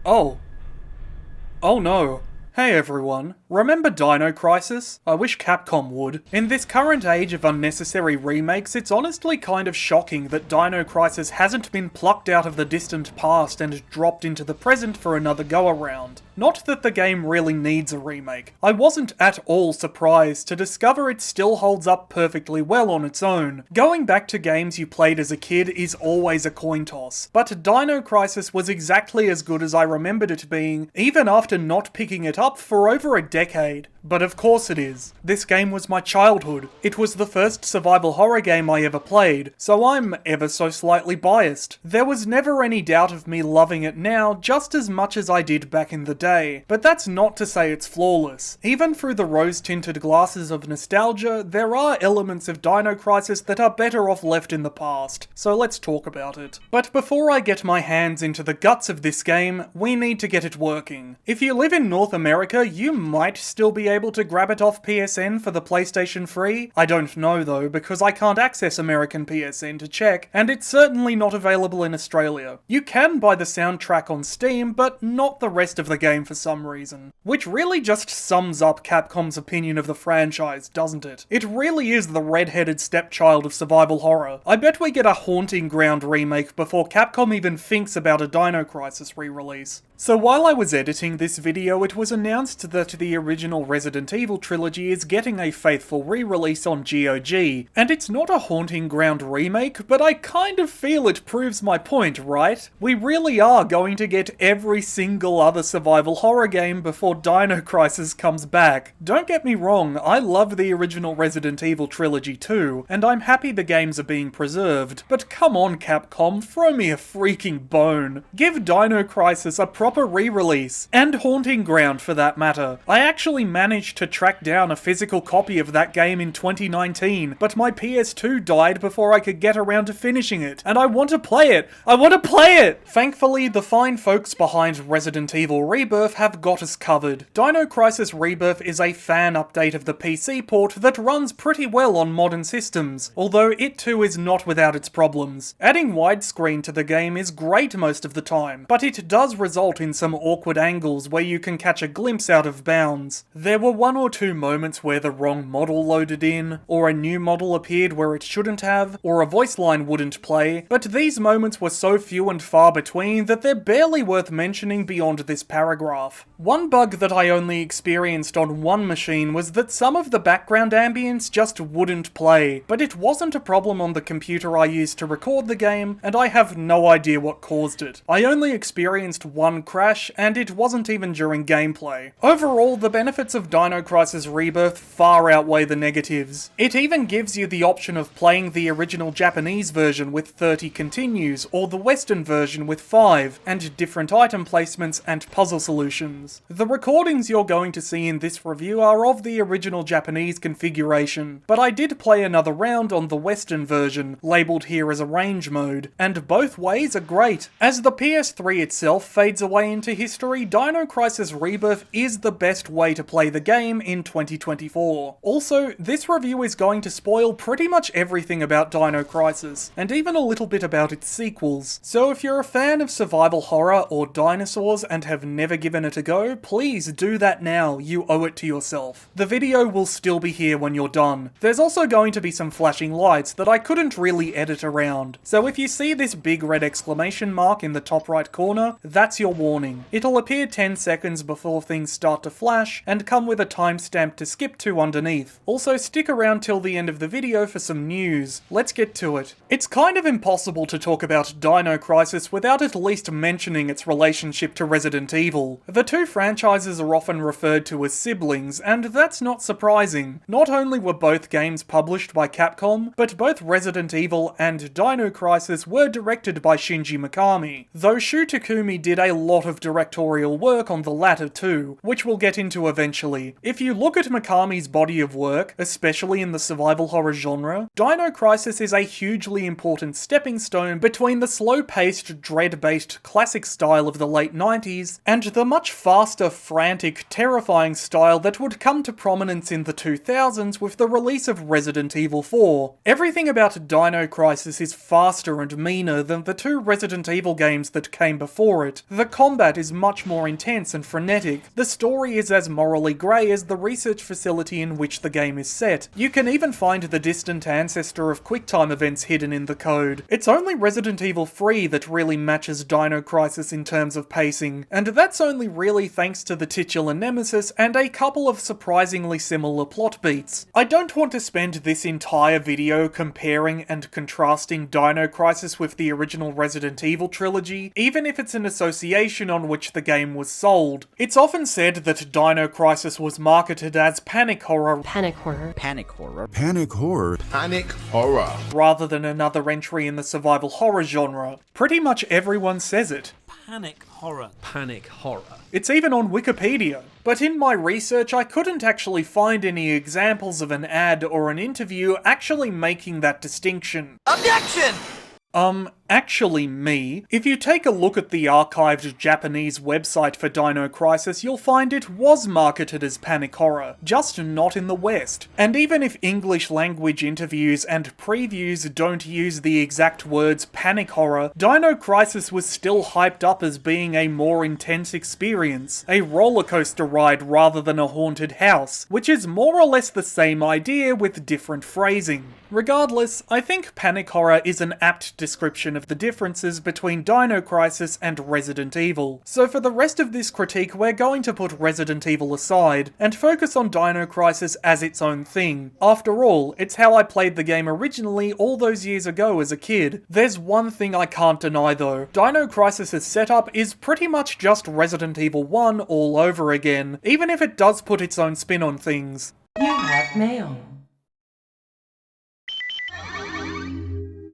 Oh. Oh no. Hey everyone, remember Dino Crisis? I wish Capcom would. In this current age of unnecessary remakes, it's honestly kind of shocking that Dino Crisis hasn't been plucked out of the distant past and dropped into the present for another go-around. Not that the game really needs a remake. I wasn't at all surprised to discover it still holds up perfectly well on its own. Going back to games you played as a kid is always a coin toss, but Dino Crisis was exactly as good as I remembered it being, even after not picking it up for over a decade. But of course it is. This game was my childhood. It was the first survival horror game I ever played, so I'm ever so slightly biased. There was never any doubt of me loving it now just as much as I did back in the day. But that's not to say it's flawless. Even through the rose-tinted glasses of nostalgia, there are elements of Dino Crisis that are better off left in the past, so let's talk about it. But before I get my hands into the guts of this game, we need to get it working. If you live in North America, you might still be able to grab it off PSN for the PlayStation Free. I don't know though, because I can't access American PSN to check, and it's certainly not available in Australia. You can buy the soundtrack on Steam, but not the rest of the game for some reason. Which really just sums up Capcom's opinion of the franchise, doesn't it? It really is the red-headed stepchild of survival horror. I bet we get a Haunting Ground remake before Capcom even thinks about a Dino Crisis re-release. So while I was editing this video, it was announced that the original Resident Evil trilogy is getting a faithful re-release on GOG, and it's not a Haunting Ground remake, but I kind of feel it proves my point, right? We really are going to get every single other survival horror game before Dino Crisis comes back. Don't get me wrong, I love the original Resident Evil trilogy too, and I'm happy the games are being preserved, but come on Capcom, throw me a freaking bone. Give Dino Crisis a proper re-release, and Haunting Ground for that matter. I actually managed to track down a physical copy of that game in 2019, but my PS2 died before I could get around to finishing it, and I want to play it! I want to play it! Thankfully, the fine folks behind Resident Evil Rebirth have got us covered. Dino Crisis Rebirth is a fan update of the PC port that runs pretty well on modern systems, although it too is not without its problems. Adding widescreen to the game is great most of the time, but it does result in some awkward angles where you can catch a glimpse out of bounds. There were one or two moments where the wrong model loaded in, or a new model appeared where it shouldn't have, or a voice line wouldn't play, but these moments were so few and far between that they're barely worth mentioning beyond this paragraph. One bug that I only experienced on one machine was that some of the background ambience just wouldn't play, but it wasn't a problem on the computer I used to record the game, and I have no idea what caused it. I only experienced one crash, and it wasn't even during gameplay. Overall, the benefits of Dino Crisis Rebirth far outweigh the negatives. It even gives you the option of playing the original Japanese version with 30 continues, or the Western version with 5, and different item placements and puzzle solutions. The recordings you're going to see in this review are of the original Japanese configuration, but I did play another round on the Western version, labelled here as Arrange mode, and both ways are great. As the PS3 itself fades away into history, Dino Crisis Rebirth is the best way to play the game in 2024. Also, this review is going to spoil pretty much everything about Dino Crisis, and even a little bit about its sequels. So if you're a fan of survival horror or dinosaurs and have never given it a go, please do that now, you owe it to yourself. The video will still be here when you're done. There's also going to be some flashing lights that I couldn't really edit around, so if you see this big red exclamation mark in the top right corner, that's your warning. It'll appear 10 seconds before things start to flash, and come with a timestamp to skip to underneath. Also, stick around till the end of the video for some news. Let's get to it. It's kind of impossible to talk about Dino Crisis without at least mentioning its relationship to Resident Evil. The two franchises are often referred to as siblings, and that's not surprising. Not only were both games published by Capcom, but both Resident Evil and Dino Crisis were directed by Shinji Mikami, though Shu Takumi did a lot of directorial work on the latter too, which we'll get into eventually. If you look at Mikami's body of work, especially in the survival horror genre, Dino Crisis is a hugely important stepping stone between the slow-paced, dread-based classic style of the late 90s and the much faster, frantic, terrifying style that would come to prominence in the 2000s with the release of Resident Evil 4. Everything about Dino Crisis is faster and meaner than the two Resident Evil games that came before it. The combat is much more intense and frenetic. The story is as morally grey as the research facility in which the game is set. You can even find the distant ancestor of QuickTime events hidden in the code. It's only Resident Evil 3 that really matches Dino Crisis in terms of pacing, and that's only really thanks to the titular nemesis and a couple of surprisingly similar plot beats. I don't want to spend this entire video comparing and contrasting Dino Crisis with the original Resident Evil trilogy, even if it's an association on which the game was sold. It's often said that Dino Crisis was marketed as panic horror, rather than another entry in the survival horror genre. Pretty much everyone says it. Panic horror. It's even on Wikipedia. But in my research, I couldn't actually find any examples of an ad or an interview actually making that distinction. Objection! Actually me. If you take a look at the archived Japanese website for Dino Crisis, you'll find it was marketed as panic horror, just not in the West. And even if English language interviews and previews don't use the exact words panic horror, Dino Crisis was still hyped up as being a more intense experience, a roller coaster ride rather than a haunted house, which is more or less the same idea with different phrasing. Regardless, I think panic horror is an apt description of the differences between Dino Crisis and Resident Evil. So for the rest of this critique, we're going to put Resident Evil aside, and focus on Dino Crisis as its own thing. After all, it's how I played the game originally all those years ago as a kid. There's one thing I can't deny though. Dino Crisis's setup is pretty much just Resident Evil 1 all over again, even if it does put its own spin on things. You have mail.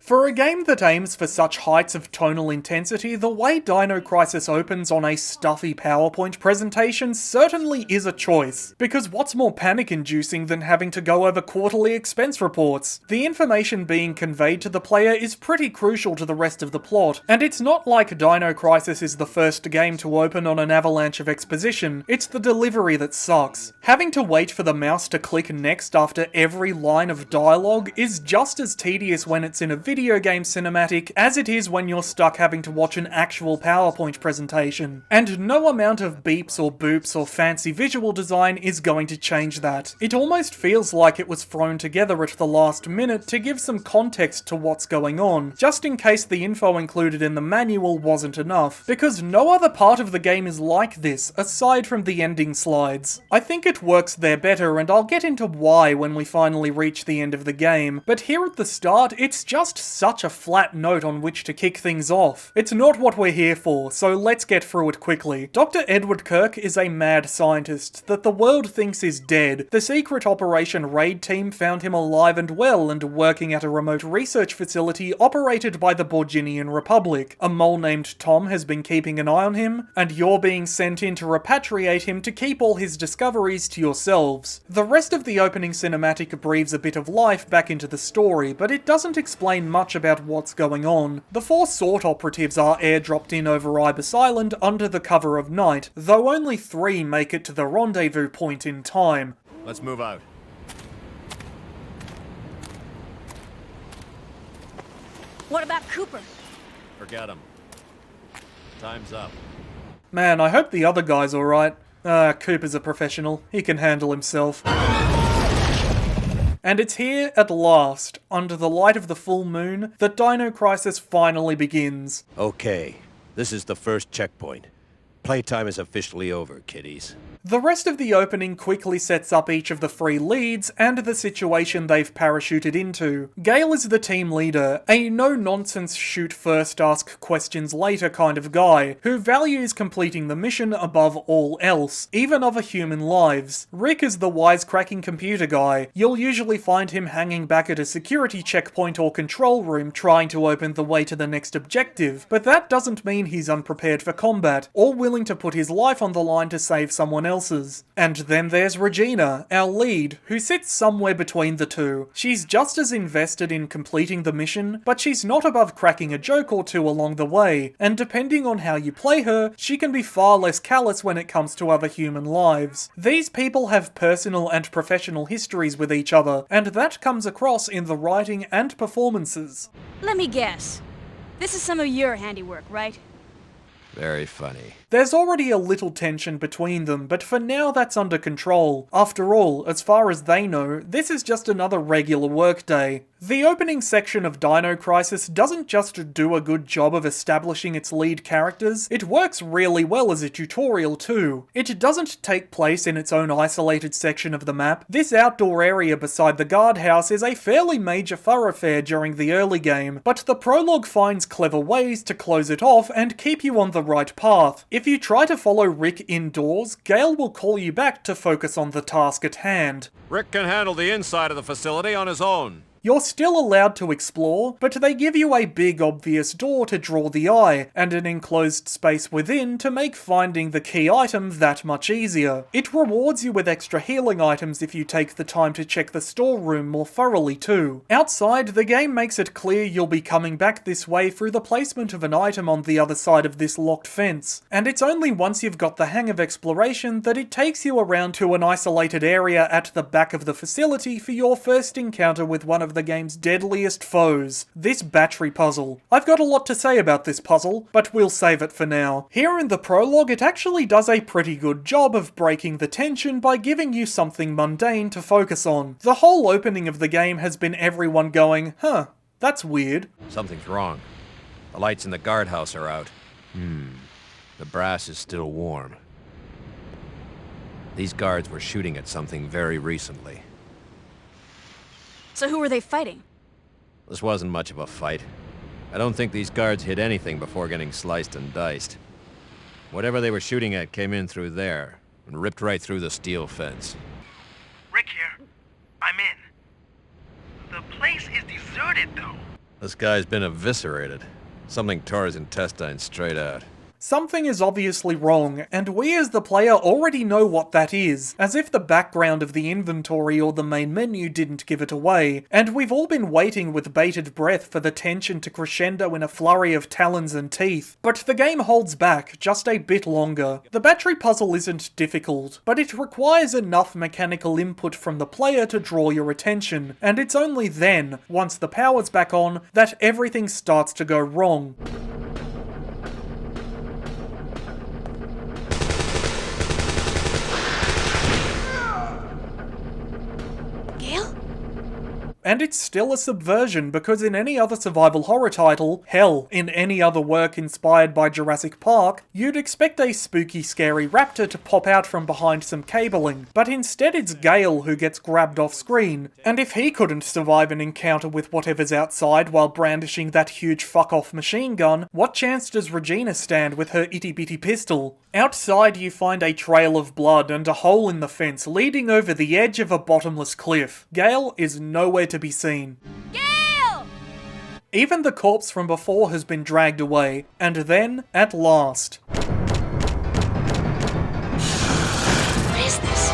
For a game that aims for such heights of tonal intensity, the way Dino Crisis opens on a stuffy PowerPoint presentation certainly is a choice. Because what's more panic-inducing than having to go over quarterly expense reports? The information being conveyed to the player is pretty crucial to the rest of the plot, and it's not like Dino Crisis is the first game to open on an avalanche of exposition, it's the delivery that sucks. Having to wait for the mouse to click next after every line of dialogue is just as tedious when it's in a video game cinematic as it is when you're stuck having to watch an actual PowerPoint presentation. And no amount of beeps or boops or fancy visual design is going to change that. It almost feels like it was thrown together at the last minute to give some context to what's going on, just in case the info included in the manual wasn't enough, because no other part of the game is like this, aside from the ending slides. I think it works there better, and I'll get into why when we finally reach the end of the game, but here at the start, it's just such a flat note on which to kick things off. It's not what we're here for, so let's get through it quickly. Dr. Edward Kirk is a mad scientist that the world thinks is dead. The secret Operation Raid team found him alive and well and working at a remote research facility operated by the Borginian Republic. A mole named Tom has been keeping an eye on him, and you're being sent in to repatriate him to keep all his discoveries to yourselves. The rest of the opening cinematic breathes a bit of life back into the story, but it doesn't explain much about what's going on. The 4 SWORD operatives are airdropped in over Ibis Island under the cover of night, though only 3 make it to the rendezvous point in time. Let's move out. What about Cooper? Forget him. Time's up. Man, I hope the other guy's alright. Cooper's a professional. He can handle himself. And it's here, at last, under the light of the full moon, that Dino Crisis finally begins. Okay, this is the first checkpoint. Playtime is officially over, kiddies. The rest of the opening quickly sets up each of the 3 leads and the situation they've parachuted into. Gale is the team leader, a no-nonsense shoot first ask questions later kind of guy, who values completing the mission above all else, even other human lives. Rick is the wisecracking computer guy. You'll usually find him hanging back at a security checkpoint or control room trying to open the way to the next objective, but that doesn't mean he's unprepared for combat, or willing to put his life on the line to save someone else's. And then there's Regina, our lead, who sits somewhere between the two. She's just as invested in completing the mission, but she's not above cracking a joke or two along the way, and depending on how you play her, she can be far less callous when it comes to other human lives. These people have personal and professional histories with each other, and that comes across in the writing and performances. Let me guess. This is some of your handiwork, right? Very funny. There's already a little tension between them, but for now that's under control. After all, as far as they know, this is just another regular workday. The opening section of Dino Crisis doesn't just do a good job of establishing its lead characters, it works really well as a tutorial too. It doesn't take place in its own isolated section of the map. This outdoor area beside the guardhouse is a fairly major thoroughfare during the early game, but the prologue finds clever ways to close it off and keep you on the right path. If you try to follow Rick indoors, Gale will call you back to focus on the task at hand. Rick can handle the inside of the facility on his own. You're still allowed to explore, but they give you a big obvious door to draw the eye, and an enclosed space within to make finding the key item that much easier. It rewards you with extra healing items if you take the time to check the storeroom more thoroughly too. Outside, the game makes it clear you'll be coming back this way through the placement of an item on the other side of this locked fence, and it's only once you've got the hang of exploration that it takes you around to an isolated area at the back of the facility for your first encounter with one of the game's deadliest foes, this battery puzzle. I've got a lot to say about this puzzle, but we'll save it for now. Here in the prologue, it actually does a pretty good job of breaking the tension by giving you something mundane to focus on. The whole opening of the game has been everyone going, huh, that's weird. Something's wrong. The lights in the guardhouse are out. The brass is still warm. These guards were shooting at something very recently. So who were they fighting? This wasn't much of a fight. I don't think these guards hit anything before getting sliced and diced. Whatever they were shooting at came in through there, and ripped right through the steel fence. Rick here. I'm in. The place is deserted, though. This guy's been eviscerated. Something tore his intestines straight out. Something is obviously wrong, and we as the player already know what that is, as if the background of the inventory or the main menu didn't give it away, and we've all been waiting with bated breath for the tension to crescendo in a flurry of talons and teeth, but the game holds back just a bit longer. The battery puzzle isn't difficult, but it requires enough mechanical input from the player to draw your attention, and it's only then, once the power's back on, that everything starts to go wrong. And it's still a subversion, because in any other survival horror title, hell, in any other work inspired by Jurassic Park, you'd expect a spooky, scary raptor to pop out from behind some cabling, but instead it's Gale who gets grabbed off screen, and if he couldn't survive an encounter with whatever's outside while brandishing that huge fuck-off machine gun, what chance does Regina stand with her itty-bitty pistol? Outside you find a trail of blood and a hole in the fence leading over the edge of a bottomless cliff. Gale is nowhere to be seen. Gale! Even the corpse from before has been dragged away, and then, at last... What is this?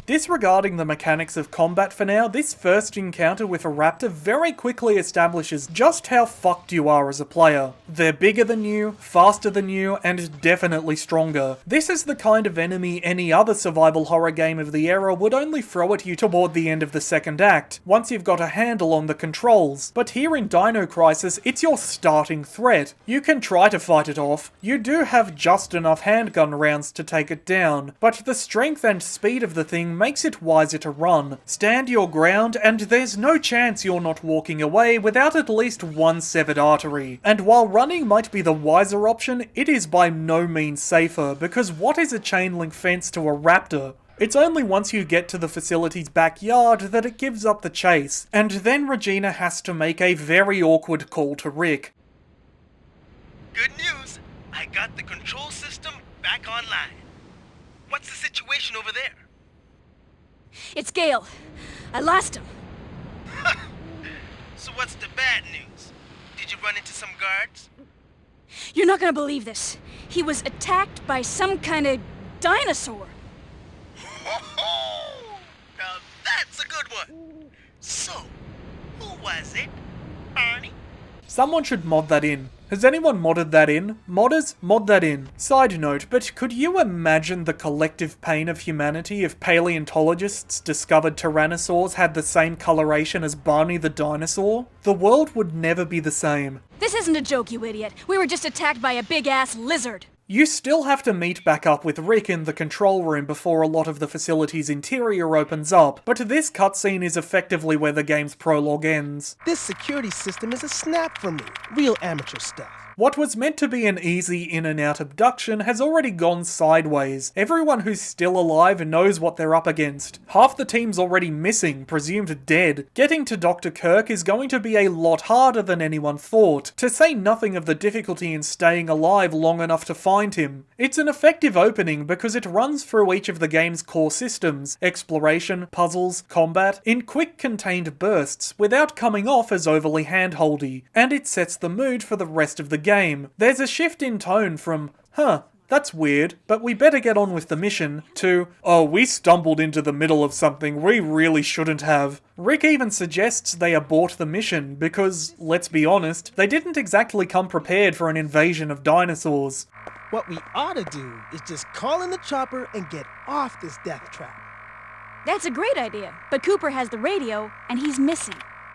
Disregarding the mechanics of combat for now, this first encounter with a raptor very quickly establishes just how fucked you are as a player. They're bigger than you, faster than you, and definitely stronger. This is the kind of enemy any other survival horror game of the era would only throw at you toward the end of the second act, once you've got a handle on the controls. But here in Dino Crisis, it's your starting threat. You can try to fight it off, you do have just enough handgun rounds to take it down, but the strength and speed of the thing makes it wiser to run. Stand your ground, and there's no chance you're not walking away without at least one severed artery. And while running might be the wiser option, it is by no means safer, because what is a chain link fence to a raptor? It's only once you get to the facility's backyard that it gives up the chase, and then Regina has to make a very awkward call to Rick. Good news. I got the control system back online. What's the situation over there? It's Gale. I lost him. So what's the bad news? Did you run into some guards? You're not gonna believe this. He was attacked by some kind of dinosaur. Now that's a good one. So, who was it? Barney? Someone should mod that in. Has anyone modded that in? Modders, mod that in. Side note, but could you imagine the collective pain of humanity if paleontologists discovered tyrannosaurs had the same coloration as Barney the dinosaur? The world would never be the same. This isn't a joke, you idiot. We were just attacked by a big-ass lizard. You still have to meet back up with Rick in the control room before a lot of the facility's interior opens up, but this cutscene is effectively where the game's prologue ends. This security system is a snap for me. Real amateur stuff. What was meant to be an easy in-and-out abduction has already gone sideways. Everyone who's still alive knows what they're up against. Half the team's already missing, presumed dead. Getting to Dr. Kirk is going to be a lot harder than anyone thought, to say nothing of the difficulty in staying alive long enough to find him. It's an effective opening because it runs through each of the game's core systems, exploration, puzzles, combat, in quick contained bursts without coming off as overly handholdy, and it sets the mood for the rest of the game. There's a shift in tone from, that's weird, but we better get on with the mission, to, oh, we stumbled into the middle of something we really shouldn't have. Rick even suggests they abort the mission because, let's be honest, they didn't exactly come prepared for an invasion of dinosaurs. What we ought to do is just call in the chopper and get off this death trap. That's a great idea, but Cooper has the radio, and he's missing.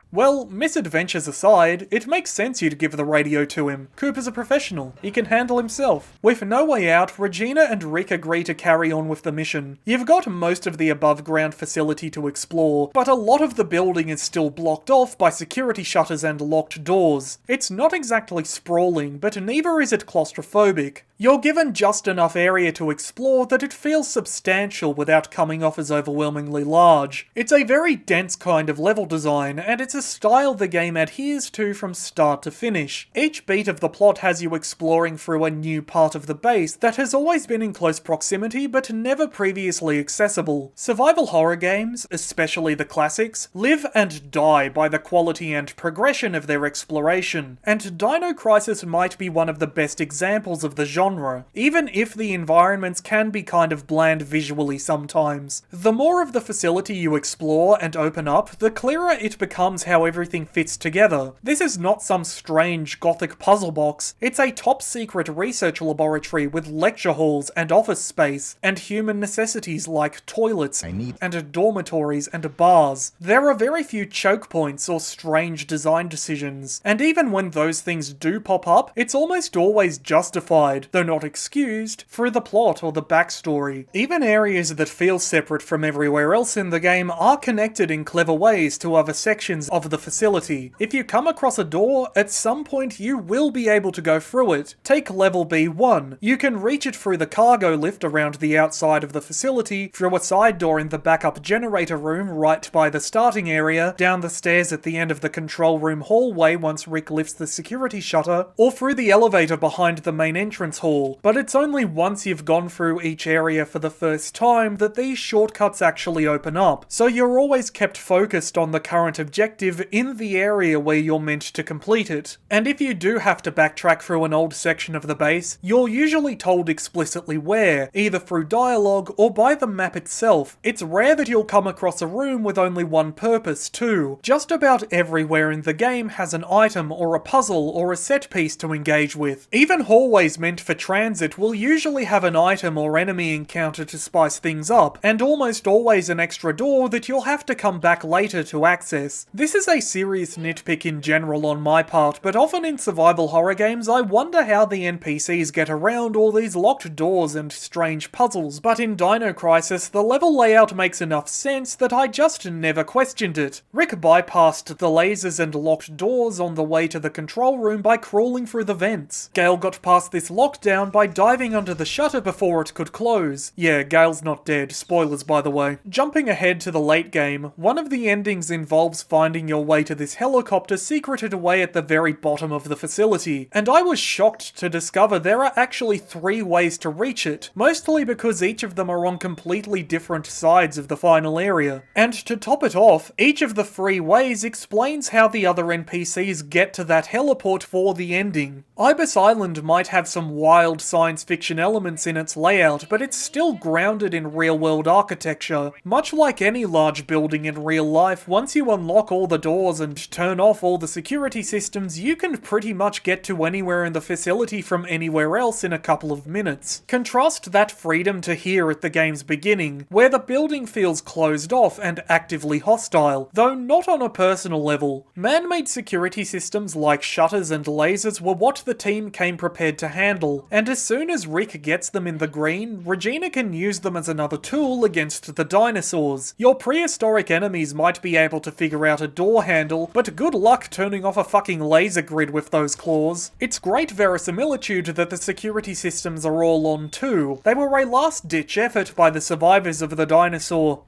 Well, misadventures aside, it makes sense you'd give the radio to him. Cooper's a professional. He can handle himself. With no way out, Regina and Rick agree to carry on with the mission. You've got most of the above-ground facility to explore, but a lot of the building is still blocked off by security shutters and locked doors. It's not exactly sprawling, but neither is it claustrophobic. You're given just enough area to explore that it feels substantial without coming off as overwhelmingly large. It's a very dense kind of level design, and it's a style the game adheres to from start to finish. Each beat of the plot has you exploring through a new part of the base that has always been in close proximity but never previously accessible. Survival horror games, especially the classics, live and die by the quality and progression of their exploration, and Dino Crisis might be one of the best examples of the genre, even if the environments can be kind of bland visually sometimes. The more of the facility you explore and open up, the clearer it becomes how everything fits together. This is not some strange gothic puzzle box, it's a top secret research laboratory with lecture halls and office space, and human necessities like toilets, and dormitories and bars. There are very few choke points or strange design decisions, and even when those things do pop up, it's almost always justified, though not excused, through the plot or the backstory. Even areas that feel separate from everywhere else in the game are connected in clever ways to other sections of the facility. If you come across a door, at some point you will be able to go through it. Take level B1. You can reach it through the cargo lift around the outside of the facility, through a side door in the backup generator room right by the starting area, down the stairs at the end of the control room hallway once Rick lifts the security shutter, or through the elevator behind the main entrance hall. But it's only once you've gone through each area for the first time that these shortcuts actually open up, so you're always kept focused on the current objective in the area where you're meant to complete it. And if you do have to backtrack through an old section of the base, you're usually told explicitly where, either through dialogue or by the map itself. It's rare that you'll come across a room with only one purpose too. Just about everywhere in the game has an item or a puzzle or a set piece to engage with. Even hallways meant for transit will usually have an item or enemy encounter to spice things up, and almost always an extra door that you'll have to come back later to access. This is a serious nitpick in general on my part, but often in survival horror games I wonder how the NPCs get around all these locked doors and strange puzzles, but in Dino Crisis the level layout makes enough sense that I just never questioned it. Rick bypassed the lasers and locked doors on the way to the control room by crawling through the vents. Gale got past this lockdown by diving under the shutter before it could close. Yeah, Gale's not dead, spoilers by the way. Jumping ahead to the late game, one of the endings involves finding your way to this helicopter secreted away at the very bottom of the facility, and I was shocked to discover there are actually 3 ways to reach it, mostly because each of them are on completely different sides of the final area. And to top it off, each of the 3 ways explains how the other NPCs get to that heliport for the ending. Ibis Island might have some wild science fiction elements in its layout, but it's still grounded in real-world architecture. Much like any large building in real life, once you unlock all the the doors and turn off all the security systems, you can pretty much get to anywhere in the facility from anywhere else in a couple of minutes. Contrast that freedom to here at the game's beginning, where the building feels closed off and actively hostile, though not on a personal level. Man-made security systems like shutters and lasers were what the team came prepared to handle, and as soon as Rick gets them in the green, Regina can use them as another tool against the dinosaurs. Your prehistoric enemies might be able to figure out a door handle, but good luck turning off a fucking laser grid with those claws. It's great verisimilitude that the security systems are all on too. They were a last-ditch effort by the survivors of the dinosaur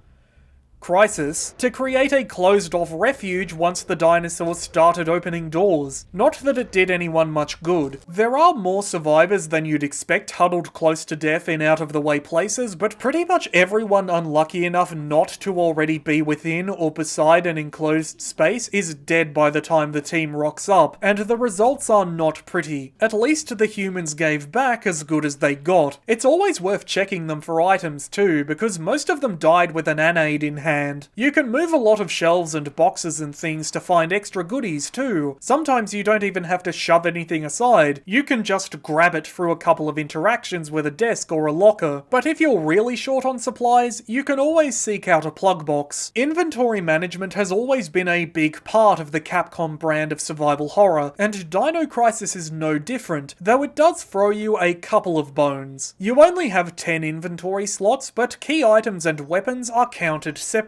Crisis to create a closed-off refuge once the dinosaurs started opening doors. Not that it did anyone much good. There are more survivors than you'd expect huddled close to death in out-of-the-way places, but pretty much everyone unlucky enough not to already be within or beside an enclosed space is dead by the time the team rocks up, and the results are not pretty. At least the humans gave back as good as they got. It's always worth checking them for items too, because most of them died with an anode in hand. You can move a lot of shelves and boxes and things to find extra goodies too. Sometimes you don't even have to shove anything aside, you can just grab it through a couple of interactions with a desk or a locker. But if you're really short on supplies, you can always seek out a plug box. Inventory management has always been a big part of the Capcom brand of survival horror, and Dino Crisis is no different, though it does throw you a couple of bones. You only have 10 inventory slots, but key items and weapons are counted separately.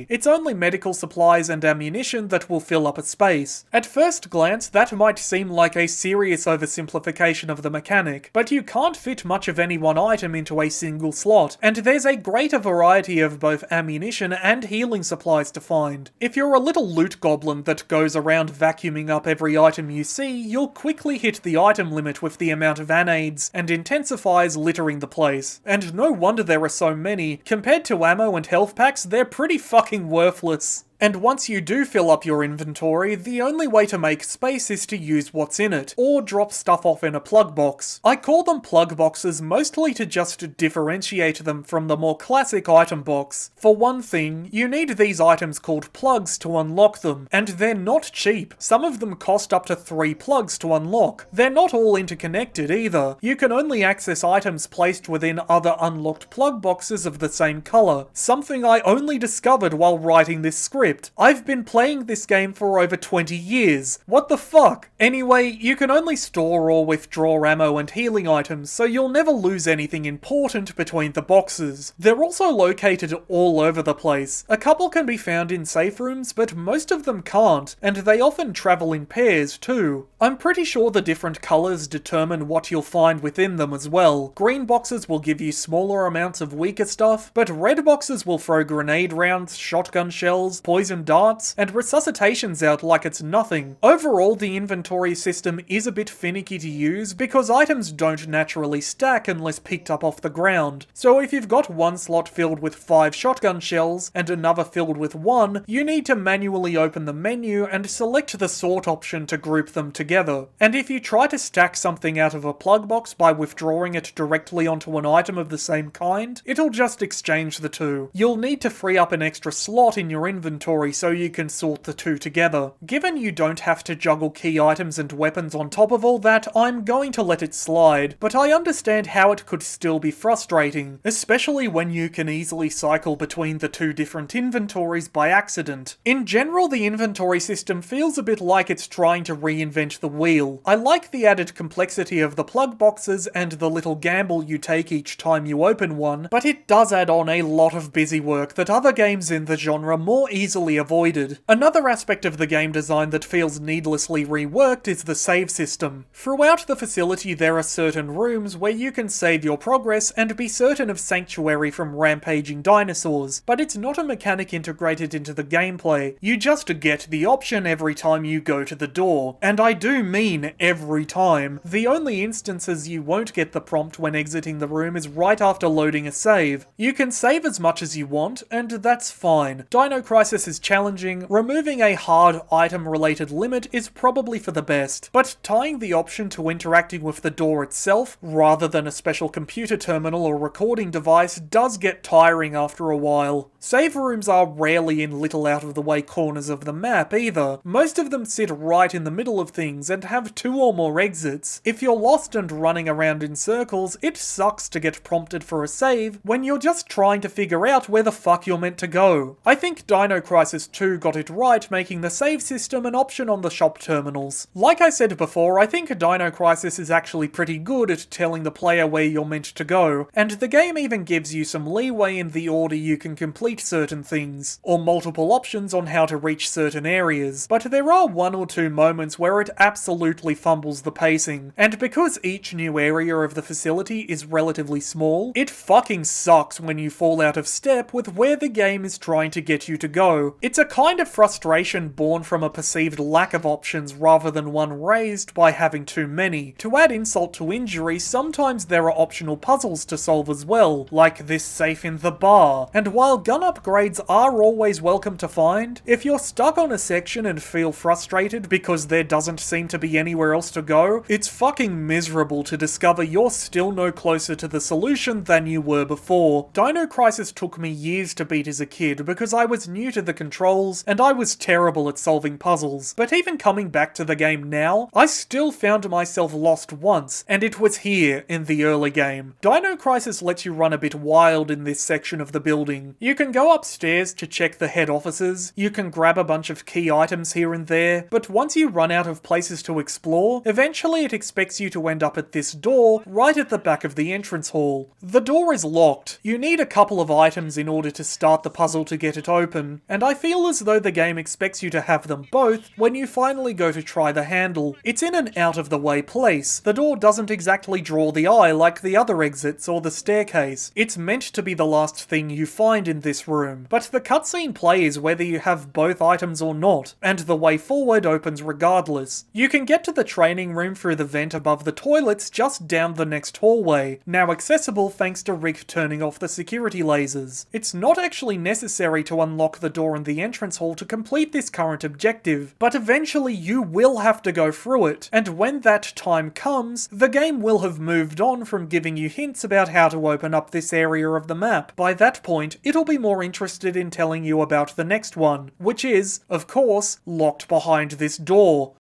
It's only medical supplies and ammunition that will fill up a space. At first glance, that might seem like a serious oversimplification of the mechanic, but you can't fit much of any one item into a single slot, and there's a greater variety of both ammunition and healing supplies to find. If you're a little loot goblin that goes around vacuuming up every item you see, you'll quickly hit the item limit with the amount of anades and intensifiers littering the place. And no wonder there are so many. Compared to ammo and health packs, they're pretty fucking worthless. And once you do fill up your inventory, the only way to make space is to use what's in it, or drop stuff off in a plug box. I call them plug boxes mostly to just differentiate them from the more classic item box. For one thing, you need these items called plugs to unlock them, and they're not cheap. Some of them cost up to 3 plugs to unlock. They're not all interconnected either. You can only access items placed within other unlocked plug boxes of the same colour, something I only discovered while writing this script. I've been playing this game for over 20 years. What the fuck? Anyway, you can only store or withdraw ammo and healing items, so you'll never lose anything important between the boxes. They're also located all over the place. A couple can be found in safe rooms, but most of them can't, and they often travel in pairs too. I'm pretty sure the different colours determine what you'll find within them as well. Green boxes will give you smaller amounts of weaker stuff, but red boxes will throw grenade rounds, shotgun shells, poison darts, and resuscitations out like it's nothing. Overall, the inventory system is a bit finicky to use because items don't naturally stack unless picked up off the ground. So if you've got one slot filled with 5 shotgun shells and another filled with 1, you need to manually open the menu and select the sort option to group them together. And if you try to stack something out of a plug box by withdrawing it directly onto an item of the same kind, it'll just exchange the two. You'll need to free up an extra slot in your inventory so you can sort the two together. Given you don't have to juggle key items and weapons on top of all that, I'm going to let it slide, but I understand how it could still be frustrating, especially when you can easily cycle between the two different inventories by accident. In general, the inventory system feels a bit like it's trying to reinvent the wheel. I like the added complexity of the plug boxes and the little gamble you take each time you open one, but it does add on a lot of busy work that other games in the genre more easily avoided. Another aspect of the game design that feels needlessly reworked is the save system. Throughout the facility there are certain rooms where you can save your progress and be certain of sanctuary from rampaging dinosaurs, but it's not a mechanic integrated into the gameplay. You just get the option every time you go to the door, and I do mean every time. The only instances you won't get the prompt when exiting the room is right after loading a save. You can save as much as you want, and that's fine. Dino Crisis Crisis is challenging, removing a hard item-related limit is probably for the best, but tying the option to interacting with the door itself, rather than a special computer terminal or recording device, does get tiring after a while. Save rooms are rarely in little out-of-the-way corners of the map either. Most of them sit right in the middle of things and have 2 or more exits. If you're lost and running around in circles, it sucks to get prompted for a save when you're just trying to figure out where the fuck you're meant to go. I think Dino Crisis 2 got it right making the save system an option on the shop terminals. Like I said before, I think Dino Crisis is actually pretty good at telling the player where you're meant to go, and the game even gives you some leeway in the order you can complete certain things, or multiple options on how to reach certain areas, but there are 1 or 2 moments where it absolutely fumbles the pacing, and because each new area of the facility is relatively small, it fucking sucks when you fall out of step with where the game is trying to get you to go. It's a kind of frustration born from a perceived lack of options rather than one raised by having too many. To add insult to injury, sometimes there are optional puzzles to solve as well, like this safe in the bar, and while gun upgrades are always welcome to find, if you're stuck on a section and feel frustrated because there doesn't seem to be anywhere else to go, it's fucking miserable to discover you're still no closer to the solution than you were before. Dino Crisis took me years to beat as a kid because I was new to the controls and I was terrible at solving puzzles, but even coming back to the game now, I still found myself lost once, and it was here in the early game. Dino Crisis lets you run a bit wild in this section of the building. You can go upstairs to check the head offices, you can grab a bunch of key items here and there, but once you run out of places to explore, eventually it expects you to end up at this door right at the back of the entrance hall. The door is locked. You need a couple of items in order to start the puzzle to get it open, and I feel as though the game expects you to have them both when you finally go to try the handle. It's in an out-of-the-way place. The door doesn't exactly draw the eye like the other exits or the staircase. It's meant to be the last thing you find in this room, but the cutscene plays whether you have both items or not, and the way forward opens regardless. You can get to the training room through the vent above the toilets just down the next hallway, now accessible thanks to Rick turning off the security lasers. It's not actually necessary to unlock the door in the entrance hall to complete this current objective, but eventually you will have to go through it, and when that time comes, the game will have moved on from giving you hints about how to open up this area of the map. By that point, it'll be more interested in telling you about the next one, which is, of course, locked behind this door.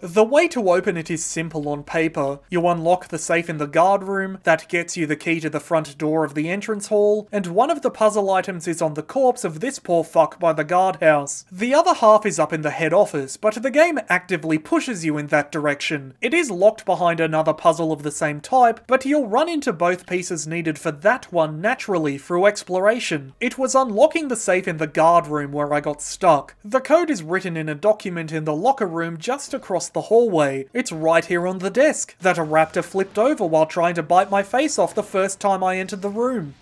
The way to open it is simple on paper. You unlock the safe in the guard room, that gets you the key to the front door of the entrance hall, and one of the puzzle items is on the corpse of this poor fuck by the guardhouse. The other half is up in the head office, but the game actively pushes you in that direction. It is locked behind another puzzle of the same type, but you'll run into both pieces needed for that one naturally through exploration. It was unlocking the safe in the guard room where I got stuck. The code is written in a document in the locker room just across the hallway. It's right here on the desk, that a raptor flipped over while trying to bite my face off the first time I entered the room.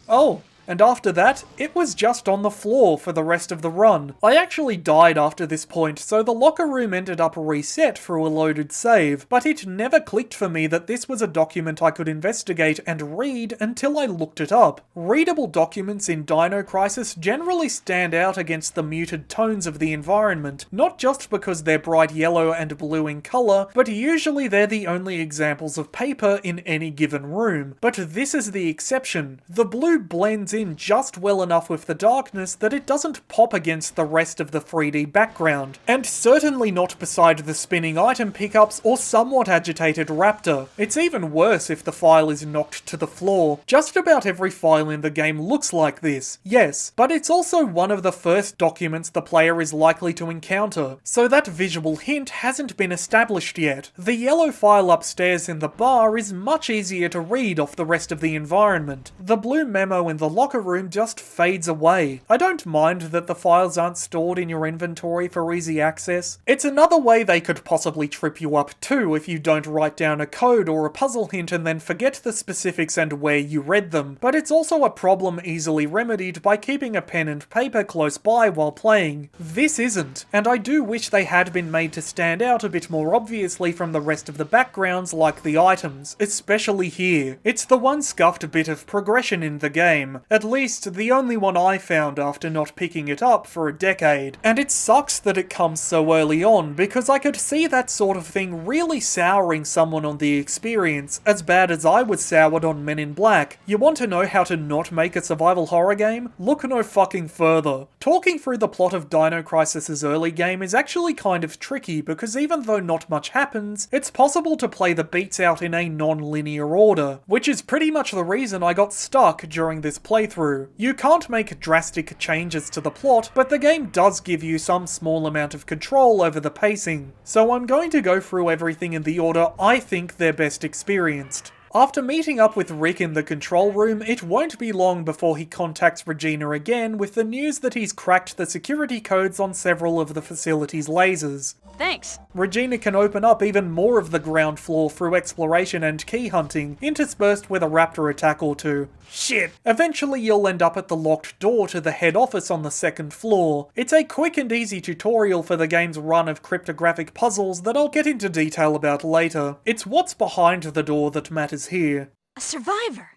Oh, and after that, it was just on the floor for the rest of the run. I actually died after this point, so the locker room ended up reset through a loaded save, but it never clicked for me that this was a document I could investigate and read until I looked it up. Readable documents in Dino Crisis generally stand out against the muted tones of the environment, not just because they're bright yellow and blue in colour, but usually they're the only examples of paper in any given room. But this is the exception. The blue blends in just well enough with the darkness that it doesn't pop against the rest of the 3D background, and certainly not beside the spinning item pickups or somewhat agitated raptor. It's even worse if the file is knocked to the floor. Just about every file in the game looks like this, yes, but it's also one of the first documents the player is likely to encounter, so that visual hint hasn't been established yet. The yellow file upstairs in the bar is much easier to read off the rest of the environment. The blue memo in the locker room just fades away. I don't mind that the files aren't stored in your inventory for easy access. It's another way they could possibly trip you up too if you don't write down a code or a puzzle hint and then forget the specifics and where you read them, but it's also a problem easily remedied by keeping a pen and paper close by while playing. This isn't, and I do wish they had been made to stand out a bit more obviously from the rest of the backgrounds like the items, especially here. It's the one scuffed bit of progression in the game, At least, the only one I found after not picking it up for a decade. And it sucks that it comes so early on, because I could see that sort of thing really souring someone on the experience, as bad as I was soured on Men in Black. You want to know how to not make a survival horror game? Look no fucking further. Talking through the plot of Dino Crisis's early game is actually kind of tricky, because even though not much happens, it's possible to play the beats out in a non-linear order, which is pretty much the reason I got stuck during this playthrough. You can't make drastic changes to the plot, but the game does give you some small amount of control over the pacing, so I'm going to go through everything in the order I think they're best experienced. After meeting up with Rick in the control room, it won't be long before he contacts Regina again with the news that he's cracked the security codes on several of the facility's lasers. Thanks. Regina can open up even more of the ground floor through exploration and key hunting, interspersed with a raptor attack or two. Shit. Eventually you'll end up at the locked door to the head office on the second floor. It's a quick and easy tutorial for the game's run of cryptographic puzzles that I'll get into detail about later. It's what's behind the door that matters here. A survivor.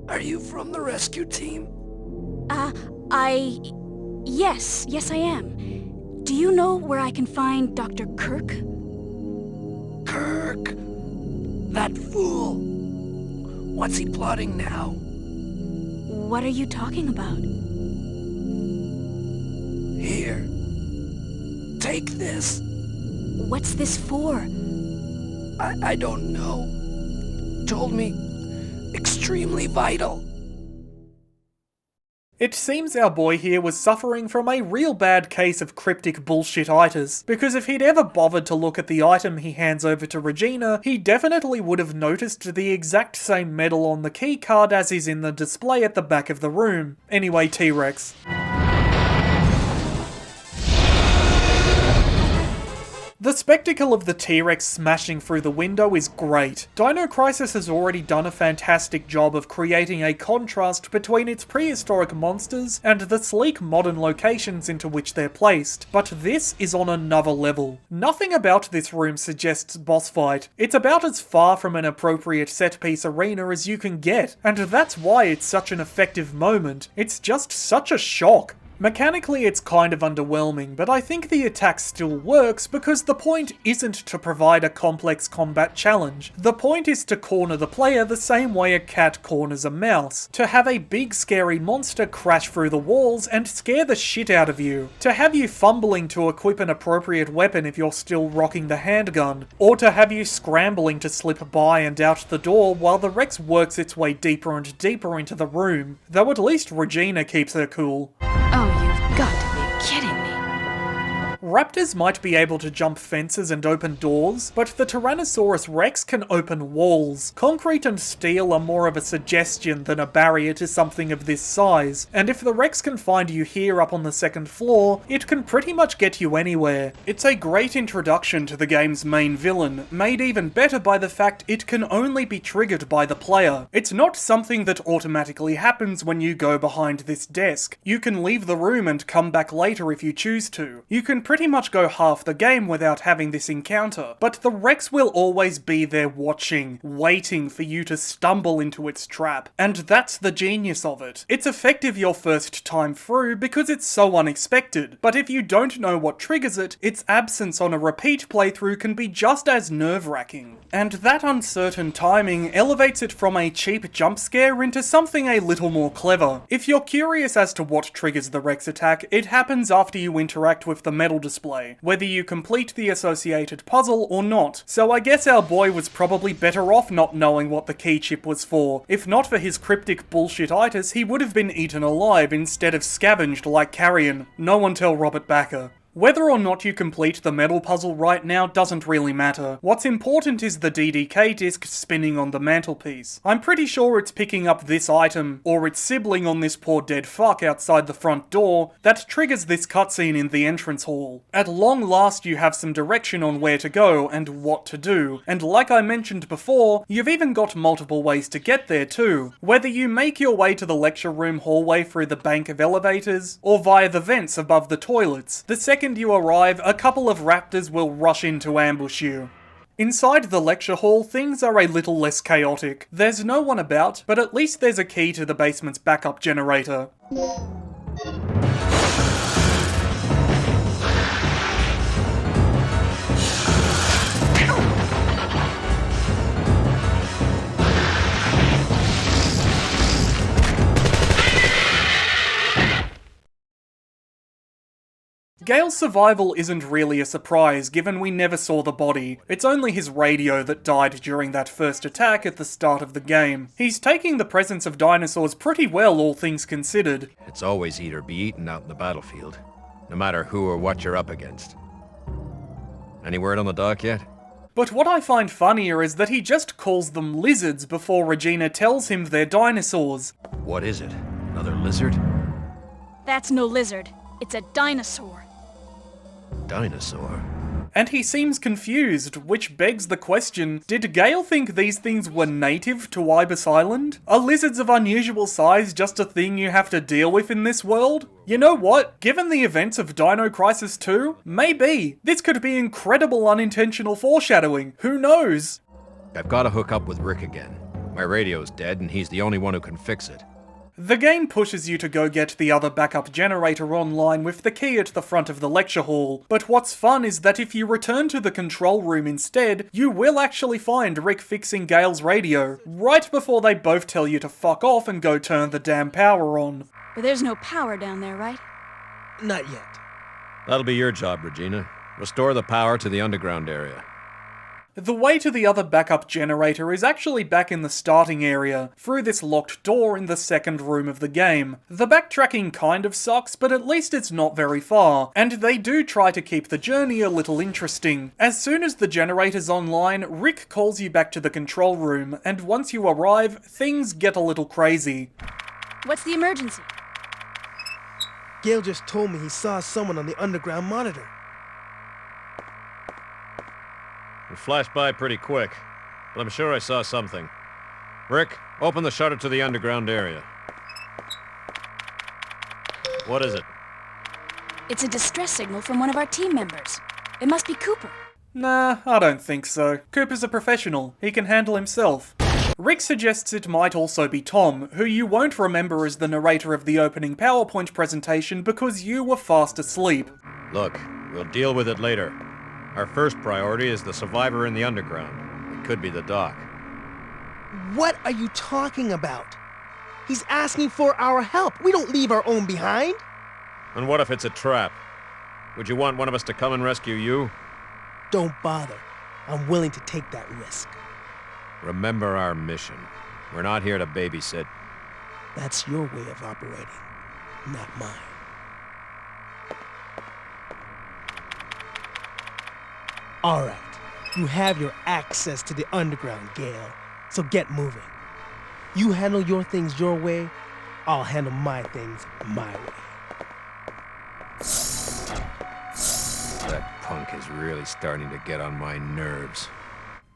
Are you from the rescue team? Yes, I am. Do you know where I can find Dr. Kirk? Kirk! That fool! What's he plotting now? What are you talking about? Here. Take this. What's this for? I don't know. Told me extremely vital. It seems our boy here was suffering from a real bad case of cryptic bullshit-itis, because if he'd ever bothered to look at the item he hands over to Regina, he definitely would have noticed the exact same medal on the key card as is in the display at the back of the room. Anyway, T-Rex. The spectacle of the T-Rex smashing through the window is great. Dino Crisis has already done a fantastic job of creating a contrast between its prehistoric monsters and the sleek modern locations into which they're placed, but this is on another level. Nothing about this room suggests boss fight. It's about as far from an appropriate set-piece arena as you can get, and that's why it's such an effective moment. It's just such a shock. Mechanically it's kind of underwhelming, but I think the attack still works because the point isn't to provide a complex combat challenge. The point is to corner the player the same way a cat corners a mouse. To have a big scary monster crash through the walls and scare the shit out of you. To have you fumbling to equip an appropriate weapon if you're still rocking the handgun. Or to have you scrambling to slip by and out the door while the Rex works its way deeper and deeper into the room. Though at least Regina keeps her cool. Oh, you've got to be kidding me. Raptors might be able to jump fences and open doors, but the Tyrannosaurus Rex can open walls. Concrete and steel are more of a suggestion than a barrier to something of this size, and if the Rex can find you here up on the second floor, it can pretty much get you anywhere. It's a great introduction to the game's main villain, made even better by the fact it can only be triggered by the player. It's not something that automatically happens when you go behind this desk. You can leave the room and come back later if you choose to. You can pretty much go half the game without having this encounter, but the Rex will always be there watching, waiting for you to stumble into its trap, and that's the genius of it. It's effective your first time through because it's so unexpected, but if you don't know what triggers it, its absence on a repeat playthrough can be just as nerve-wracking. And that uncertain timing elevates it from a cheap jump scare into something a little more clever. If you're curious as to what triggers the Rex attack, it happens after you interact with the metal display, whether you complete the associated puzzle or not. So I guess our boy was probably better off not knowing what the key chip was for. If not for his cryptic bullshit-itis, he would have been eaten alive instead of scavenged like carrion. No one tell Robert Backer. Whether or not you complete the metal puzzle right now doesn't really matter. What's important is the DDK disc spinning on the mantelpiece. I'm pretty sure it's picking up this item, or its sibling on this poor dead fuck outside the front door, that triggers this cutscene in the entrance hall. At long last you have some direction on where to go and what to do, and like I mentioned before, you've even got multiple ways to get there too. Whether you make your way to the lecture room hallway through the bank of elevators, or via the vents above the toilets, the second you arrive, a couple of raptors will rush in to ambush you. Inside the lecture hall, things are a little less chaotic. There's no one about, but at least there's a key to the basement's backup generator. Gale's survival isn't really a surprise, given we never saw the body. It's only his radio that died during that first attack at the start of the game. He's taking the presence of dinosaurs pretty well, all things considered. It's always eat or be eaten out in the battlefield, no matter who or what you're up against. Any word on the dock yet? But what I find funnier is that he just calls them lizards before Regina tells him they're dinosaurs. What is it? Another lizard? That's no lizard. It's a dinosaur. Dinosaur? And he seems confused, which begs the question, did Gale think these things were native to Ibis Island? Are lizards of unusual size just a thing you have to deal with in this world? You know what? Given the events of Dino Crisis 2, maybe. This could be incredible unintentional foreshadowing. Who knows? I've got to hook up with Rick again. My radio's dead and he's the only one who can fix it. The game pushes you to go get the other backup generator online with the key at the front of the lecture hall, but what's fun is that if you return to the control room instead, you will actually find Rick fixing Gale's radio, right before they both tell you to fuck off and go turn the damn power on. But there's no power down there, right? Not yet. That'll be your job, Regina. Restore the power to the underground area. The way to the other backup generator is actually back in the starting area, through this locked door in the second room of the game. The backtracking kind of sucks, but at least it's not very far, and they do try to keep the journey a little interesting. As soon as the generator's online, Rick calls you back to the control room, and once you arrive, things get a little crazy. What's the emergency? Gale just told me he saw someone on the underground monitor. It flashed by pretty quick, but I'm sure I saw something. Rick, open the shutter to the underground area. What is it? It's a distress signal from one of our team members. It must be Cooper. Nah, I don't think so. Cooper's a professional. He can handle himself. Rick suggests it might also be Tom, who you won't remember as the narrator of the opening PowerPoint presentation because you were fast asleep. Look, we'll deal with it later. Our first priority is the survivor in the underground. It could be the doc. What are you talking about? He's asking for our help. We don't leave our own behind. And what if it's a trap? Would you want one of us to come and rescue you? Don't bother. I'm willing to take that risk. Remember our mission. We're not here to babysit. That's your way of operating, not mine. All right, you have your access to the underground, Gale, so get moving. You handle your things your way, I'll handle my things my way. That punk is really starting to get on my nerves.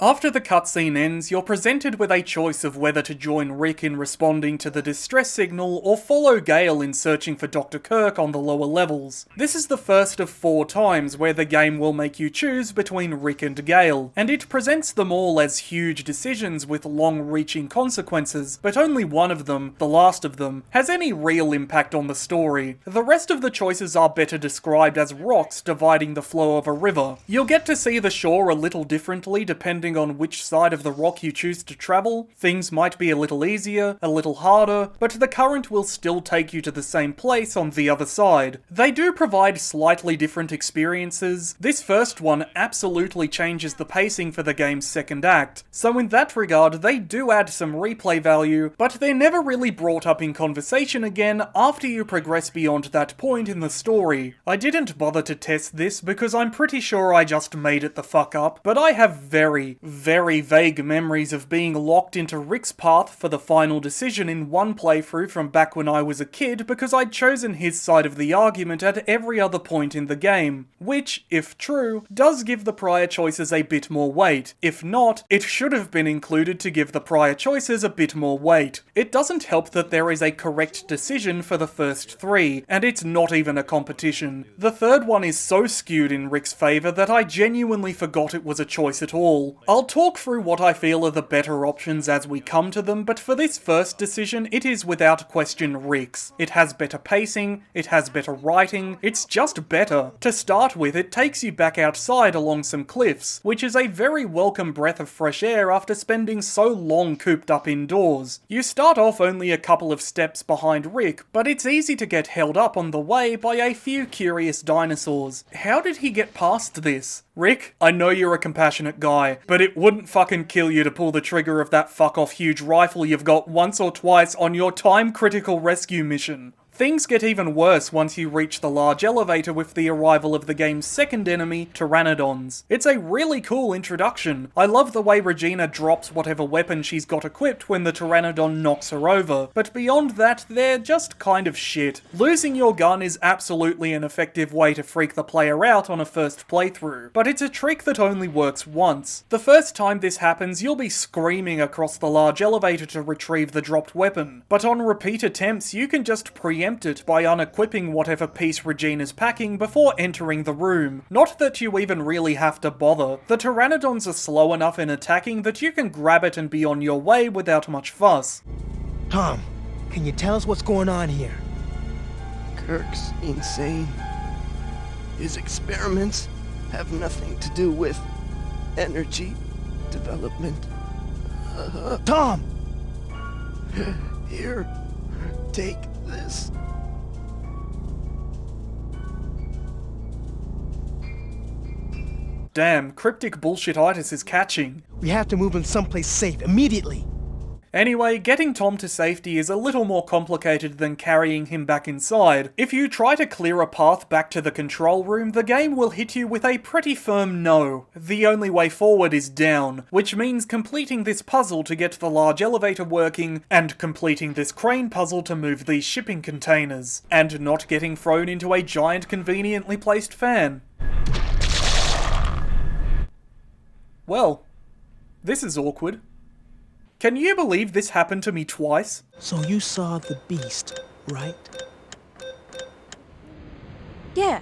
After the cutscene ends, you're presented with a choice of whether to join Rick in responding to the distress signal or follow Gale in searching for Dr. Kirk on the lower levels. This is the first of 4 times where the game will make you choose between Rick and Gale, and it presents them all as huge decisions with long-reaching consequences, but only one of them, the last of them, has any real impact on the story. The rest of the choices are better described as rocks dividing the flow of a river. You'll get to see the shore a little differently depending on which side of the rock you choose to travel. Things might be a little easier, a little harder, but the current will still take you to the same place on the other side. They do provide slightly different experiences. This first one absolutely changes the pacing for the game's second act, so in that regard they do add some replay value, but they're never really brought up in conversation again after you progress beyond that point in the story. I didn't bother to test this because I'm pretty sure I just made it the fuck up, but I have very, very vague memories of being locked into Rick's path for the final decision in one playthrough from back when I was a kid because I'd chosen his side of the argument at every other point in the game, which, if true, does give the prior choices a bit more weight. If not, it should have been included to give the prior choices a bit more weight. It doesn't help that there is a correct decision for the first three, and it's not even a competition. The third one is so skewed in Rick's favour that I genuinely forgot it was a choice at all. I'll talk through what I feel are the better options as we come to them, but for this first decision, it is without question Rick's. It has better pacing, it has better writing, it's just better. To start with, it takes you back outside along some cliffs, which is a very welcome breath of fresh air after spending so long cooped up indoors. You start off only a couple of steps behind Rick, but it's easy to get held up on the way by a few curious dinosaurs. How did he get past this? Rick, I know you're a compassionate guy, but it wouldn't fucking kill you to pull the trigger of that fuck-off huge rifle you've got once or twice on your time-critical rescue mission. Things get even worse once you reach the large elevator with the arrival of the game's second enemy, Pteranodons. It's a really cool introduction. I love the way Regina drops whatever weapon she's got equipped when the Pteranodon knocks her over, but beyond that, they're just kind of shit. Losing your gun is absolutely an effective way to freak the player out on a first playthrough, but it's a trick that only works once. The first time this happens, you'll be screaming across the large elevator to retrieve the dropped weapon, but on repeat attempts, you can just preempt it by unequipping whatever piece Regina's packing before entering the room. Not that you even really have to bother. The Pteranodons are slow enough in attacking that you can grab it and be on your way without much fuss. Tom, can you tell us what's going on here? Kirk's insane. His experiments have nothing to do with energy development. Tom! Here, take this. Damn, cryptic bullshititis is catching. We have to move him someplace safe immediately. Anyway, getting Tom to safety is a little more complicated than carrying him back inside. If you try to clear a path back to the control room, the game will hit you with a pretty firm no. The only way forward is down, which means completing this puzzle to get the large elevator working, and completing this crane puzzle to move these shipping containers, and not getting thrown into a giant conveniently placed fan. Well, this is awkward. Can you believe this happened to me twice? So you saw the beast, right? Yeah.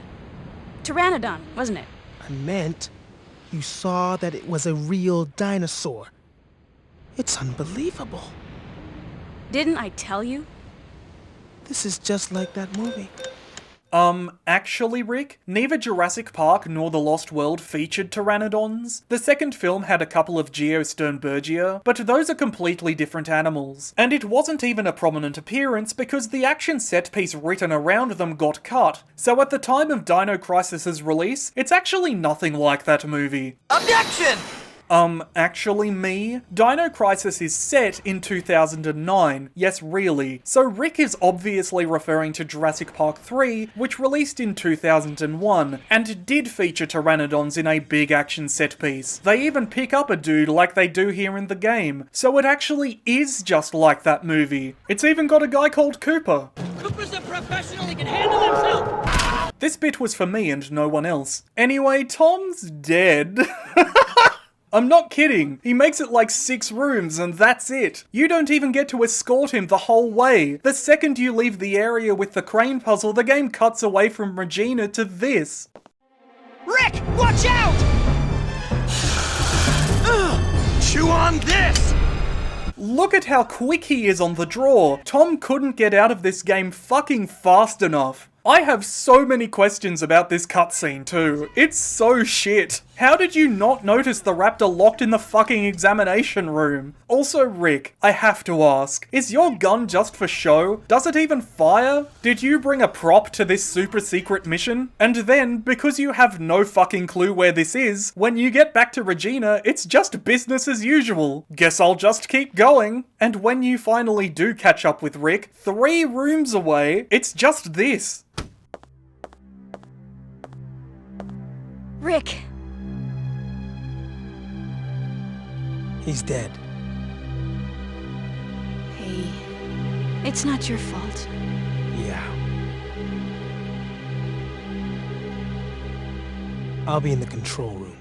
Pteranodon, wasn't it? I meant you saw that it was a real dinosaur. It's unbelievable. Didn't I tell you? This is just like that movie. Actually, Rick, neither Jurassic Park nor The Lost World featured Pteranodons. The second film had a couple of Geosternbergia, but those are completely different animals. And it wasn't even a prominent appearance because the action set piece written around them got cut. So at the time of Dino Crisis's release, it's actually nothing like that movie. Objection! Actually me? Dino Crisis is set in 2009, yes really, so Rick is obviously referring to Jurassic Park 3, which released in 2001, and did feature Pteranodons in a big action set piece. They even pick up a dude like they do here in the game, so it actually is just like that movie. It's even got a guy called Cooper. Cooper's a professional, he can handle himself! This bit was for me and no one else. Anyway, Tom's dead. I'm not kidding. He makes it like 6 rooms and that's it. You don't even get to escort him the whole way. The second you leave the area with the crane puzzle, the game cuts away from Regina to this. Rick, watch out! Chew on this! Look at how quick he is on the draw. Tom couldn't get out of this game fucking fast enough. I have so many questions about this cutscene too. It's so shit. How did you not notice the raptor locked in the fucking examination room? Also, Rick, I have to ask, is your gun just for show? Does it even fire? Did you bring a prop to this super secret mission? And then, because you have no fucking clue where this is, when you get back to Regina, it's just business as usual. Guess I'll just keep going. And when you finally do catch up with Rick, 3 rooms away, it's just this. Rick. He's dead. Hey, it's not your fault. Yeah. I'll be in the control room.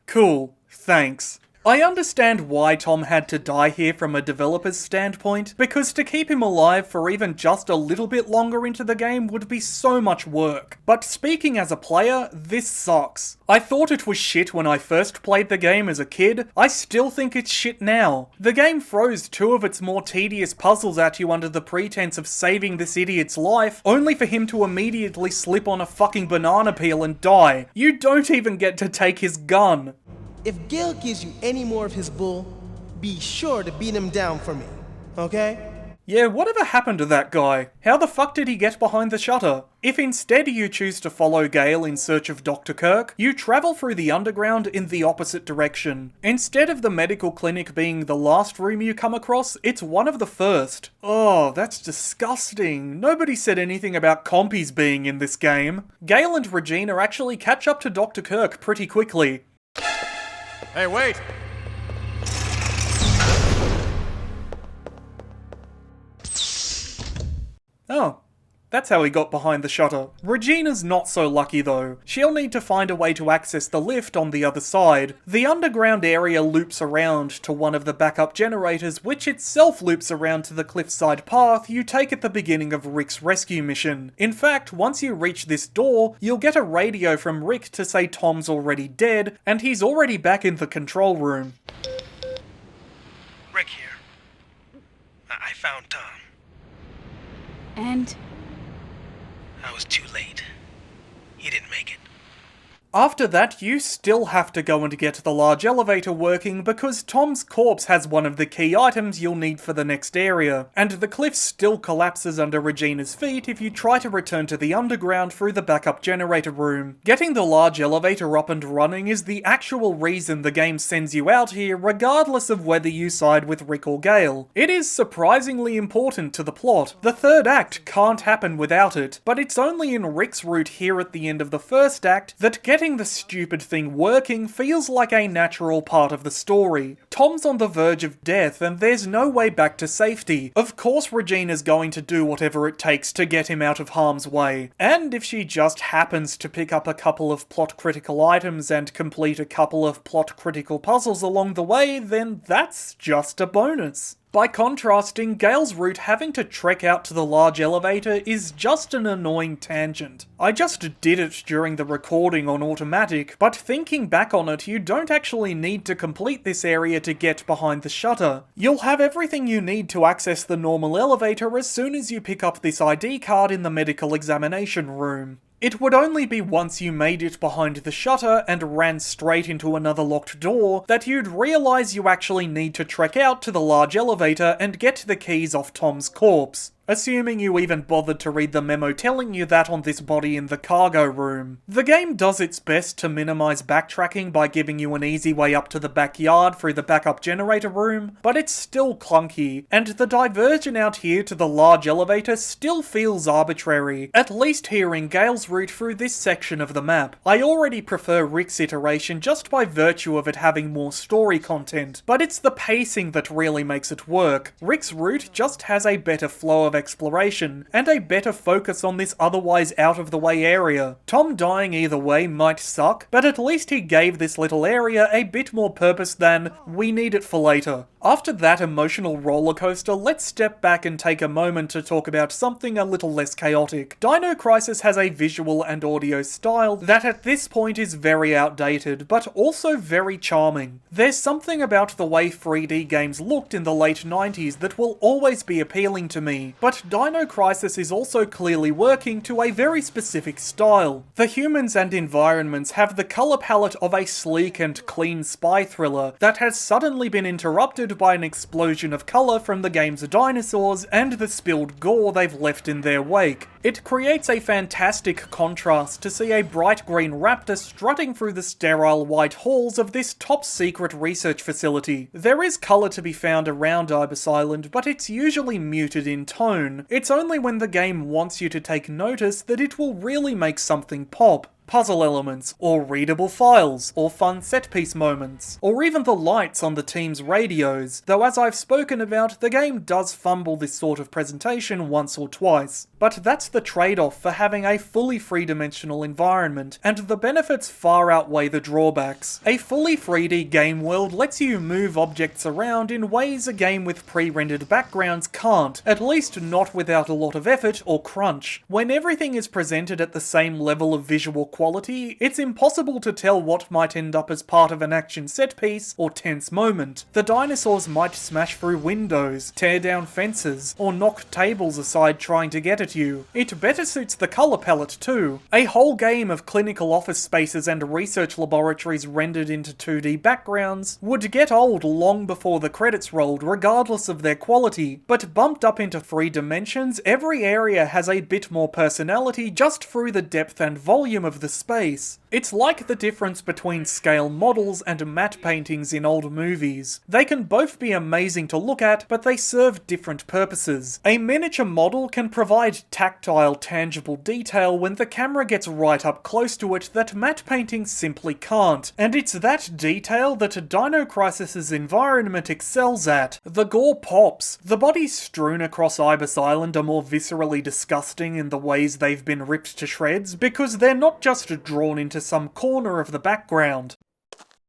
Cool, thanks. I understand why Tom had to die here from a developer's standpoint, because to keep him alive for even just a little bit longer into the game would be so much work. But speaking as a player, this sucks. I thought it was shit when I first played the game as a kid, I still think it's shit now. The game throws two of its more tedious puzzles at you under the pretense of saving this idiot's life, only for him to immediately slip on a fucking banana peel and die. You don't even get to take his gun. If Gale gives you any more of his bull, be sure to beat him down for me, okay? Yeah, whatever happened to that guy? How the fuck did he get behind the shutter? If instead you choose to follow Gale in search of Dr. Kirk, you travel through the underground in the opposite direction. Instead of the medical clinic being the last room you come across, it's one of the first. Oh, that's disgusting. Nobody said anything about compies being in this game. Gale and Regina actually catch up to Dr. Kirk pretty quickly. Hey, wait! Oh, that's how he got behind the shutter. Regina's not so lucky though. She'll need to find a way to access the lift on the other side. The underground area loops around to one of the backup generators, which itself loops around to the cliffside path you take at the beginning of Rick's rescue mission. In fact, once you reach this door, you'll get a radio from Rick to say Tom's already dead, and he's already back in the control room. Rick here. I found Tom. And? I was too late. He didn't make it. After that, you still have to go and get the large elevator working because Tom's corpse has one of the key items you'll need for the next area, and the cliff still collapses under Regina's feet if you try to return to the underground through the backup generator room. Getting the large elevator up and running is the actual reason the game sends you out here, regardless of whether you side with Rick or Gale. It is surprisingly important to the plot. The third act can't happen without it, but it's only in Rick's route here at the end of the first act that getting the stupid thing working feels like a natural part of the story. Tom's on the verge of death and there's no way back to safety. Of course Regina's going to do whatever it takes to get him out of harm's way. And if she just happens to pick up a couple of plot critical items and complete a couple of plot critical puzzles along the way, then that's just a bonus. By contrasting, Gale's route having to trek out to the large elevator is just an annoying tangent. I just did it during the recording on automatic, but thinking back on it, you don't actually need to complete this area to get behind the shutter. You'll have everything you need to access the normal elevator as soon as you pick up this ID card in the medical examination room. It would only be once you made it behind the shutter and ran straight into another locked door that you'd realise you actually need to trek out to the large elevator and get the keys off Tom's corpse. Assuming you even bothered to read the memo telling you that on this body in the cargo room. The game does its best to minimise backtracking by giving you an easy way up to the backyard through the backup generator room, but it's still clunky, and the diversion out here to the large elevator still feels arbitrary, at least here in Gale's route through this section of the map. I already prefer Rick's iteration just by virtue of it having more story content, but it's the pacing that really makes it work. Rick's route just has a better flow of exploration, and a better focus on this otherwise out-of-the-way area. Tom dying either way might suck, but at least he gave this little area a bit more purpose than, we need it for later. After that emotional rollercoaster, let's step back and take a moment to talk about something a little less chaotic. Dino Crisis has a visual and audio style that at this point is very outdated, but also very charming. There's something about the way 3D games looked in the late 90s that will always be appealing to me, but Dino Crisis is also clearly working to a very specific style. The humans and environments have the colour palette of a sleek and clean spy thriller that has suddenly been interrupted by an explosion of colour from the game's dinosaurs and the spilled gore they've left in their wake. It creates a fantastic contrast to see a bright green raptor strutting through the sterile white halls of this top-secret research facility. There is colour to be found around Ibis Island, but it's usually muted in tone. It's only when the game wants you to take notice that it will really make something pop. puzzle elements, or readable files, or fun set-piece moments, or even the lights on the team's radios, though as I've spoken about, the game does fumble this sort of presentation once or twice. But that's the trade-off for having a fully three-dimensional environment, and the benefits far outweigh the drawbacks. A fully 3D game world lets you move objects around in ways a game with pre-rendered backgrounds can't, at least not without a lot of effort or crunch. When everything is presented at the same level of visual quality, it's impossible to tell what might end up as part of an action set piece or tense moment. The dinosaurs might smash through windows, tear down fences, or knock tables aside trying to get at you. It better suits the colour palette too. A whole game of clinical office spaces and research laboratories rendered into 2D backgrounds would get old long before the credits rolled, regardless of their quality, but bumped up into 3 dimensions, every area has a bit more personality just through the depth and volume of the space. It's like the difference between scale models and matte paintings in old movies. They can both be amazing to look at, but they serve different purposes. A miniature model can provide tactile, tangible detail when the camera gets right up close to it that matte paintings simply can't, and it's that detail that Dino Crisis's environment excels at. The gore pops. The bodies strewn across Ibis Island are more viscerally disgusting in the ways they've been ripped to shreds, because they're not just drawn into some corner of the background.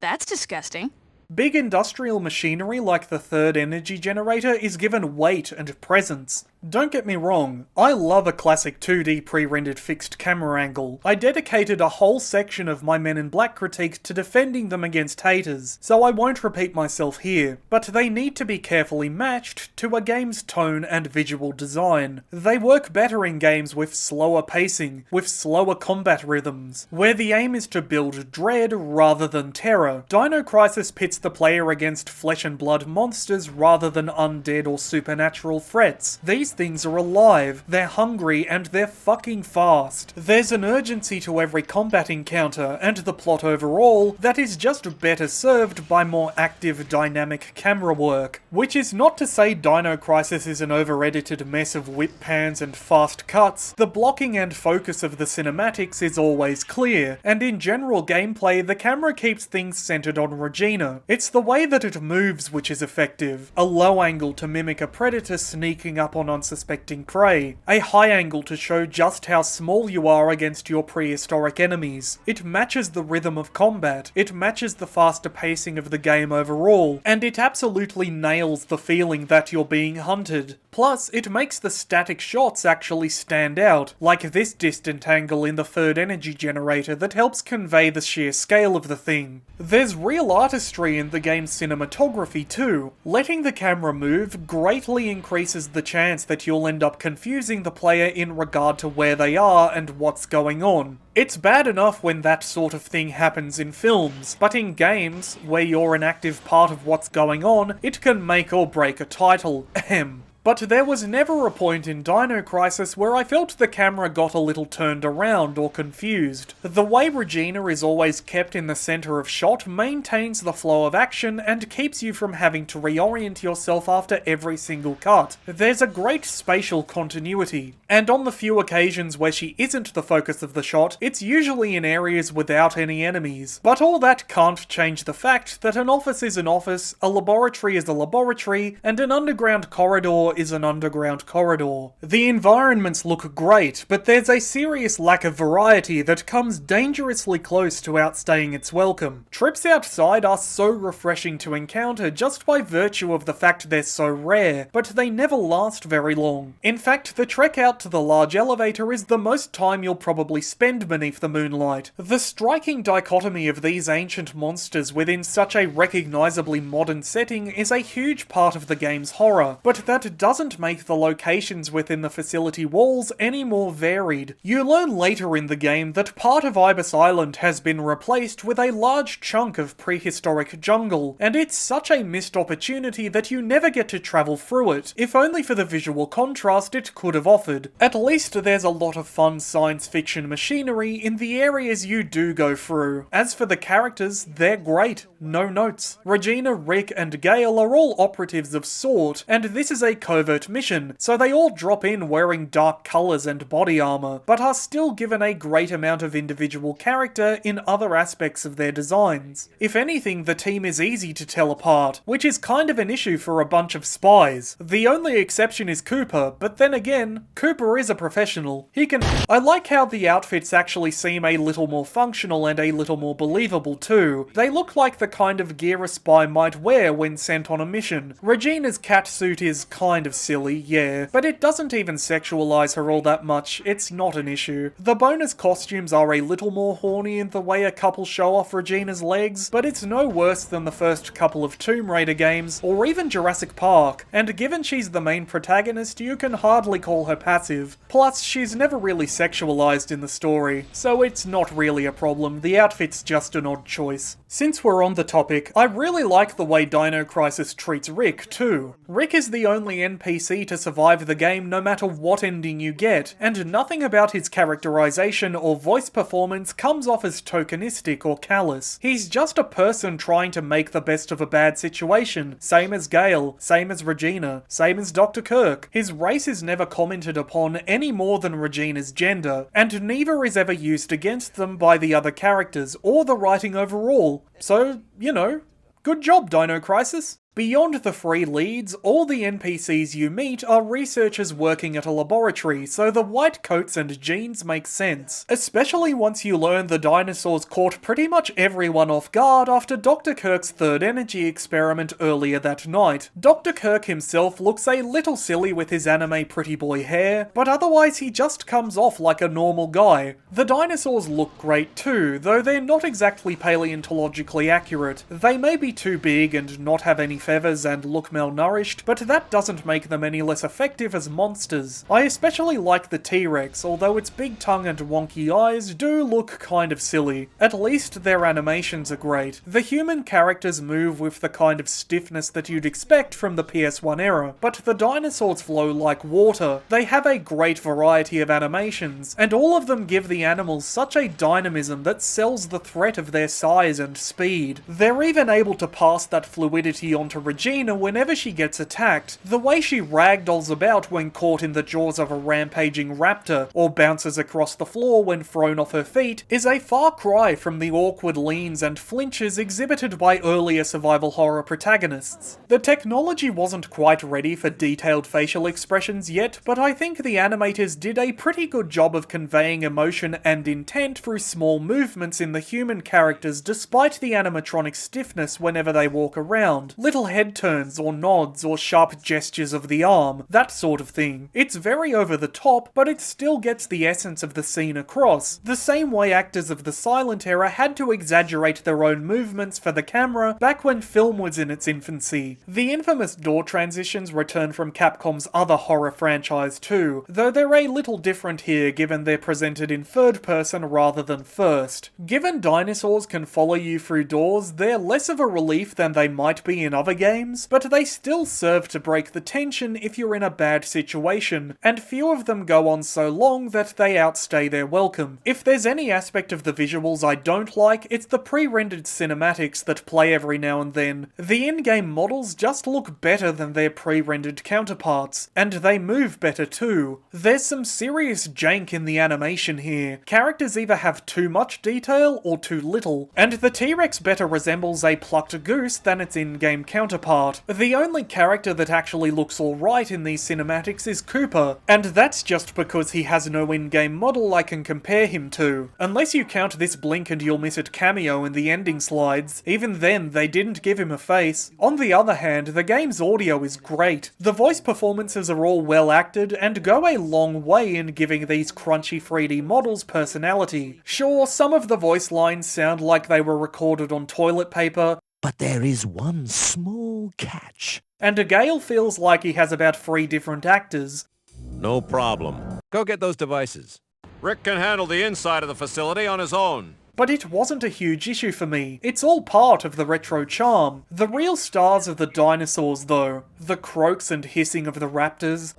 That's disgusting. Big industrial machinery like the third energy generator is given weight and presence. Don't get me wrong, I love a classic 2D pre-rendered fixed camera angle. I dedicated a whole section of my Men in Black critique to defending them against haters, so I won't repeat myself here, but they need to be carefully matched to a game's tone and visual design. They work better in games with slower pacing, with slower combat rhythms, where the aim is to build dread rather than terror. Dino Crisis pits the player against flesh and blood monsters rather than undead or supernatural threats. These things are alive, they're hungry, and they're fucking fast. There's an urgency to every combat encounter, and the plot overall, that is just better served by more active, dynamic camera work. Which is not to say Dino Crisis is an over-edited mess of whip pans and fast cuts. The blocking and focus of the cinematics is always clear, and in general gameplay, the camera keeps things centered on Regina. It's the way that it moves which is effective. A low angle to mimic a predator sneaking up on unsuspecting prey. A high angle to show just how small you are against your prehistoric enemies. It matches the rhythm of combat. It matches the faster pacing of the game overall. And it absolutely nails the feeling that you're being hunted. Plus, it makes the static shots actually stand out, like this distant angle in the third energy generator that helps convey the sheer scale of the thing. There's real artistry in the game's cinematography too. Letting the camera move greatly increases the chance that you'll end up confusing the player in regard to where they are and what's going on. It's bad enough when that sort of thing happens in films, but in games, where you're an active part of what's going on, it can make or break a title. Ahem. But there was never a point in Dino Crisis where I felt the camera got a little turned around or confused. The way Regina is always kept in the center of shot maintains the flow of action and keeps you from having to reorient yourself after every single cut. There's a great spatial continuity, and on the few occasions where she isn't the focus of the shot, it's usually in areas without any enemies. But all that can't change the fact that an office is an office, a laboratory is a laboratory, and an underground corridor is an underground corridor. The environments look great, but there's a serious lack of variety that comes dangerously close to outstaying its welcome. Trips outside are so refreshing to encounter just by virtue of the fact they're so rare, but they never last very long. In fact, the trek out to the large elevator is the most time you'll probably spend beneath the moonlight. The striking dichotomy of these ancient monsters within such a recognisably modern setting is a huge part of the game's horror, but that doesn't make the locations within the facility walls any more varied. You learn later in the game that part of Ibis Island has been replaced with a large chunk of prehistoric jungle, and it's such a missed opportunity that you never get to travel through it, if only for the visual contrast it could have offered. At least there's a lot of fun science fiction machinery in the areas you do go through. As for the characters, they're great. No notes. Regina, Rick, and Gale are all operatives of sort, and this is a covert mission, so they all drop in wearing dark colours and body armour, but are still given a great amount of individual character in other aspects of their designs. If anything, the team is easy to tell apart, which is kind of an issue for a bunch of spies. The only exception is Cooper, but then again, Cooper is a professional. He can... I like how the outfits actually seem a little more functional and a little more believable too. They look like the kind of gear a spy might wear when sent on a mission. Regina's cat suit is kind of silly, yeah, but it doesn't even sexualize her all that much. It's not an issue. The bonus costumes are a little more horny in the way a couple show off Regina's legs, but it's no worse than the first couple of Tomb Raider games, or even Jurassic Park, and given she's the main protagonist, you can hardly call her passive. Plus, she's never really sexualized in the story, so it's not really a problem. The outfit's just an odd choice. Since we're on the topic, I really like the way Dino Crisis treats Rick too. Rick is the only NPC to survive the game no matter what ending you get, and nothing about his characterization or voice performance comes off as tokenistic or callous. He's just a person trying to make the best of a bad situation, same as Gale, same as Regina, same as Dr. Kirk. His race is never commented upon any more than Regina's gender, and neither is ever used against them by the other characters or the writing overall. So, you know, good job, Dino Crisis. Beyond the free leads, all the NPCs you meet are researchers working at a laboratory, so the white coats and jeans make sense. Especially once you learn the dinosaurs caught pretty much everyone off guard after Dr. Kirk's third energy experiment earlier that night. Dr. Kirk himself looks a little silly with his anime pretty boy hair, but otherwise he just comes off like a normal guy. The dinosaurs look great too, though they're not exactly paleontologically accurate. They may be too big and not have any feathers and look malnourished, but that doesn't make them any less effective as monsters. I especially like the T-Rex, although its big tongue and wonky eyes do look kind of silly. At least their animations are great. The human characters move with the kind of stiffness that you'd expect from the PS1 era, but the dinosaurs flow like water. They have a great variety of animations, and all of them give the animals such a dynamism that sells the threat of their size and speed. They're even able to pass that fluidity onto Regina whenever she gets attacked. The way she ragdolls about when caught in the jaws of a rampaging raptor, or bounces across the floor when thrown off her feet, is a far cry from the awkward leans and flinches exhibited by earlier survival horror protagonists. The technology wasn't quite ready for detailed facial expressions yet, but I think the animators did a pretty good job of conveying emotion and intent through small movements in the human characters despite the animatronic stiffness whenever they walk around. Little head turns or nods or sharp gestures of the arm, that sort of thing. It's very over the top, but it still gets the essence of the scene across, the same way actors of the silent era had to exaggerate their own movements for the camera back when film was in its infancy. The infamous door transitions return from Capcom's other horror franchise too, though they're a little different here given they're presented in third person rather than first. Given dinosaurs can follow you through doors, they're less of a relief than they might be in other games, but they still serve to break the tension if you're in a bad situation, and few of them go on so long that they outstay their welcome. If there's any aspect of the visuals I don't like, it's the pre-rendered cinematics that play every now and then. The in-game models just look better than their pre-rendered counterparts, and they move better too. There's some serious jank in the animation here. Characters either have too much detail or too little, and the T-Rex better resembles a plucked goose than its in-game counterpart. The only character that actually looks alright in these cinematics is Cooper, and that's just because he has no in-game model I can compare him to. Unless you count this blink and you'll miss it cameo in the ending slides, even then they didn't give him a face. On the other hand, the game's audio is great. The voice performances are all well acted and go a long way in giving these crunchy 3D models personality. Sure, some of the voice lines sound like they were recorded on toilet paper, But there is one small catch. and Gale feels like he has about 3 different actors. No problem. Go get those devices. Rick can handle the inside of the facility on his own. But it wasn't a huge issue for me. It's all part of the retro charm. The real stars are the dinosaurs though. The croaks and hissing of the raptors.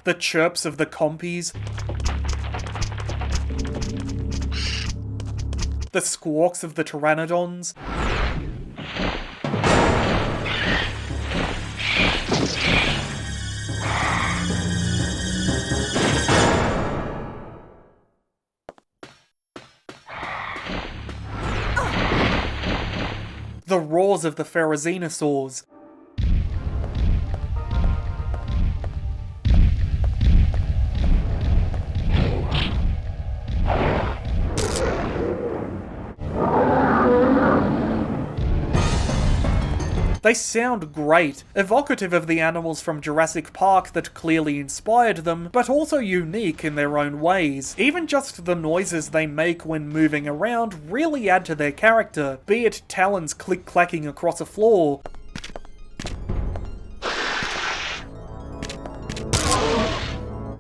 the chirps of the compies, the squawks of the pteranodons, the roars of the Pharazenosaurs, they sound great, evocative of the animals from Jurassic Park that clearly inspired them, but also unique in their own ways. Even just the noises they make when moving around really add to their character, be it talons click-clacking across a floor,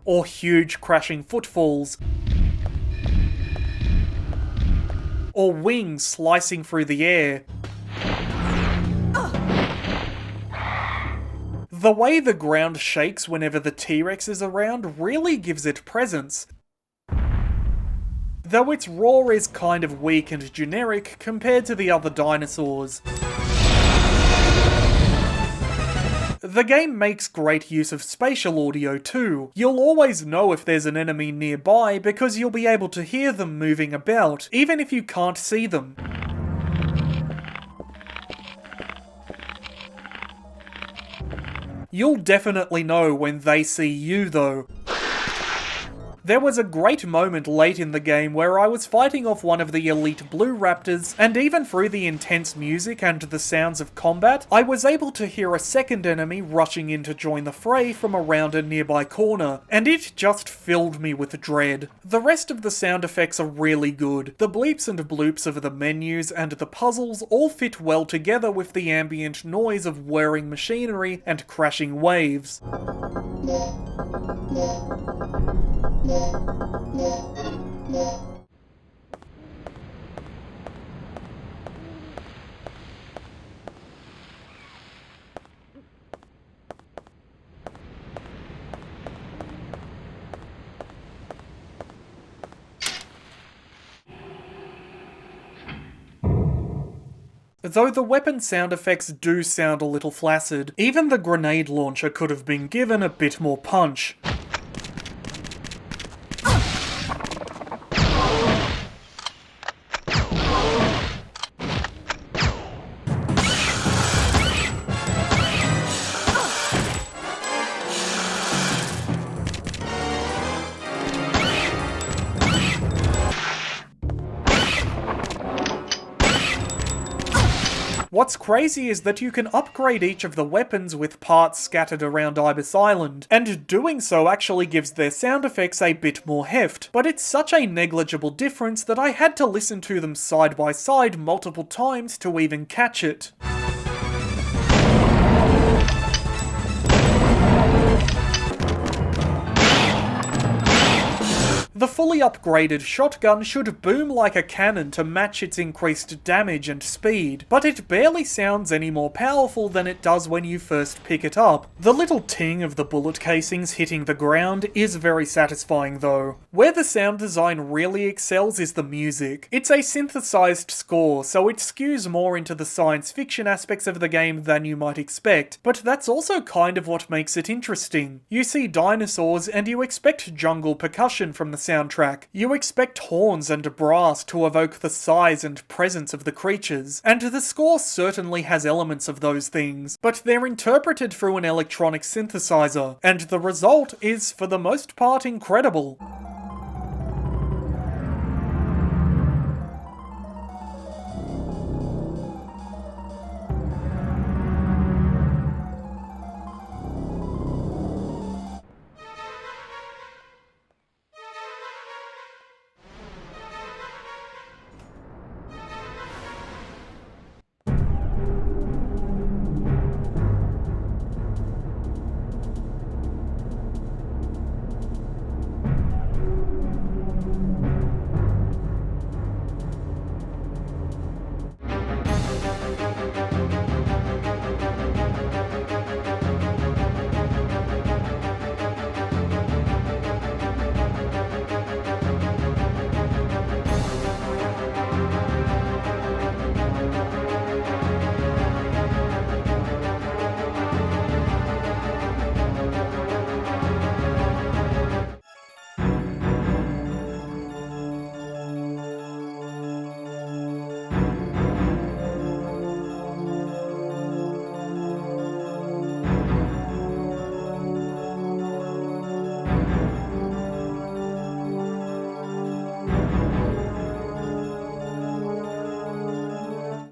or huge crashing footfalls, or wings slicing through the air. The way the ground shakes whenever the T-Rex is around really gives it presence, though its roar is kind of weak and generic compared to the other dinosaurs. The game makes great use of spatial audio too. You'll always know if there's an enemy nearby because you'll be able to hear them moving about, even if you can't see them. You'll definitely know when they see you though. There was a great moment late in the game where I was fighting off one of the elite blue raptors, and even through the intense music and the sounds of combat, I was able to hear a second enemy rushing in to join the fray from around a nearby corner, and it just filled me with dread. The rest of the sound effects are really good. The bleeps and bloops of the menus and the puzzles all fit well together with the ambient noise of whirring machinery and crashing waves. Though the weapon sound effects do sound a little flaccid, even the grenade launcher could have been given a bit more punch. What's crazy is that you can upgrade each of the weapons with parts scattered around Ibis Island, and doing so actually gives their sound effects a bit more heft, but it's such a negligible difference that I had to listen to them side by side multiple times to even catch it. The fully upgraded shotgun should boom like a cannon to match its increased damage and speed, but it barely sounds any more powerful than it does when you first pick it up. The little ting of the bullet casings hitting the ground is very satisfying though. Where the sound design really excels is the music. It's a synthesized score, so it skews more into the science fiction aspects of the game than you might expect, but that's also kind of what makes it interesting. You see dinosaurs and you expect jungle percussion from the soundtrack. You expect horns and brass to evoke the size and presence of the creatures, and the score certainly has elements of those things, but they're interpreted through an electronic synthesizer, and the result is, for the most part, incredible.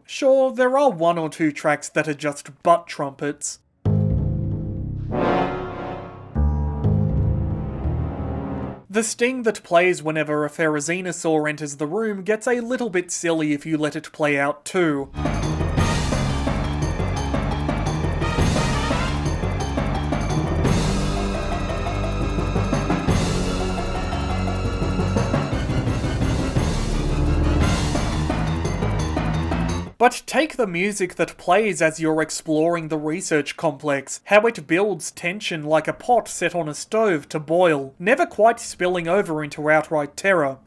Sure, there are one or two tracks that are just butt trumpets. The sting that plays whenever a Therizinosaur enters the room gets a little bit silly if you let it play out too. But take the music that plays as you're exploring the research complex, how it builds tension like a pot set on a stove to boil, never quite spilling over into outright terror.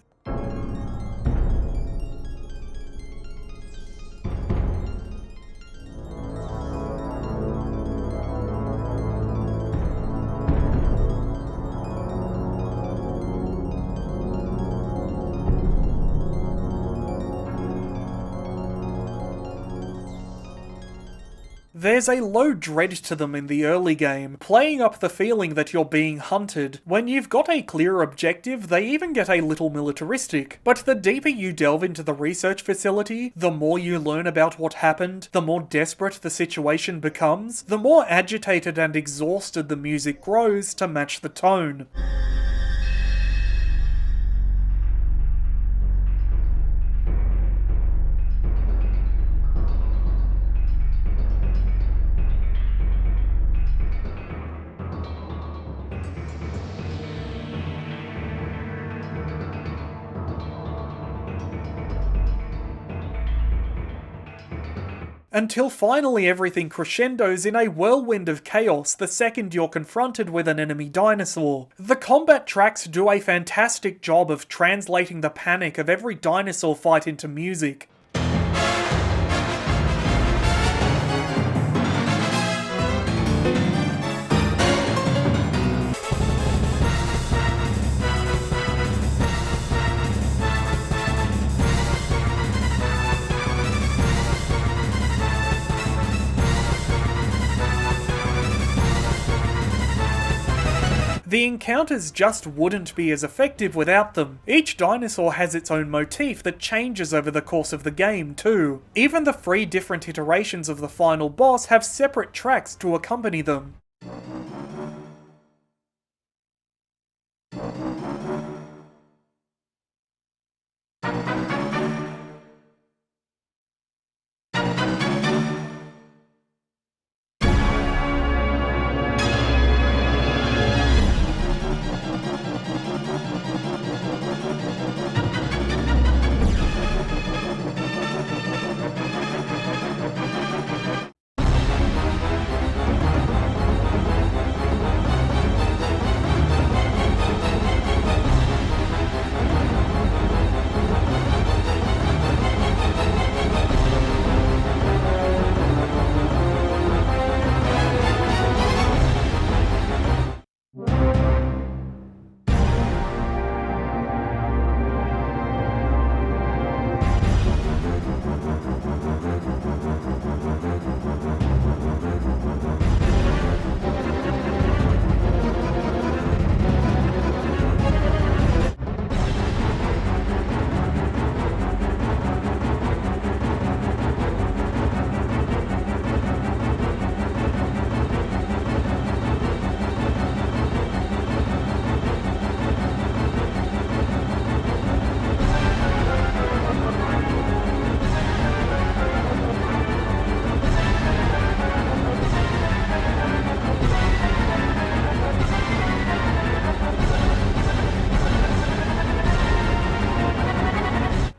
There's a low dread to them in the early game, playing up the feeling that you're being hunted. When you've got a clear objective, they even get a little militaristic. But the deeper you delve into the research facility, the more you learn about what happened, the more desperate the situation becomes, the more agitated and exhausted the music grows to match the tone. Until finally everything crescendos in a whirlwind of chaos the second you're confronted with an enemy dinosaur. The combat tracks do a fantastic job of translating the panic of every dinosaur fight into music. The encounters just wouldn't be as effective without them. Each dinosaur has its own motif that changes over the course of the game too. Even the 3 different iterations of the final boss have separate tracks to accompany them.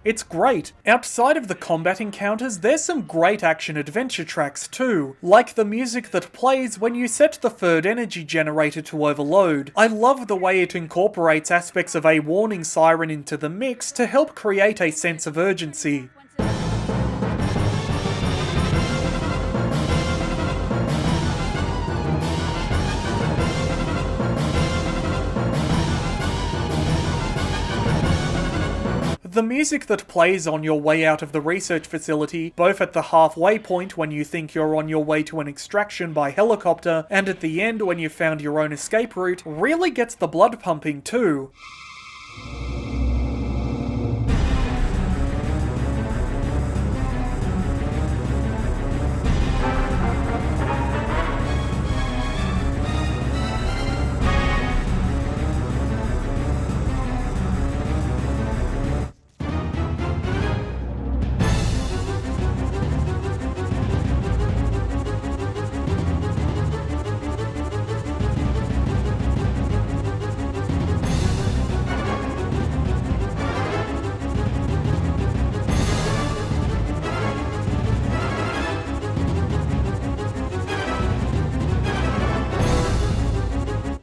It's great. Outside of the combat encounters, there's some great action-adventure tracks too, like the music that plays when you set the third energy generator to overload. I love the way it incorporates aspects of a warning siren into the mix to help create a sense of urgency. The music that plays on your way out of the research facility, both at the halfway point when you think you're on your way to an extraction by helicopter, and at the end when you've found your own escape route, really gets the blood pumping too.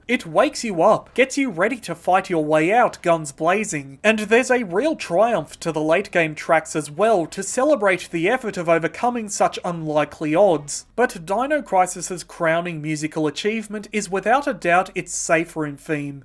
It wakes you up, gets you ready to fight your way out guns blazing, and there's a real triumph to the late game tracks as well to celebrate the effort of overcoming such unlikely odds. But Dino Crisis's crowning musical achievement is without a doubt its safe room theme.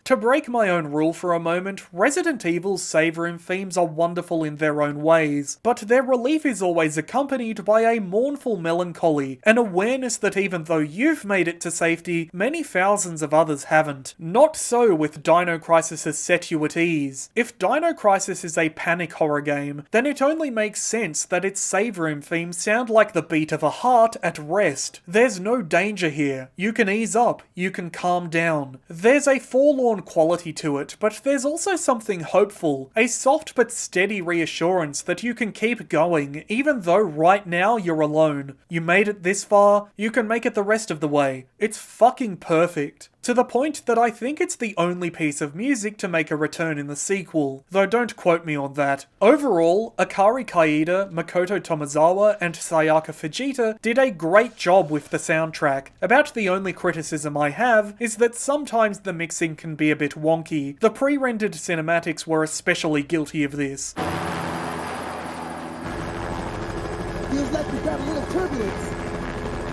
To break my own rule for a moment, Resident Evil's save room themes are wonderful in their own ways, but their relief is always accompanied by a mournful melancholy, an awareness that even though you've made it to safety, many thousands of others haven't. Not so with Dino Crisis's Set You at Ease. If Dino Crisis is a panic horror game, then it only makes sense that its save room themes sound like the beat of a heart at rest. There's no danger here. You can ease up, you can calm down. There's a forlorn quality to it, but there's also something hopeful, a soft but steady reassurance that you can keep going, even though right now you're alone. You made it this far, you can make it the rest of the way. It's fucking perfect. To the point that I think it's the only piece of music to make a return in the sequel, though don't quote me on that. Overall, Akari Kaida, Makoto Tomozawa, and Sayaka Fujita did a great job with the soundtrack. About the only criticism I have is that sometimes the mixing can be a bit wonky. The pre-rendered cinematics were especially guilty of this. Feels like we got a little turbulence.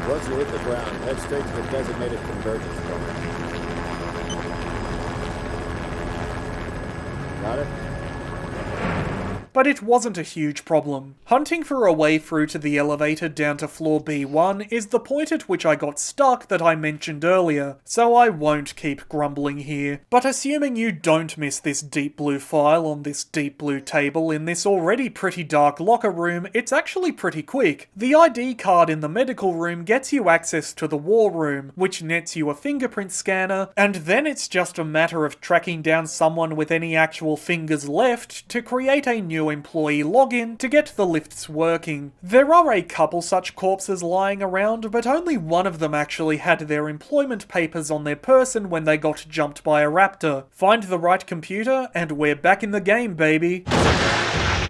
Once you hit the ground, head straight to the designated convergence point. Got it? But it wasn't a huge problem. Hunting for a way through to the elevator down to floor B1 is the point at which I got stuck that I mentioned earlier, so I won't keep grumbling here. But assuming you don't miss this deep blue file on this deep blue table in this already pretty dark locker room, it's actually pretty quick. The ID card in the medical room gets you access to the war room, which nets you a fingerprint scanner, and then it's just a matter of tracking down someone with any actual fingers left to create a new employee login to get the lifts working. There are a couple such corpses lying around, but only one of them actually had their employment papers on their person when they got jumped by a raptor. Find the right computer, and we're back in the game, baby.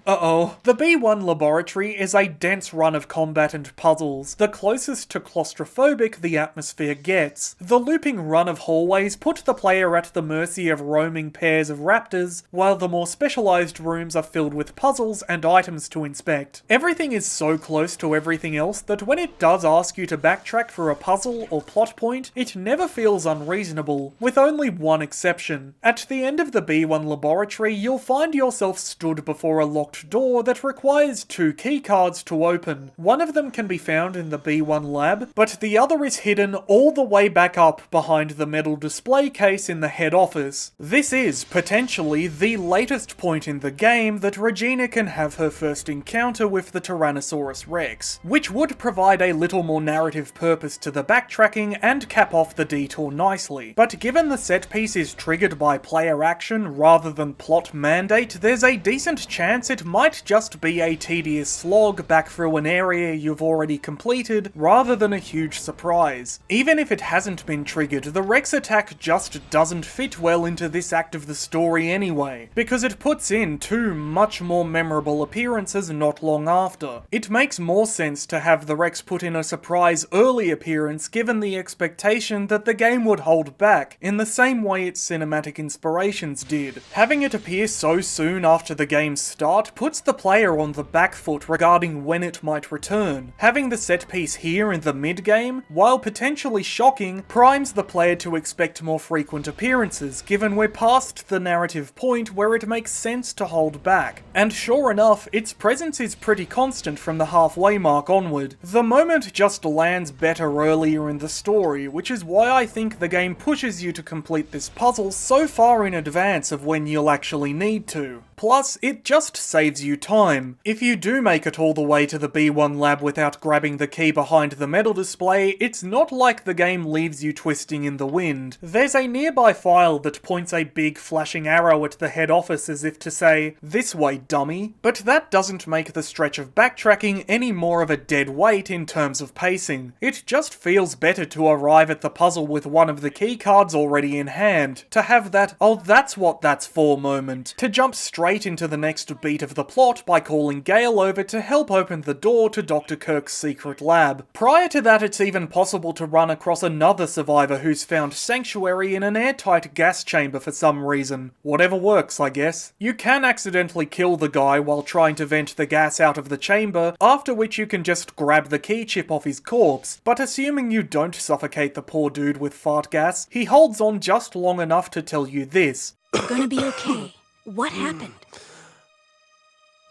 Uh-oh. The B1 laboratory is a dense run of combat and puzzles, the closest to claustrophobic the atmosphere gets. The looping run of hallways put the player at the mercy of roaming pairs of raptors, while the more specialized rooms are filled with puzzles and items to inspect. Everything is so close to everything else that when it does ask you to backtrack for a puzzle or plot point, it never feels unreasonable, with only one exception. At the end of the B1 laboratory, you'll find yourself stood before a locked door that requires 2 keycards to open. One of them can be found in the B1 lab, but the other is hidden all the way back up behind the metal display case in the head office. This is, potentially, the latest point in the game that Regina can have her first encounter with the Tyrannosaurus Rex, which would provide a little more narrative purpose to the backtracking and cap off the detour nicely. But given the set piece is triggered by player action rather than plot mandate, there's a decent chance it might just be a tedious slog back through an area you've already completed, rather than a huge surprise. Even if it hasn't been triggered, the Rex attack just doesn't fit well into this act of the story anyway, because it puts in 2 much more memorable appearances not long after. It makes more sense to have the Rex put in a surprise early appearance given the expectation that the game would hold back, in the same way its cinematic inspirations did. Having it appear so soon after the game's start puts the player on the back foot regarding when it might return. Having the set piece here in the mid-game, while potentially shocking, primes the player to expect more frequent appearances, given we're past the narrative point where it makes sense to hold back. And sure enough, its presence is pretty constant from the halfway mark onward. The moment just lands better earlier in the story, which is why I think the game pushes you to complete this puzzle so far in advance of when you'll actually need to. Plus, it just saves saves you time. If you do make it all the way to the B1 lab without grabbing the key behind the medal display, it's not like the game leaves you twisting in the wind. There's a nearby file that points a big flashing arrow at the head office as if to say, "This way, dummy." But that doesn't make the stretch of backtracking any more of a dead weight in terms of pacing. It just feels better to arrive at the puzzle with one of the key cards already in hand, to have that "oh that's what that's for" moment, to jump straight into the next beat of the plot by calling Gale over to help open the door to Dr. Kirk's secret lab. Prior to that, it's even possible to run across another survivor who's found sanctuary in an airtight gas chamber for some reason. Whatever works, I guess. You can accidentally kill the guy while trying to vent the gas out of the chamber, after which you can just grab the key chip off his corpse, but assuming you don't suffocate the poor dude with fart gas, he holds on just long enough to tell you this. You're gonna be okay. What happened?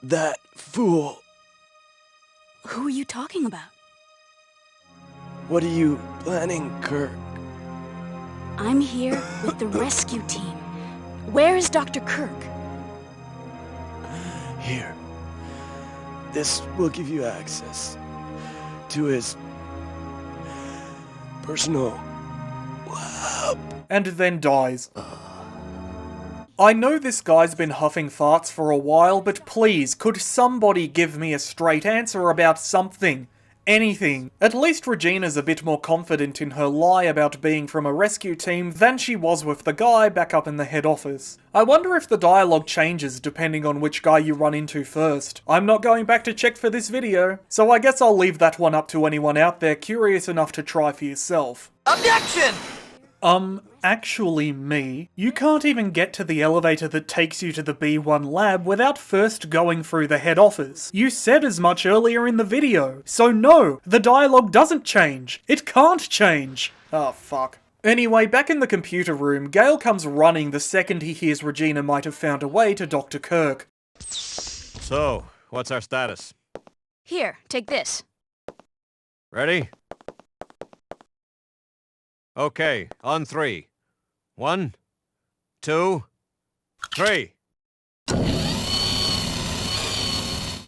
That fool. Who are you talking about? What are you planning, Kirk? I'm here with the rescue team. Where is Dr. Kirk? Here. This will give you access to his personal lab. And then dies. I know this guy's been huffing farts for a while, but please, could somebody give me a straight answer about something? Anything. At least Regina's a bit more confident in her lie about being from a rescue team than she was with the guy back up in the head office. I wonder if the dialogue changes depending on which guy you run into first. I'm not going back to check for this video, so I guess I'll leave that one up to anyone out there curious enough to try for yourself. Objection! Actually me. You can't even get to the elevator that takes you to the B1 lab without first going through the head office. You said as much earlier in the video. So no, the dialogue doesn't change. It can't change. Oh fuck. Anyway, back in the computer room, Gale comes running the second he hears Regina might have found a way to Dr. Kirk. So, what's our status? Here, take this. Ready? Okay, on 3. 1, 2, 3.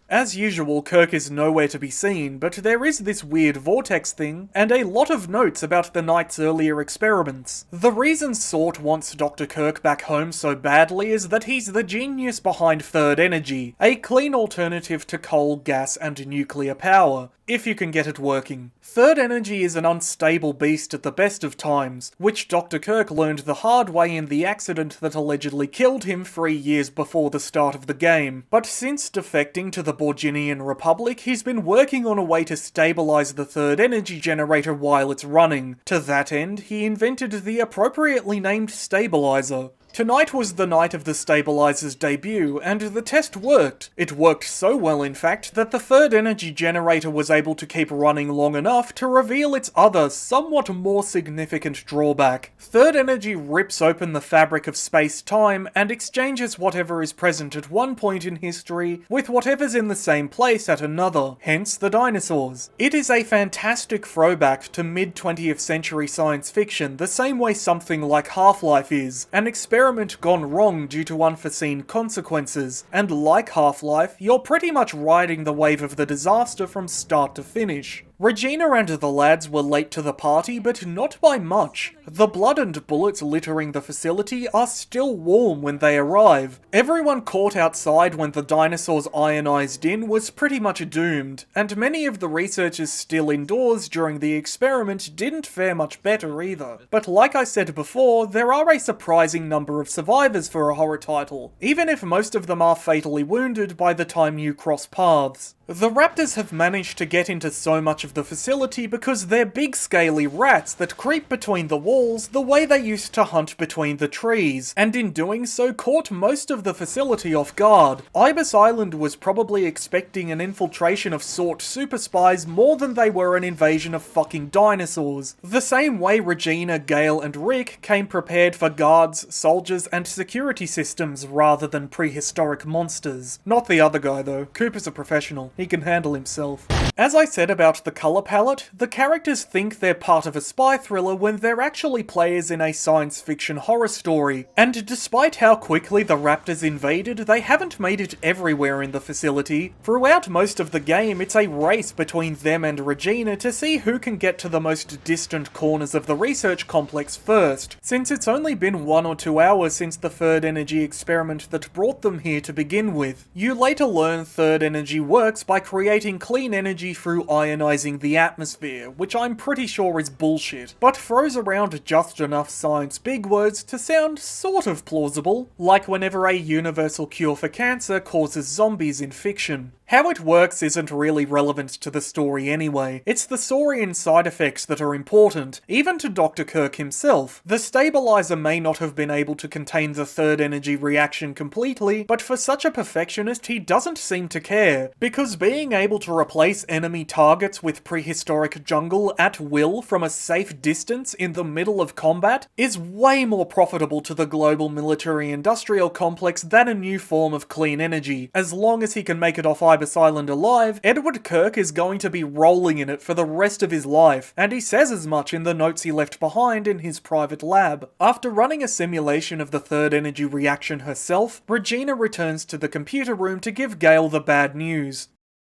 As usual, Kirk is nowhere to be seen, but there is this weird vortex thing, and a lot of notes about the Knight's earlier experiments. The reason SORT wants Dr. Kirk back home so badly is that he's the genius behind Third Energy, a clean alternative to coal, gas, and nuclear power, if you can get it working. Third Energy is an unstable beast at the best of times, which Dr. Kirk learned the hard way in the accident that allegedly killed him 3 years before the start of the game. But since defecting to the Borginian Republic, he's been working on a way to stabilize the Third Energy generator while it's running. To that end, he invented the appropriately named stabilizer. Tonight was the night of the stabilizer's debut, and the test worked. It worked so well, in fact, that the Third Energy generator was able to keep running long enough to reveal its other, somewhat more significant drawback. Third Energy rips open the fabric of space-time and exchanges whatever is present at one point in history with whatever's in the same place at another, hence the dinosaurs. It is a fantastic throwback to mid-20th century science fiction, the same way something like Half-Life is, an experiment gone wrong due to unforeseen consequences, and like Half-Life, you're pretty much riding the wave of the disaster from start to finish. Regina and the lads were late to the party, but not by much. The blood and bullets littering the facility are still warm when they arrive. Everyone caught outside when the dinosaurs ionized in was pretty much doomed, and many of the researchers still indoors during the experiment didn't fare much better either. But like I said before, there are a surprising number of survivors for a horror title, even if most of them are fatally wounded by the time you cross paths. The raptors have managed to get into so much of the facility because they're big scaly rats that creep between the walls the way they used to hunt between the trees, and in doing so caught most of the facility off guard. Ibis Island was probably expecting an infiltration of SORT super spies more than they were an invasion of fucking dinosaurs. The same way Regina, Gale, and Rick came prepared for guards, soldiers, and security systems rather than prehistoric monsters. Not the other guy though. Cooper's a professional. He can handle himself. As I said about the colour palette, the characters think they're part of a spy thriller when they're actually players in a science fiction horror story, and despite how quickly the raptors invaded, they haven't made it everywhere in the facility. Throughout most of the game, it's a race between them and Regina to see who can get to the most distant corners of the research complex first, since it's only been 1 or 2 hours since the third energy experiment that brought them here to begin with. You later learn third energy works by creating clean energy through ionizing the atmosphere, which I'm pretty sure is bullshit, but throws around just enough science big words to sound sort of plausible, like whenever a universal cure for cancer causes zombies in fiction. How it works isn't really relevant to the story anyway. It's the Saurian side effects that are important, even to Dr. Kirk himself. The stabilizer may not have been able to contain the third energy reaction completely, but for such a perfectionist he doesn't seem to care, because being able to replace enemy targets with prehistoric jungle at will from a safe distance in the middle of combat is way more profitable to the global military-industrial complex than a new form of clean energy. As long as he can make it off Ibis Island alive, Edward Kirk is going to be rolling in it for the rest of his life, and he says as much in the notes he left behind in his private lab. After running a simulation of the third energy reaction herself, Regina returns to the computer room to give Gale the bad news.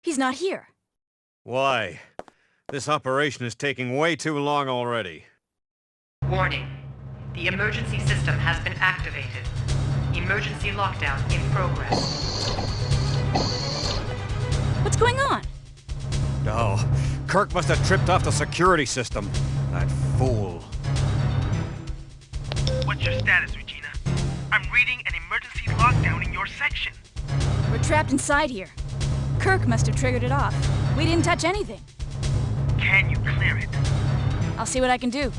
He's not here. Why? This operation is taking way too long already. Warning. The emergency system has been activated. Emergency lockdown in progress. What's going on? Oh, Kirk must have tripped off the security system. That fool. What's your status, Regina? I'm reading an emergency lockdown in your section. We're trapped inside here. Kirk must have triggered it off. We didn't touch anything. Can you clear it? I'll see what I can do.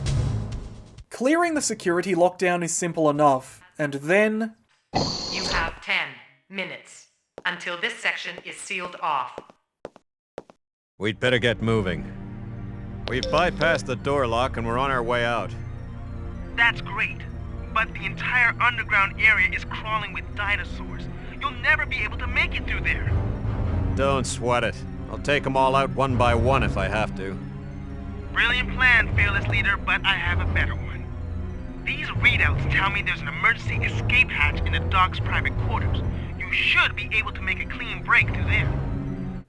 Clearing the security lockdown is simple enough, and then... You have 10 minutes until this section is sealed off. We'd better get moving. We've bypassed the door lock and we're on our way out. That's great, but the entire underground area is crawling with dinosaurs. You'll never be able to make it through there. Don't sweat it. I'll take them all out one by one if I have to. Brilliant plan, fearless leader, but I have a better one. These readouts tell me there's an emergency escape hatch in the dock's private quarters. You should be able to make a clean break through there.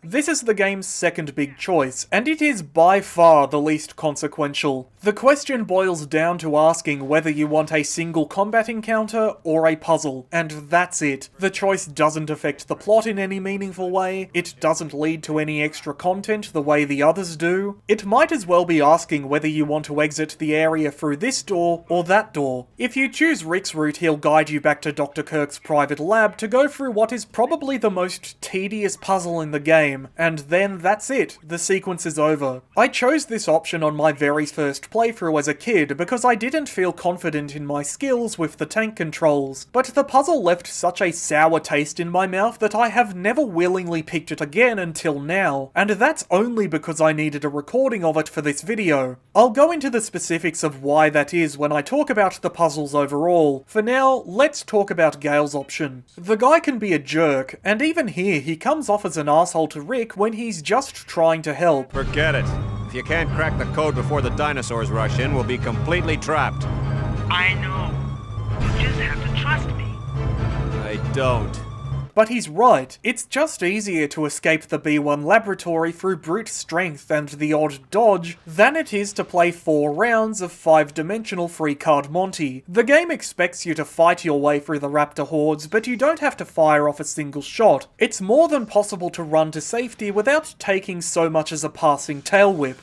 This is the game's second big choice, and it is by far the least consequential. The question boils down to asking whether you want a single combat encounter or a puzzle, and that's it. The choice doesn't affect the plot in any meaningful way, it doesn't lead to any extra content the way the others do. It might as well be asking whether you want to exit the area through this door or that door. If you choose Rick's route, he'll guide you back to Dr. Kirk's private lab to go through what is probably the most tedious puzzle in the game, and then that's it, the sequence is over. I chose this option on my very first playthrough as a kid because I didn't feel confident in my skills with the tank controls, but the puzzle left such a sour taste in my mouth that I have never willingly picked it again until now, and that's only because I needed a recording of it for this video. I'll go into the specifics of why that is when I talk about the puzzles overall. For now, let's talk about Gale's option. The guy can be a jerk, and even here he comes off as an asshole to Rick when he's just trying to help. Forget it. If you can't crack the code before the dinosaurs rush in, we'll be completely trapped. I know. You just have to trust me. I don't. But he's right, it's just easier to escape the B1 laboratory through brute strength and the odd dodge than it is to play 4 rounds of 5-dimensional free-card Monty. The game expects you to fight your way through the raptor hordes, but you don't have to fire off a single shot. It's more than possible to run to safety without taking so much as a passing tail whip.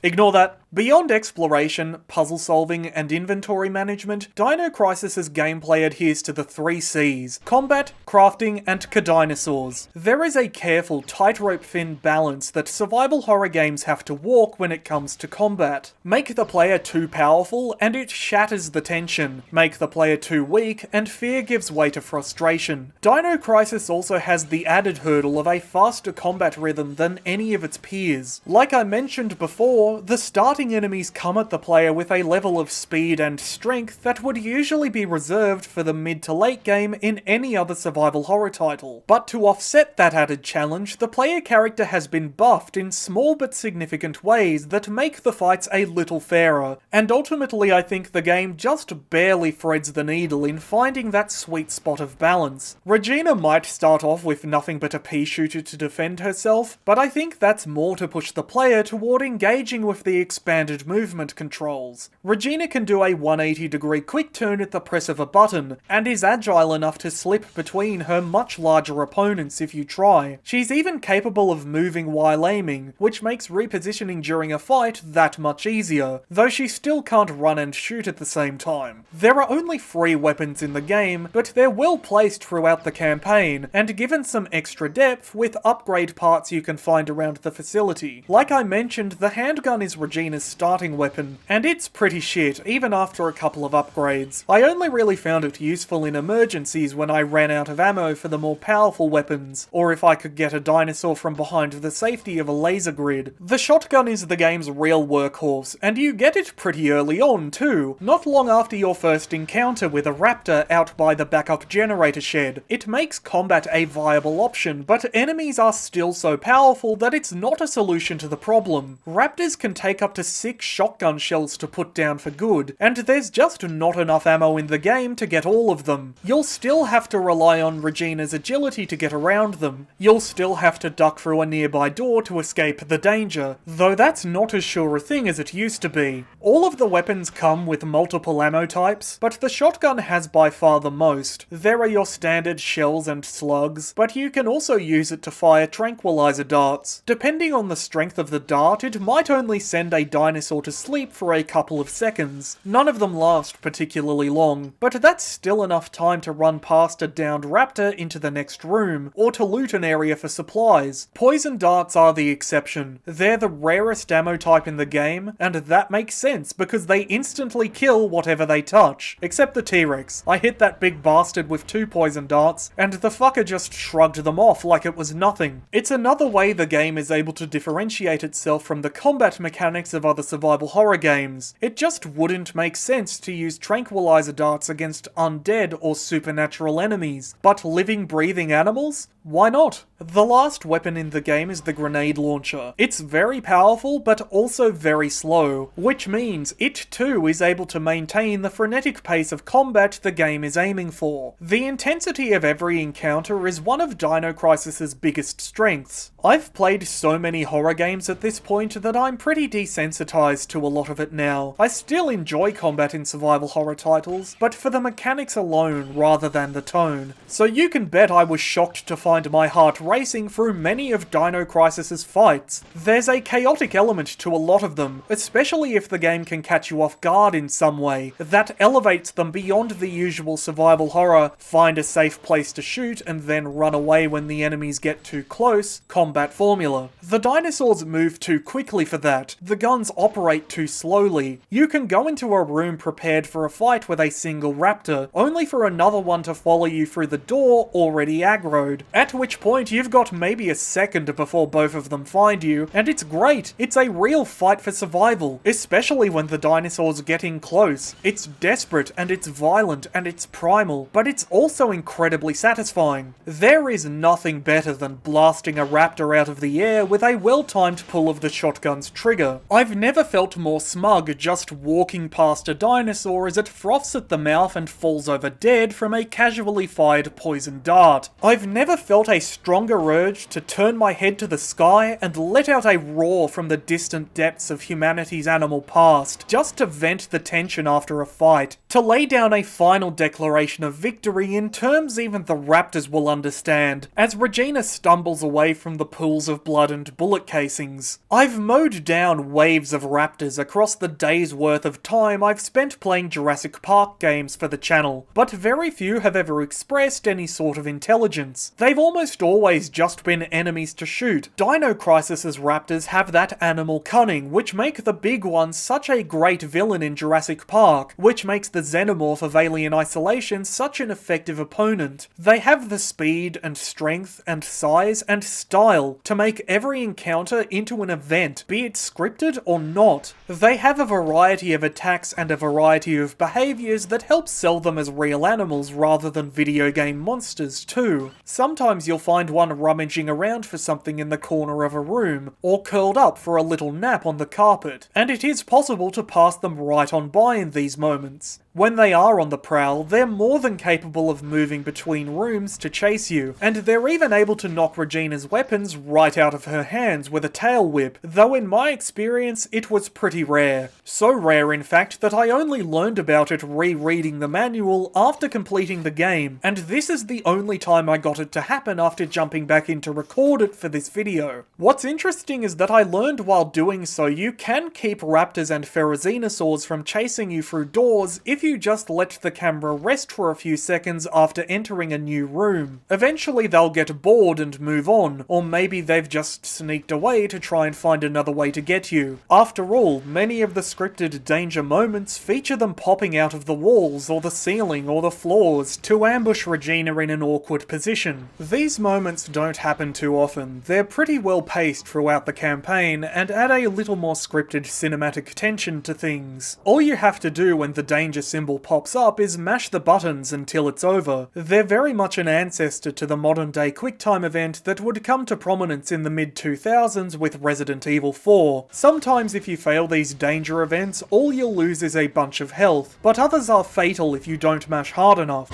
Ignore that. Beyond exploration, puzzle solving, and inventory management, Dino Crisis' gameplay adheres to the 3 C's: combat, crafting, and dinosaurs. There is a careful, tightrope thin balance that survival horror games have to walk when it comes to combat. Make the player too powerful, and it shatters the tension. Make the player too weak, and fear gives way to frustration. Dino Crisis also has the added hurdle of a faster combat rhythm than any of its peers. Like I mentioned before, Furthermore, the starting enemies come at the player with a level of speed and strength that would usually be reserved for the mid to late game in any other survival horror title. But to offset that added challenge, the player character has been buffed in small but significant ways that make the fights a little fairer, and ultimately I think the game just barely threads the needle in finding that sweet spot of balance. Regina might start off with nothing but a pea shooter to defend herself, but I think that's more to push the player toward engaging with the expanded movement controls. Regina can do a 180-degree quick turn at the press of a button, and is agile enough to slip between her much larger opponents if you try. She's even capable of moving while aiming, which makes repositioning during a fight that much easier, though she still can't run and shoot at the same time. There are only 3 weapons in the game, but they're well placed throughout the campaign, and given some extra depth with upgrade parts you can find around the facility. Like I mentioned, the handgun is Regina's starting weapon, and it's pretty shit even after a couple of upgrades. I only really found it useful in emergencies when I ran out of ammo for the more powerful weapons, or if I could get a dinosaur from behind the safety of a laser grid. The shotgun is the game's real workhorse, and you get it pretty early on too, not long after your first encounter with a raptor out by the backup generator shed. It makes combat a viable option, but enemies are still so powerful that it's not a solution to the problem. Raptors can take up to 6 shotgun shells to put down for good, and there's just not enough ammo in the game to get all of them. You'll still have to rely on Regina's agility to get around them. You'll still have to duck through a nearby door to escape the danger, though that's not as sure a thing as it used to be. All of the weapons come with multiple ammo types, but the shotgun has by far the most. There are your standard shells and slugs, but you can also use it to fire tranquilizer darts. Depending on the strength of the dart, it might only send a dinosaur to sleep for a couple of seconds. None of them last particularly long, but that's still enough time to run past a downed raptor into the next room, or to loot an area for supplies. Poison darts are the exception. They're the rarest ammo type in the game, and that makes sense because they instantly kill whatever they touch. Except the T-Rex. I hit that big bastard with 2 poison darts, and the fucker just shrugged them off like it was nothing. It's another way the game is able to differentiate itself from the combat mechanics of other survival horror games. It just wouldn't make sense to use tranquilizer darts against undead or supernatural enemies, but living, breathing animals? Why not? The last weapon in the game is the grenade launcher. It's very powerful, but also very slow, which means it too is able to maintain the frenetic pace of combat the game is aiming for. The intensity of every encounter is one of Dino Crisis's biggest strengths. I've played so many horror games at this point that I'm pretty desensitized to a lot of it now. I still enjoy combat in survival horror titles, but for the mechanics alone rather than the tone. So you can bet I was shocked to find my heart racing through many of Dino Crisis's fights. There's a chaotic element to a lot of them, especially if the game can catch you off guard in some way, that elevates them beyond the usual survival horror, find a safe place to shoot and then run away when the enemies get too close, combat formula. The dinosaurs move too quickly for that, the guns operate too slowly. You can go into a room prepared for a fight with a single raptor, only for another one to follow you through the door already aggroed, at which point you've got maybe a second before both of them find you, and it's great. It's a real fight for survival, especially when the dinosaurs get in close. It's desperate, and it's violent, and it's primal, but it's also incredibly satisfying. There is nothing better than blasting a raptor out of the air with a well-timed pull of the shotgun's trigger. I've never felt more smug just walking past a dinosaur as it froths at the mouth and falls over dead from a casually fired poison dart. I've never felt a stronger urge to turn my head to the sky and let out a roar from the distant depths of humanity's animal past, just to vent the tension after a fight, to lay down a final declaration of victory in terms even the raptors will understand, as Regina stumbles away from the pools of blood and bullet casings. I've mowed down waves of raptors across the day's worth of time I've spent playing Jurassic Park games for the channel, but very few have ever expressed any sort of intelligence. They've almost always just been enemies to shoot. Dino Crisis's raptors have that animal cunning, which make the big ones such a great villain in Jurassic Park, which makes the xenomorph of Alien Isolation such an effective opponent. They have the speed and strength and size and style to make every encounter into an event, be it scripted or not. They have a variety of attacks and a variety of behaviours that help sell them as real animals rather than video game monsters too. Sometimes you'll find one rummaging around for something in the corner of a room, or curled up for a little nap on the carpet, and it is possible to pass them right on by in these moments. When they are on the prowl, they're more than capable of moving between rooms to chase you, and they're even able to knock Regina's weapons right out of her hands with a tail whip, though in my experience it was pretty rare. So rare in fact that I only learned about it rereading the manual after completing the game, and this is the only time I got it to happen after jumping back in to record it for this video. What's interesting is that I learned while doing so you can keep raptors and ferrozinosaurs from chasing you through doors if you just let the camera rest for a few seconds after entering a new room. Eventually they'll get bored and move on, or maybe they've just sneaked away to try and find another way to get you. After all, many of the scripted danger moments feature them popping out of the walls or the ceiling or the floors to ambush Regina in an awkward position. These moments don't happen too often. They're pretty well paced throughout the campaign and add a little more scripted cinematic tension to things. All you have to do when the danger symbol pops up is mash the buttons until it's over. They're very much an ancestor to the modern day QuickTime event that would come to prominence in the mid-2000s with Resident Evil 4. Sometimes if you fail these danger events, all you'll lose is a bunch of health, but others are fatal if you don't mash hard enough.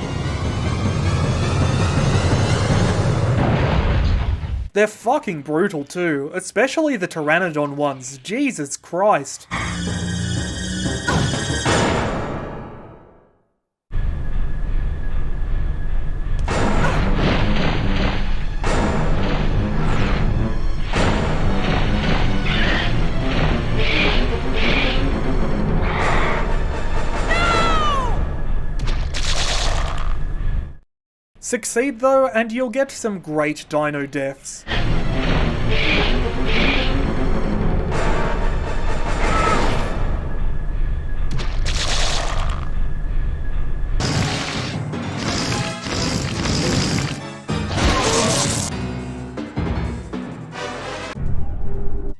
They're fucking brutal too, especially the Pteranodon ones, Jesus Christ. Succeed though, and you'll get some great dino deaths.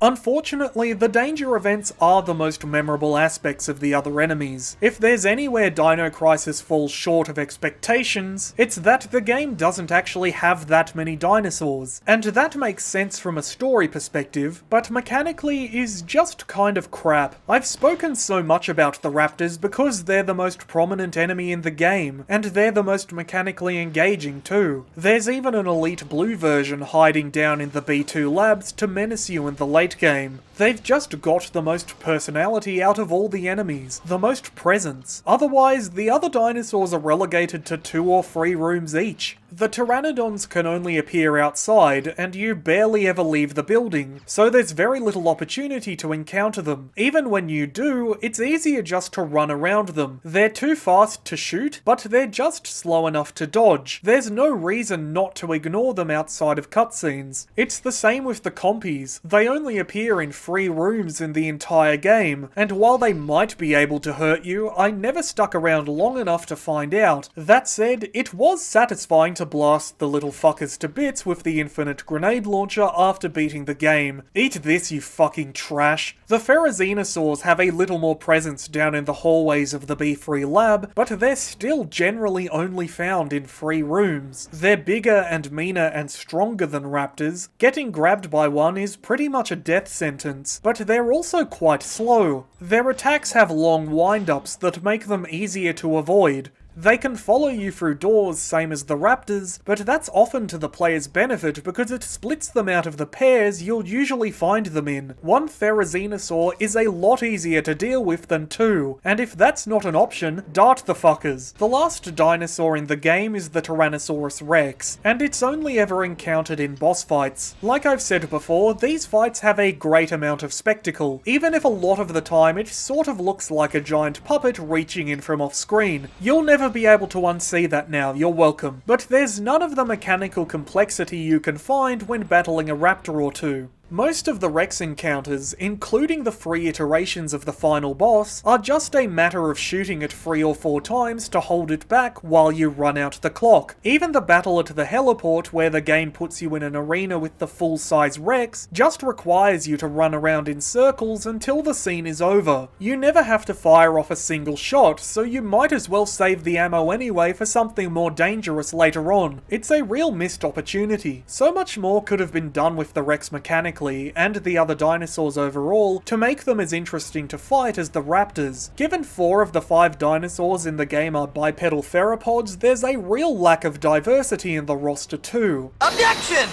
Unfortunately, the danger events are the most memorable aspects of the other enemies. If there's anywhere Dino Crisis falls short of expectations, it's that the game doesn't actually have that many dinosaurs. And that makes sense from a story perspective, but mechanically is just kind of crap. I've spoken so much about the raptors because they're the most prominent enemy in the game, and they're the most mechanically engaging too. There's even an Elite Blue version hiding down in the B2 labs to menace you in the late game. They've just got the most personality out of all the enemies, the most presence. Otherwise, the other dinosaurs are relegated to 2 or 3 rooms each. The Pteranodons can only appear outside, and you barely ever leave the building, so there's very little opportunity to encounter them. Even when you do, it's easier just to run around them. They're too fast to shoot, but they're just slow enough to dodge. There's no reason not to ignore them outside of cutscenes. It's the same with the compies. They only appear in 3 rooms in the entire game, and while they might be able to hurt you, I never stuck around long enough to find out. That said, it was satisfying to blast the little fuckers to bits with the infinite grenade launcher after beating the game. Eat this, you fucking trash. The ferrozinosaurs have a little more presence down in the hallways of the B3 lab, but they're still generally only found in 3 rooms. They're bigger and meaner and stronger than raptors. Getting grabbed by one is pretty much a death sentence, but they're also quite slow. Their attacks have long wind-ups that make them easier to avoid. They can follow you through doors, same as the raptors, but that's often to the player's benefit because it splits them out of the pairs you'll usually find them in. One ferrozinosaur is a lot easier to deal with than 2, and if that's not an option, dart the fuckers. The last dinosaur in the game is the Tyrannosaurus Rex, and it's only ever encountered in boss fights. Like I've said before, these fights have a great amount of spectacle, even if a lot of the time it sort of looks like a giant puppet reaching in from off screen. You'll never never be able to unsee that now, you're welcome. But there's none of the mechanical complexity you can find when battling a raptor or two. Most of the Rex encounters, including the free iterations of the final boss, are just a matter of shooting it 3 or 4 times to hold it back while you run out the clock. Even the battle at the heliport, where the game puts you in an arena with the full-size Rex, just requires you to run around in circles until the scene is over. You never have to fire off a single shot, so you might as well save the ammo anyway for something more dangerous later on. It's a real missed opportunity. So much more could have been done with the Rex mechanic and the other dinosaurs overall to make them as interesting to fight as the raptors. Given 4 of the 5 dinosaurs in the game are bipedal theropods, there's a real lack of diversity in the roster too. Objection!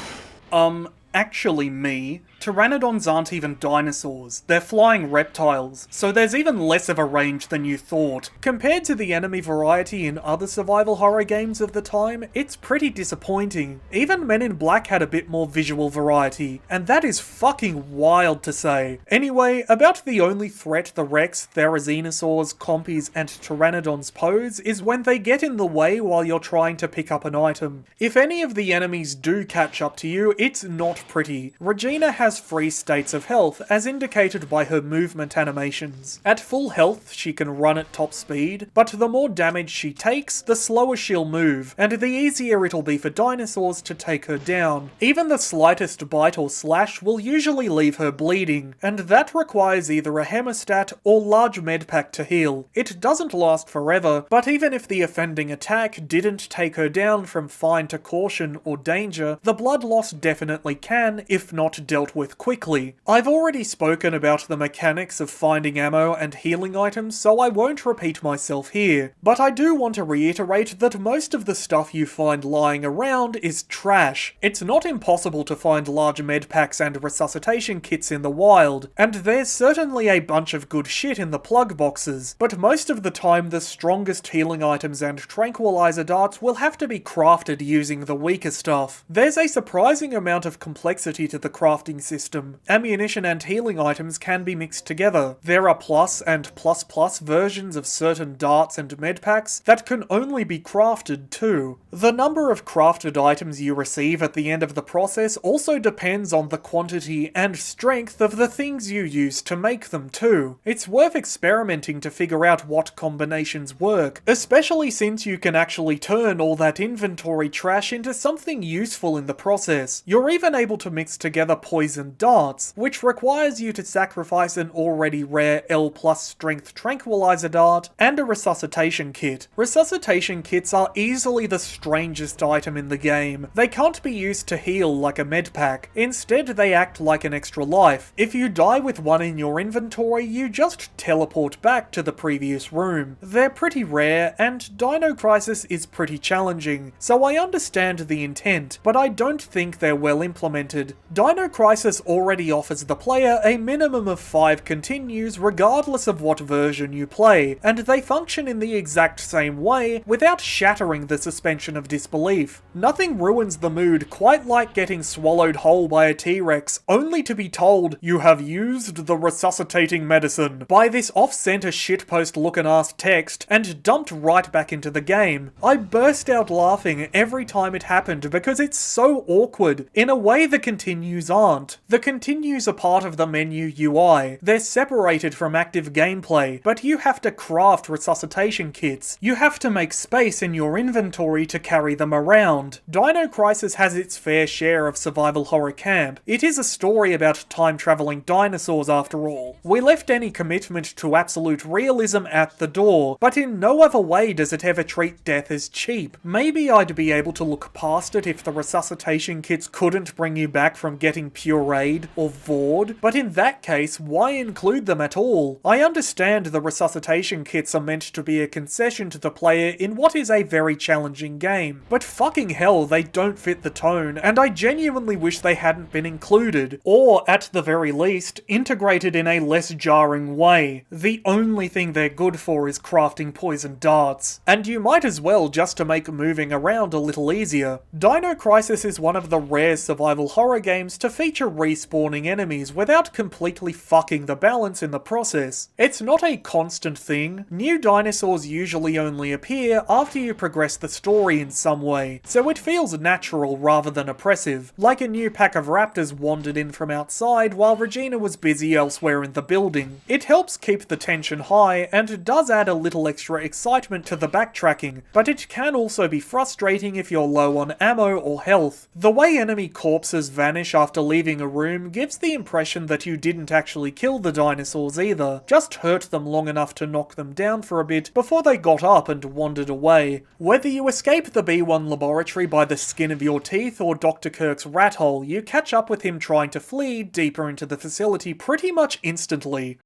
Actually me. Pteranodons aren't even dinosaurs, they're flying reptiles, so there's even less of a range than you thought. Compared to the enemy variety in other survival horror games of the time, it's pretty disappointing. Even Men in Black had a bit more visual variety, and that is fucking wild to say. Anyway, about the only threat the Rex, Therizinosaurs, Compies, and Pteranodons pose is when they get in the way while you're trying to pick up an item. If any of the enemies do catch up to you, it's not pretty. Regina has 3 states of health, as indicated by her movement animations. At full health, she can run at top speed, but the more damage she takes, the slower she'll move, and the easier it'll be for dinosaurs to take her down. Even the slightest bite or slash will usually leave her bleeding, and that requires either a hemostat or large medpack to heal. It doesn't last forever, but even if the offending attack didn't take her down from fine to caution or danger, the blood loss definitely can, if not dealt with quickly. I've already spoken about the mechanics of finding ammo and healing items, so I won't repeat myself here, but I do want to reiterate that most of the stuff you find lying around is trash. It's not impossible to find large medpacks and resuscitation kits in the wild, and there's certainly a bunch of good shit in the plug boxes, but most of the time the strongest healing items and tranquilizer darts will have to be crafted using the weaker stuff. There's a surprising amount of complexity to the crafting system. Ammunition and healing items can be mixed together. There are plus and plus plus versions of certain darts and medpacks that can only be crafted too. The number of crafted items you receive at the end of the process also depends on the quantity and strength of the things you use to make them too. It's worth experimenting to figure out what combinations work, especially since you can actually turn all that inventory trash into something useful in the process. You're even able to mix together poison darts, which requires you to sacrifice an already rare L+ strength tranquilizer dart and a resuscitation kit. Resuscitation kits are easily the strangest item in the game. They can't be used to heal like a medpack. Instead, they act like an extra life. If you die with one in your inventory, you just teleport back to the previous room. They're pretty rare, and Dino Crisis is pretty challenging, so I understand the intent, but I don't think they're well implemented. Dino Crisis already offers the player a minimum of 5 continues regardless of what version you play, and they function in the exact same way without shattering the suspension of disbelief. Nothing ruins the mood quite like getting swallowed whole by a T-Rex, only to be told you have used the resuscitating medicine by this off-center shitpost looking ass text and dumped right back into the game. I burst out laughing every time it happened because it's so awkward, in a way the continues aren't. The continues are part of the menu UI. They're separated from active gameplay, but you have to craft resuscitation kits. You have to make space in your inventory to carry them around. Dino Crisis has its fair share of survival horror camp. It is a story about time-traveling dinosaurs after all. We left any commitment to absolute realism at the door, but in no other way does it ever treat death as cheap. Maybe I'd be able to look past it if the resuscitation kits couldn't bring you back from getting pureed or vored, but in that case, why include them at all? I understand the resuscitation kits are meant to be a concession to the player in what is a very challenging game, but fucking hell, they don't fit the tone, and I genuinely wish they hadn't been included, or at the very least, integrated in a less jarring way. The only thing they're good for is crafting poison darts, and you might as well just to make moving around a little easier. Dino Crisis is one of the rare survival horror games to feature respawning enemies without completely fucking the balance in the process. It's not a constant thing. New dinosaurs usually only appear after you progress the story in some way, so it feels natural rather than oppressive, like a new pack of raptors wandered in from outside while Regina was busy elsewhere in the building. It helps keep the tension high, and does add a little extra excitement to the backtracking, but it can also be frustrating if you're low on ammo or health. The way enemy corpses vanish after leaving a room gives the impression that you didn't actually kill the dinosaurs either, just hurt them long enough to knock them down for a bit before they got up and wandered away. Whether you escape the B1 laboratory by the skin of your teeth or Dr. Kirk's rat hole, you catch up with him trying to flee deeper into the facility pretty much instantly.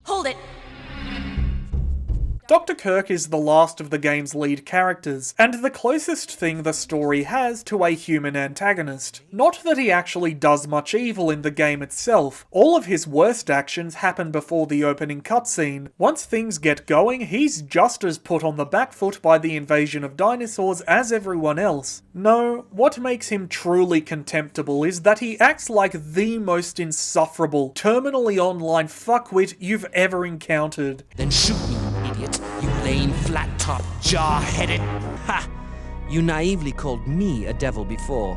Hold it! Dr. Kirk is the last of the game's lead characters, and the closest thing the story has to a human antagonist. Not that he actually does much evil in the game itself. All of his worst actions happen before the opening cutscene. Once things get going, he's just as put on the back foot by the invasion of dinosaurs as everyone else. No, what makes him truly contemptible is that he acts like the most insufferable, terminally online fuckwit you've ever encountered. Then shoot me, idiot. You lame, flat-top, jaw-headed. Ha! You naively called me a devil before.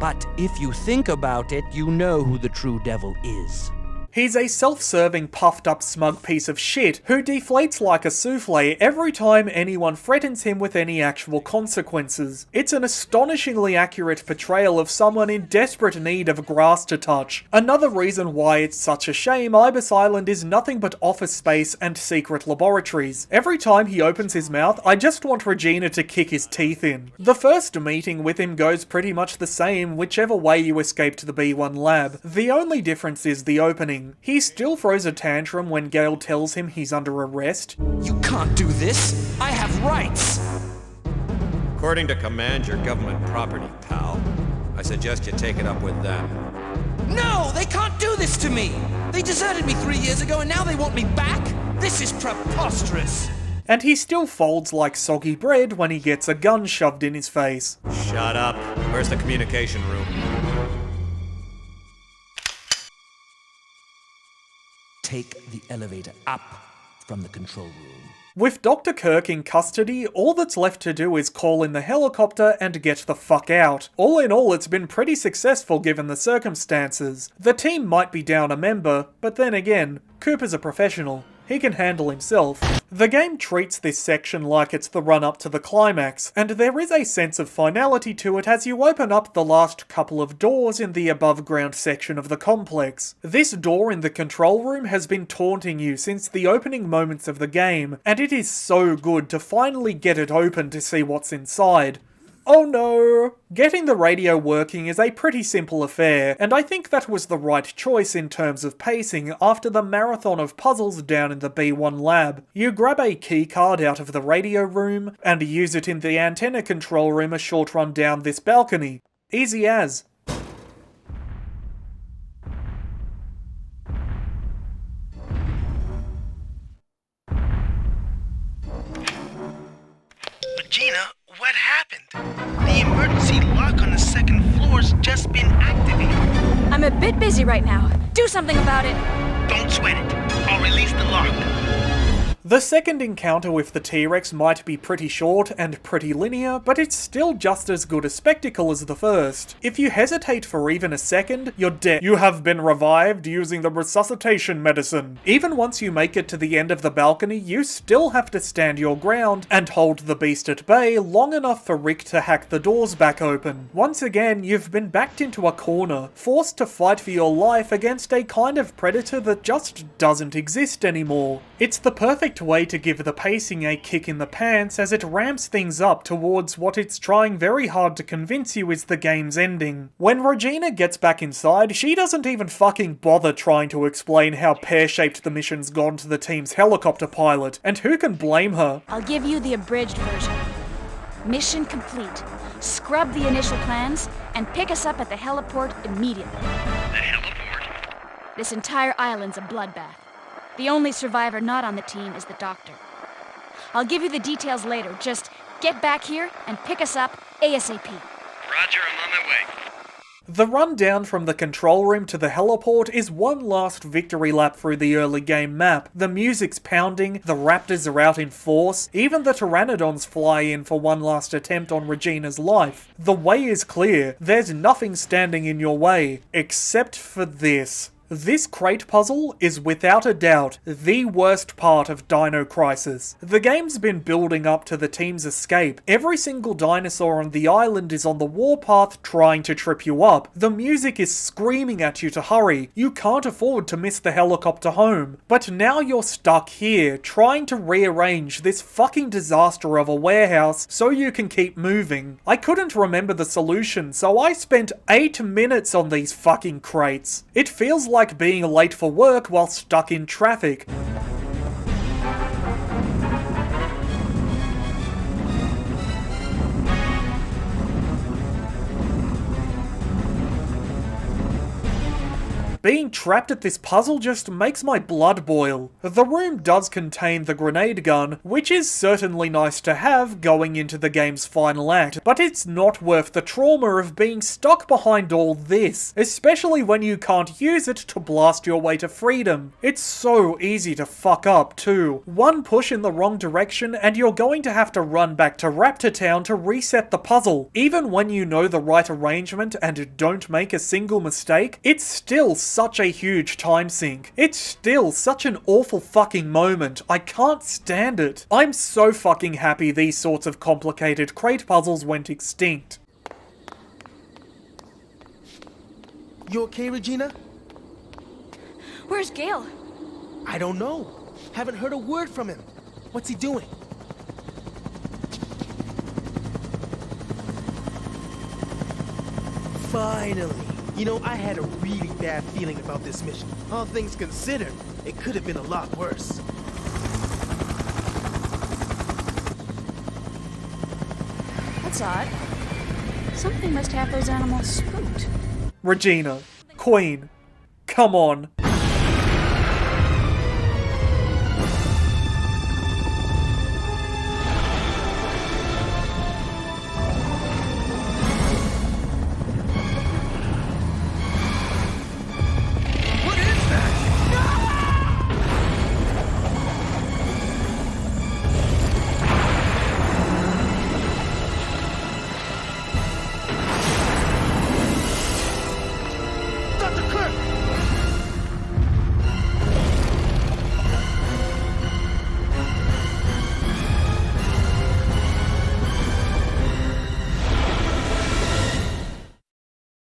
But if you think about it, you know who the true devil is. He's a self-serving, puffed-up, smug piece of shit who deflates like a souffle every time anyone threatens him with any actual consequences. It's an astonishingly accurate portrayal of someone in desperate need of grass to touch. Another reason why it's such a shame Ibis Island is nothing but office space and secret laboratories. Every time he opens his mouth, I just want Regina to kick his teeth in. The first meeting with him goes pretty much the same whichever way you escaped the B1 lab. The only difference is the opening. He still throws a tantrum when Gale tells him he's under arrest. You can't do this! I have rights! According to command, you're government property, pal. I suggest you take it up with them. No! They can't do this to me! They deserted me 3 years ago and now they want me back? This is preposterous! And he still folds like soggy bread when he gets a gun shoved in his face. Shut up. Where's the communication room? Take the elevator up from the control room. With Dr. Kirk in custody, all that's left to do is call in the helicopter and get the fuck out. All in all, it's been pretty successful given the circumstances. The team might be down a member, but then again, Cooper's a professional. He can handle himself. The game treats this section like it's the run-up to the climax, and there is a sense of finality to it as you open up the last couple of doors in the above-ground section of the complex. This door in the control room has been taunting you since the opening moments of the game, and it is so good to finally get it open to see what's inside. Oh no! Getting the radio working is a pretty simple affair, and I think that was the right choice in terms of pacing after the marathon of puzzles down in the B1 lab. You grab a keycard out of the radio room, and use it in the antenna control room a short run down this balcony. Easy as. Regina, what happened? The emergency lock on the second floor's just been activated. I'm a bit busy right now. Do something about it. Don't sweat it. I'll release the lock. The second encounter with the T-Rex might be pretty short and pretty linear, but it's still just as good a spectacle as the first. If you hesitate for even a second, you're dead. You have been revived using the resuscitation medicine. Even once you make it to the end of the balcony, you still have to stand your ground and hold the beast at bay long enough for Rick to hack the doors back open. Once again, you've been backed into a corner, forced to fight for your life against a kind of predator that just doesn't exist anymore. It's the perfect way to give the pacing a kick in the pants as it ramps things up towards what it's trying very hard to convince you is the game's ending. When Regina gets back inside, she doesn't even fucking bother trying to explain how pear-shaped the mission's gone to the team's helicopter pilot, and who can blame her? I'll give you the abridged version. Mission complete. Scrub the initial plans and pick us up at the heliport immediately. The heliport? This entire island's a bloodbath. The only survivor not on the team is the doctor. I'll give you the details later. Just get back here and pick us up ASAP. Roger, I'm on my way. The run down from the control room to the heliport is one last victory lap through the early game map. The music's pounding, the raptors are out in force, even the pteranodons fly in for one last attempt on Regina's life. The way is clear, there's nothing standing in your way, except for this. This crate puzzle is without a doubt the worst part of Dino Crisis. The game's been building up to the team's escape. Every single dinosaur on the island is on the warpath trying to trip you up. The music is screaming at you to hurry. You can't afford to miss the helicopter home. But now you're stuck here, trying to rearrange this fucking disaster of a warehouse so you can keep moving. I couldn't remember the solution, so I spent 8 minutes on these fucking crates. It feels like being late for work while stuck in traffic. Being trapped at this puzzle just makes my blood boil. The room does contain the grenade gun, which is certainly nice to have going into the game's final act, but it's not worth the trauma of being stuck behind all this, especially when you can't use it to blast your way to freedom. It's so easy to fuck up too. One push in the wrong direction and you're going to have to run back to Raptor Town to reset the puzzle. Even when you know the right arrangement and don't make a single mistake, it's still such a huge time sink. It's still such an awful fucking moment. I can't stand it. I'm so fucking happy these sorts of complicated crate puzzles went extinct. You okay, Regina? Where's Gale? I don't know. Haven't heard a word from him. What's he doing? Finally. You know, I had a really bad feeling about this mission. All things considered, it could have been a lot worse. That's odd. Something must have those animals spooked. Regina. Queen. Come on.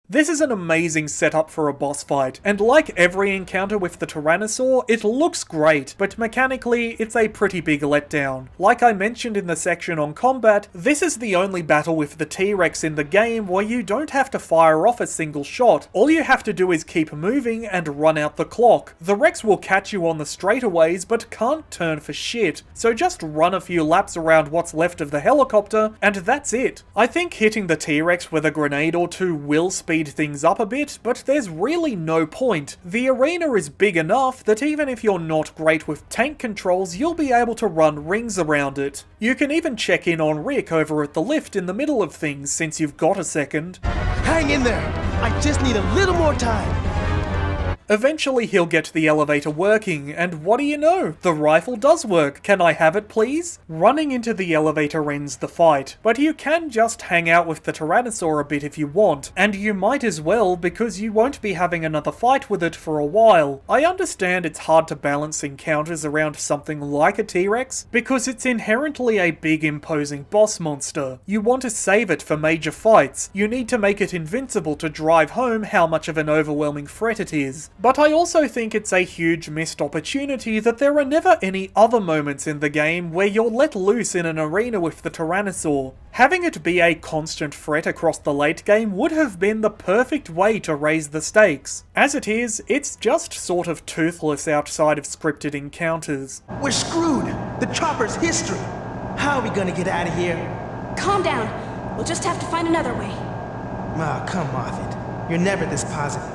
This is an amazing setup for a boss fight, and like every encounter with the Tyrannosaur, it looks great, but mechanically, it's a pretty big letdown. Like I mentioned in the section on combat, this is the only battle with the T-Rex in the game where you don't have to fire off a single shot. All you have to do is keep moving and run out the clock. The Rex will catch you on the straightaways, but can't turn for shit, so just run a few laps around what's left of the helicopter, and that's it. I think hitting the T-Rex with a grenade or two will speed things up a bit, but there's really no point. The arena is big enough that even if you're not great with tank controls, you'll be able to run rings around it. You can even check in on Rick over at the lift in the middle of things since you've got a second. Hang in there! I just need a little more time! Eventually he'll get the elevator working, and what do you know? The rifle does work. Can I have it, please? Running into the elevator ends the fight, but you can just hang out with the Tyrannosaur a bit if you want, and you might as well because you won't be having another fight with it for a while. I understand it's hard to balance encounters around something like a T-Rex, because it's inherently a big imposing boss monster. You want to save it for major fights. You need to make it invincible to drive home how much of an overwhelming threat it is. But I also think it's a huge missed opportunity that there are never any other moments in the game where you're let loose in an arena with the Tyrannosaur. Having it be a constant threat across the late game would have been the perfect way to raise the stakes. As it is, it's just sort of toothless outside of scripted encounters. We're screwed! The chopper's history! How are we gonna get out of here? Calm down. We'll just have to find another way. Ah, come off it. You're never this positive.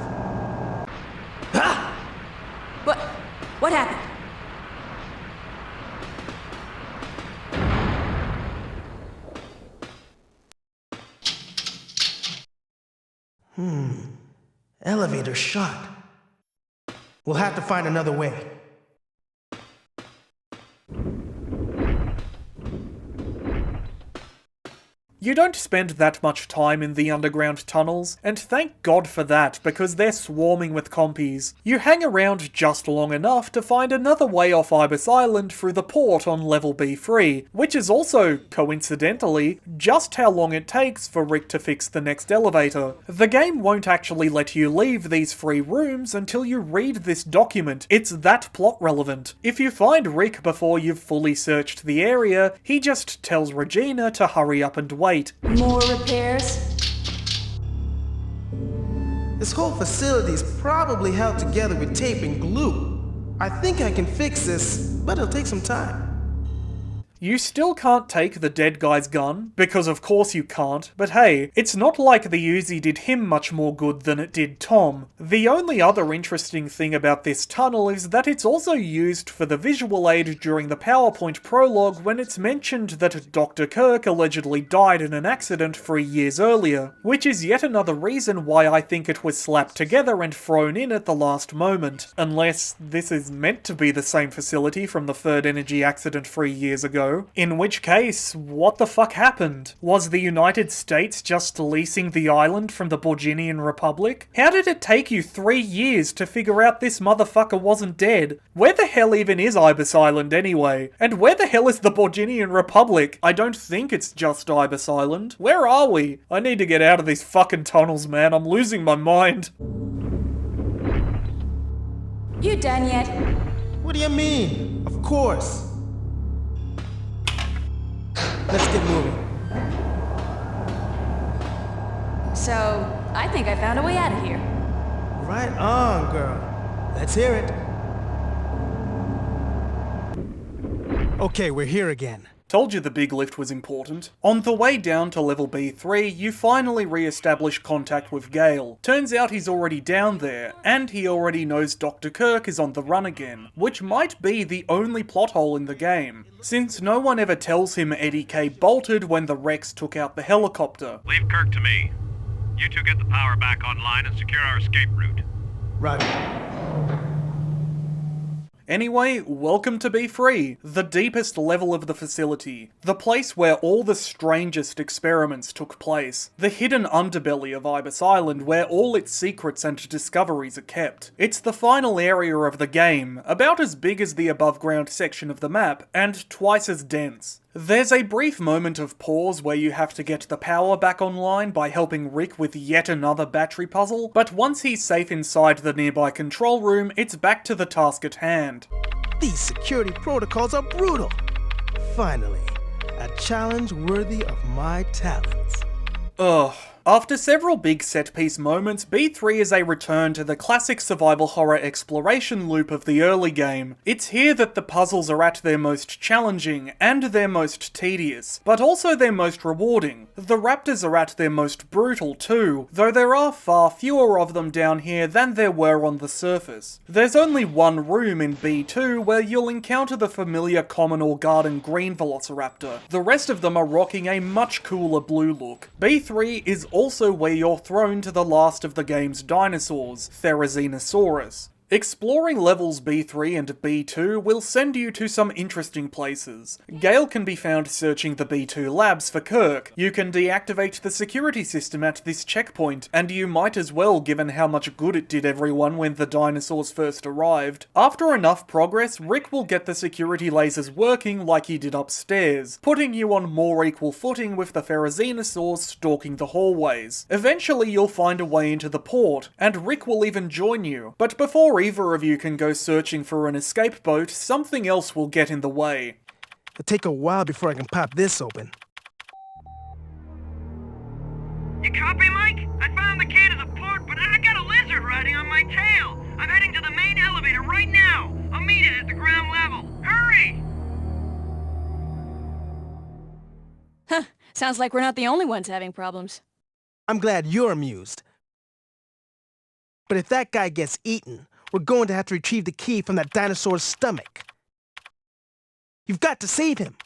Ah! What happened? Elevator shot. We'll have to find another way. You don't spend that much time in the underground tunnels, and thank God for that, because they're swarming with compies. You hang around just long enough to find another way off Ibis Island through the port on level B3, which is also, coincidentally, just how long it takes for Rick to fix the next elevator. The game won't actually let you leave these free rooms until you read this document. It's that plot relevant. If you find Rick before you've fully searched the area, he just tells Regina to hurry up and wait. More repairs? This whole facility's probably held together with tape and glue. I think I can fix this, but it'll take some time. You still can't take the dead guy's gun, because of course you can't, but hey, it's not like the Uzi did him much more good than it did Tom. The only other interesting thing about this tunnel is that it's also used for the visual aid during the PowerPoint prologue when it's mentioned that Dr. Kirk allegedly died in an accident 3 years earlier, which is yet another reason why I think it was slapped together and thrown in at the last moment, unless this is meant to be the same facility from the Third Energy accident 3 years ago. In which case, what the fuck happened? Was the United States just leasing the island from the Borginian Republic? How did it take you 3 years to figure out this motherfucker wasn't dead? Where the hell even is Ibis Island anyway? And where the hell is the Borginian Republic? I don't think it's just Ibis Island. Where are we? I need to get out of these fucking tunnels, man. I'm losing my mind. You done yet? What do you mean? Of course. Let's get moving. So, I think I found a way out of here. Right on, girl. Let's hear it. Okay, we're here again. Told you the big lift was important. On the way down to level B3, you finally re-establish contact with Gale. Turns out he's already down there, and he already knows Dr. Kirk is on the run again, which might be the only plot hole in the game, since no one ever tells him Eddie K bolted when the Rex took out the helicopter. Leave Kirk to me. You two get the power back online and secure our escape route. Roger. Anyway, welcome to B3, the deepest level of the facility, the place where all the strangest experiments took place, the hidden underbelly of Ibis Island where all its secrets and discoveries are kept. It's the final area of the game, about as big as the above ground section of the map, and twice as dense. There's a brief moment of pause where you have to get the power back online by helping Rick with yet another battery puzzle, but once he's safe inside the nearby control room, it's back to the task at hand. These security protocols are brutal. Finally, a challenge worthy of my talents. Ugh. After several big set-piece moments, B3 is a return to the classic survival horror exploration loop of the early game. It's here that the puzzles are at their most challenging, and their most tedious, but also their most rewarding. The raptors are at their most brutal too, though there are far fewer of them down here than there were on the surface. There's only one room in B2 where you'll encounter the familiar common or garden green velociraptor. The rest of them are rocking a much cooler blue look. B3 is also where you're thrown to the last of the game's dinosaurs, Therizinosaurus. Exploring levels B3 and B2 will send you to some interesting places. Gale can be found searching the B2 labs for Kirk. You can deactivate the security system at this checkpoint, and you might as well given how much good it did everyone when the dinosaurs first arrived. After enough progress, Rick will get the security lasers working like he did upstairs, putting you on more equal footing with the Therizinosaurs stalking the hallways. Eventually you'll find a way into the port, and Rick will even join you, but before either of you can go searching for an escape boat, something else will get in the way. It'll take a while before I can pop this open. You copy, Mike? I found the key to the port, but I got a lizard riding on my tail. I'm heading to the main elevator right now. I'll meet it at the ground level. Hurry! Huh, sounds like we're not the only ones having problems. I'm glad you're amused. But if that guy gets eaten, we're going to have to retrieve the key from that dinosaur's stomach. You've got to save him.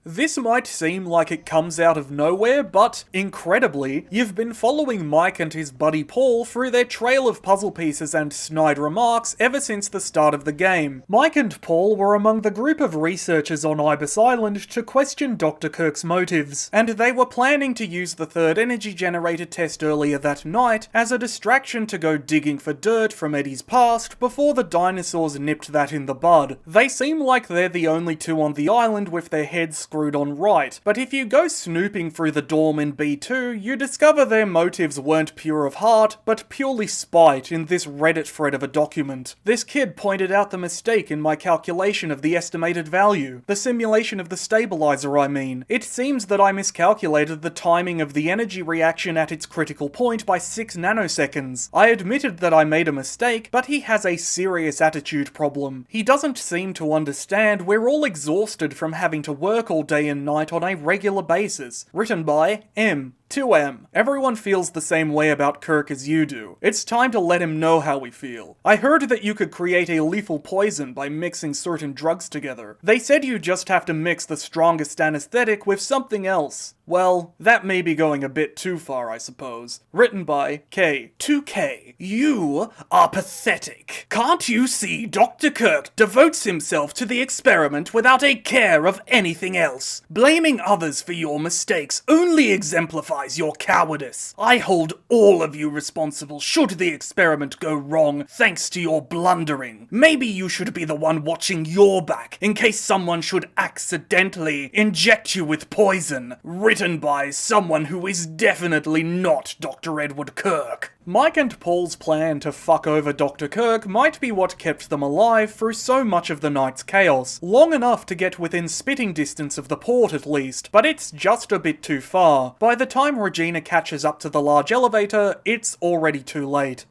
This might seem like it comes out of nowhere, but incredibly, you've been following Mike and his buddy Paul through their trail of puzzle pieces and snide remarks ever since the start of the game. Mike and Paul were among the group of researchers on Ibis Island to question Dr. Kirk's motives, and they were planning to use the third energy generator test earlier that night as a distraction to go digging for dirt from Eddie's past before the dinosaurs nipped that in the bud. They seem like they're the only two on the island with their heads screwed on right, but if you go snooping through the dorm in B2, you discover their motives weren't pure of heart, but purely spite in this Reddit thread of a document. This kid pointed out the mistake in my calculation of the estimated value. The simulation of the stabilizer, I mean. It seems that I miscalculated the timing of the energy reaction at its critical point by 6 nanoseconds. I admitted that I made a mistake, but he has a serious attitude problem. He doesn't seem to understand we're all exhausted from having to work all day and night on a regular basis. Written by M. 2M. Everyone feels the same way about Kirk as you do. It's time to let him know how we feel. I heard that you could create a lethal poison by mixing certain drugs together. They said you just have to mix the strongest anesthetic with something else. Well, that may be going a bit too far, I suppose. Written by K. 2K. You are pathetic. Can't you see Dr. Kirk devotes himself to the experiment without a care of anything else? Blaming others for your mistakes only exemplifies your cowardice. I hold all of you responsible should the experiment go wrong thanks to your blundering. Maybe you should be the one watching your back in case someone should accidentally inject you with poison. Written by someone who is definitely not Dr. Edward Kirk. Mike and Paul's plan to fuck over Dr. Kirk might be what kept them alive through so much of the night's chaos, long enough to get within spitting distance of the port at least, but it's just a bit too far. By the time Regina catches up to the large elevator, it's already too late.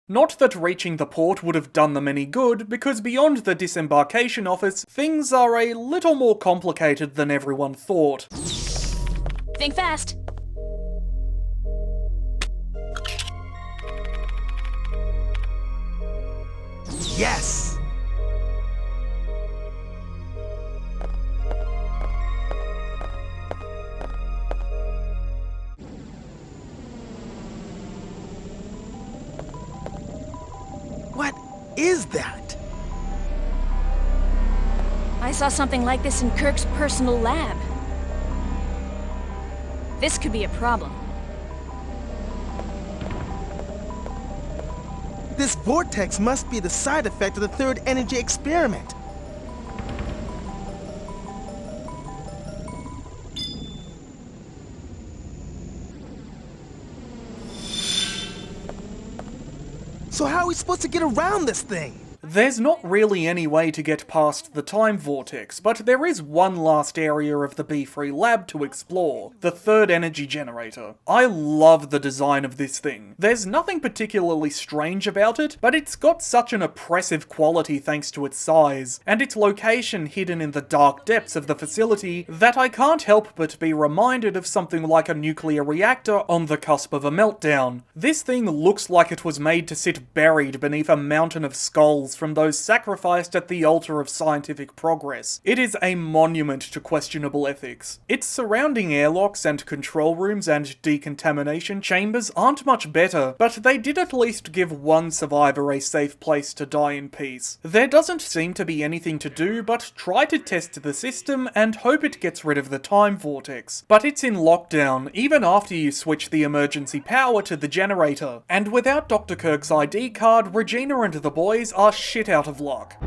Not that reaching the port would have done them any good, because beyond the disembarkation office, things are a little more complicated than everyone thought. Think fast. Yes! What is that? I saw something like this in Kirk's personal lab. This could be a problem. This vortex must be the side effect of the third energy experiment. So how are we supposed to get around this thing? There's not really any way to get past the time vortex, but there is one last area of the B3 lab to explore, the third energy generator. I love the design of this thing. There's nothing particularly strange about it, but it's got such an oppressive quality thanks to its size, and its location hidden in the dark depths of the facility, that I can't help but be reminded of something like a nuclear reactor on the cusp of a meltdown. This thing looks like it was made to sit buried beneath a mountain of skulls from those sacrificed at the altar of scientific progress. It is a monument to questionable ethics. Its surrounding airlocks and control rooms and decontamination chambers aren't much better, but they did at least give one survivor a safe place to die in peace. There doesn't seem to be anything to do but try to test the system and hope it gets rid of the time vortex. But it's in lockdown, even after you switch the emergency power to the generator. And without Dr. Kirk's ID card, Regina and the boys are shit out of luck.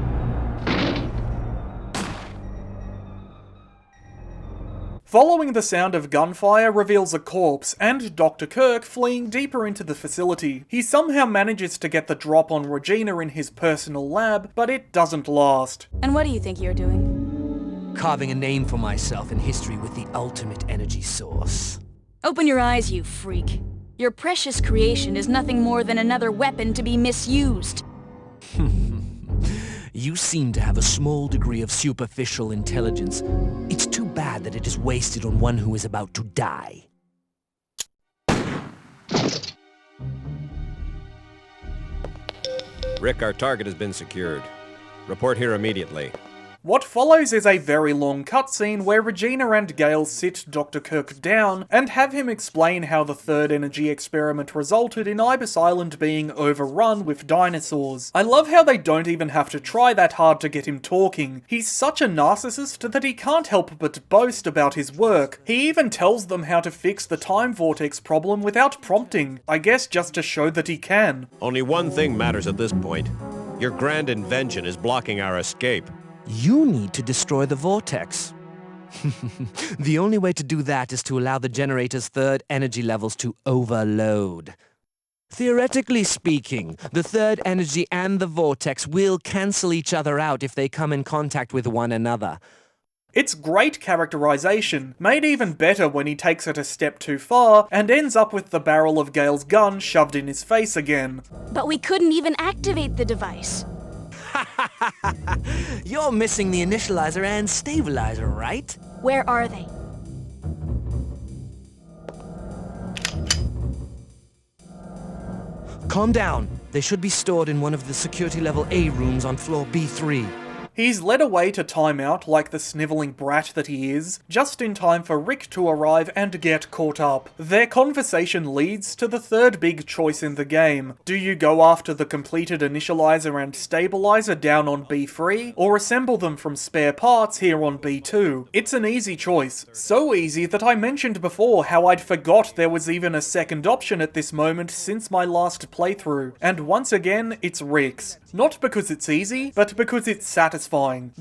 Following the sound of gunfire reveals a corpse and Dr. Kirk fleeing deeper into the facility. He somehow manages to get the drop on Regina in his personal lab, but it doesn't last. And what do you think you're doing? Carving a name for myself in history with the ultimate energy source. Open your eyes, you freak. Your precious creation is nothing more than another weapon to be misused. You seem to have a small degree of superficial intelligence. It's too bad that it is wasted on one who is about to die. Rick, our target has been secured. Report here immediately. What follows is a very long cutscene where Regina and Gale sit Dr. Kirk down and have him explain how the third energy experiment resulted in Ibis Island being overrun with dinosaurs. I love how they don't even have to try that hard to get him talking. He's such a narcissist that he can't help but boast about his work. He even tells them how to fix the time vortex problem without prompting, I guess just to show that he can. Only one thing matters at this point. Your grand invention is blocking our escape. You need to destroy the vortex. The only way to do that is to allow the generator's third energy levels to overload. Theoretically speaking, the third energy and the vortex will cancel each other out if they come in contact with one another. It's great characterization, made even better when he takes it a step too far and ends up with the barrel of Gale's gun shoved in his face again. But we couldn't even activate the device. You're missing the initializer and stabilizer, right? Where are they? Calm down. They should be stored in one of the security level A rooms on floor B3. He's led away to timeout like the snivelling brat that he is, just in time for Rick to arrive and get caught up. Their conversation leads to the third big choice in the game. Do you go after the completed initializer and stabilizer down on B3, or assemble them from spare parts here on B2? It's an easy choice. So easy that I mentioned before how I'd forgot there was even a second option at this moment since my last playthrough. And once again, it's Rick's. Not because it's easy, but because it's satisfying.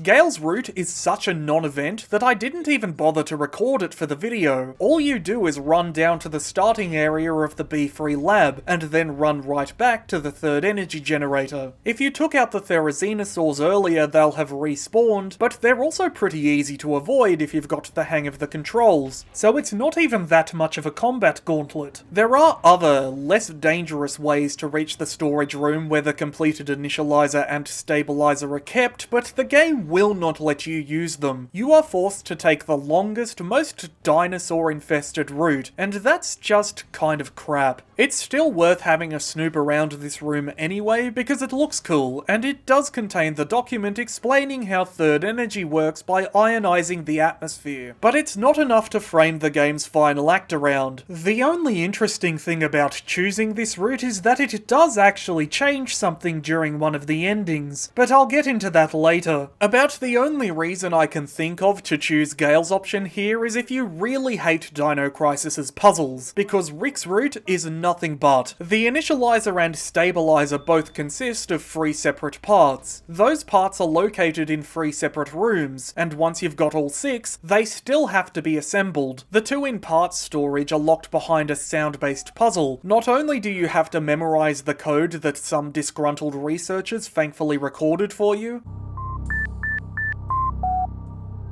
Gale's route is such a non-event that I didn't even bother to record it for the video. All you do is run down to the starting area of the B3 lab, and then run right back to the third energy generator. If you took out the Therizinosaurs earlier, they'll have respawned, but they're also pretty easy to avoid if you've got the hang of the controls, so it's not even that much of a combat gauntlet. There are other, less dangerous ways to reach the storage room where the completed initializer and stabilizer are kept, but the game will not let you use them. You are forced to take the longest, most dinosaur-infested route, and that's just kind of crap. It's still worth having a snoop around this room anyway, because it looks cool, and it does contain the document explaining how third energy works by ionizing the atmosphere. But it's not enough to frame the game's final act around. The only interesting thing about choosing this route is that it does actually change something during one of the endings, but I'll get into that later. About the only reason I can think of to choose Gale's option here is if you really hate Dino Crisis's puzzles, because Rick's route is nothing but. The initializer and stabilizer both consist of 3 separate parts. Those parts are located in 3 separate rooms, and once you've got all 6, they still have to be assembled. The 2 in parts storage are locked behind a sound-based puzzle. Not only do you have to memorize the code that some disgruntled researchers thankfully recorded for you,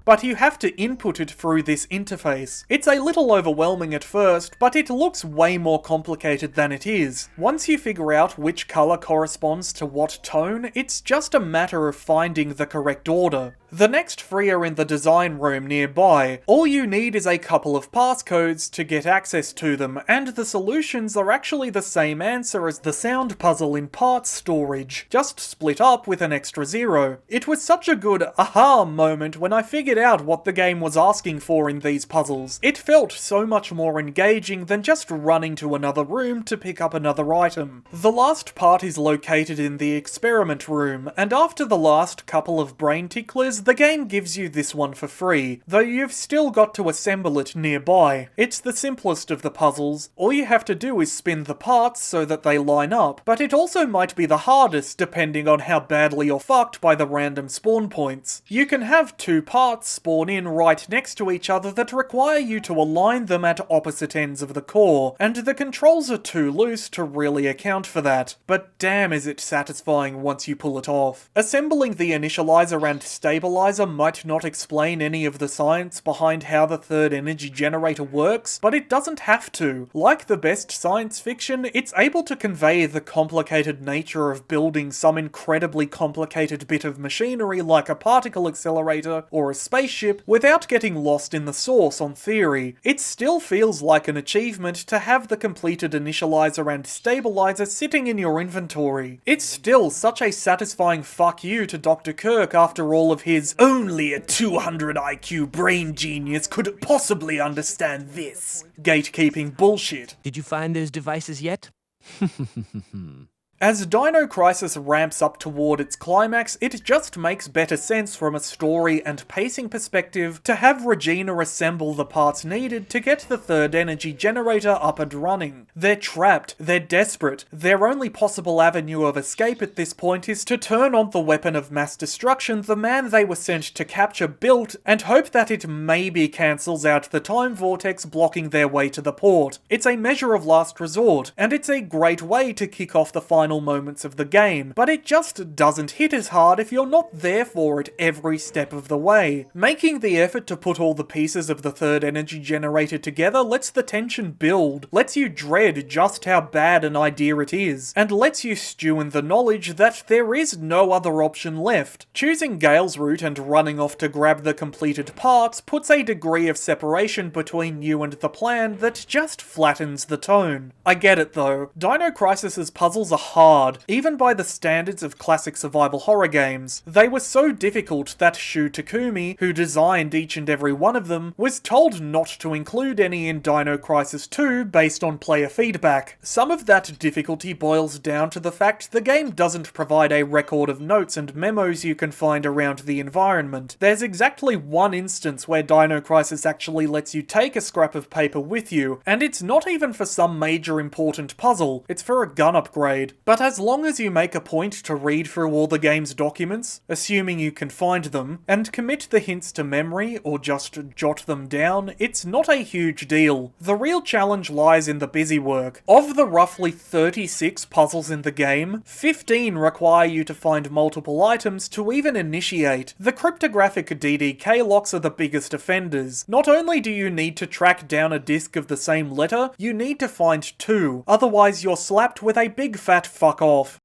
but you have to input it through this interface. It's a little overwhelming at first, but it looks way more complicated than it is. Once you figure out which colour corresponds to what tone, it's just a matter of finding the correct order. The next 3 are in the design room nearby. All you need is a couple of passcodes to get access to them, and the solutions are actually the same answer as the sound puzzle in parts storage, just split up with an extra 0. It was such a good aha moment when I figured out what the game was asking for in these puzzles. It felt so much more engaging than just running to another room to pick up another item. The last part is located in the experiment room, and after the last couple of brain ticklers, because the game gives you this one for free, though you've still got to assemble it nearby. It's the simplest of the puzzles. All you have to do is spin the parts so that they line up, but it also might be the hardest depending on how badly you're fucked by the random spawn points. You can have two parts spawn in right next to each other that require you to align them at opposite ends of the core, and the controls are too loose to really account for that. But damn is it satisfying once you pull it off. Assembling the initializer and stabilizer might not explain any of the science behind how the third energy generator works, but it doesn't have to. Like the best science fiction, it's able to convey the complicated nature of building some incredibly complicated bit of machinery like a particle accelerator or a spaceship without getting lost in the source on theory. It still feels like an achievement to have the completed initializer and stabilizer sitting in your inventory. It's still such a satisfying fuck you to Dr. Kirk after all of his "only a 200 IQ brain genius could possibly understand this" gatekeeping bullshit. Did you find those devices yet? As Dino Crisis ramps up toward its climax, it just makes better sense from a story and pacing perspective to have Regina assemble the parts needed to get the third energy generator up and running. They're trapped, they're desperate, their only possible avenue of escape at this point is to turn on the weapon of mass destruction the man they were sent to capture built and hope that it maybe cancels out the time vortex blocking their way to the port. It's a measure of last resort, and it's a great way to kick off the final moments of the game, but it just doesn't hit as hard if you're not there for it every step of the way. Making the effort to put all the pieces of the third energy generator together lets the tension build, lets you dread just how bad an idea it is, and lets you stew in the knowledge that there is no other option left. Choosing Gale's route and running off to grab the completed parts puts a degree of separation between you and the plan that just flattens the tone. I get it though. Dino Crisis's puzzles are hard, even by the standards of classic survival horror games. They were so difficult that Shu Takumi, who designed each and every one of them, was told not to include any in Dino Crisis 2 based on player feedback. Some of that difficulty boils down to the fact the game doesn't provide a record of notes and memos you can find around the environment. There's exactly one instance where Dino Crisis actually lets you take a scrap of paper with you, and it's not even for some major important puzzle, it's for a gun upgrade. But as long as you make a point to read through all the game's documents, assuming you can find them, and commit the hints to memory or just jot them down, it's not a huge deal. The real challenge lies in the busy work. Of the roughly 36 puzzles in the game, 15 require you to find multiple items to even initiate. The cryptographic DDK locks are the biggest offenders. Not only do you need to track down a disk of the same letter, you need to find two, otherwise you're slapped with a big fat fuck off.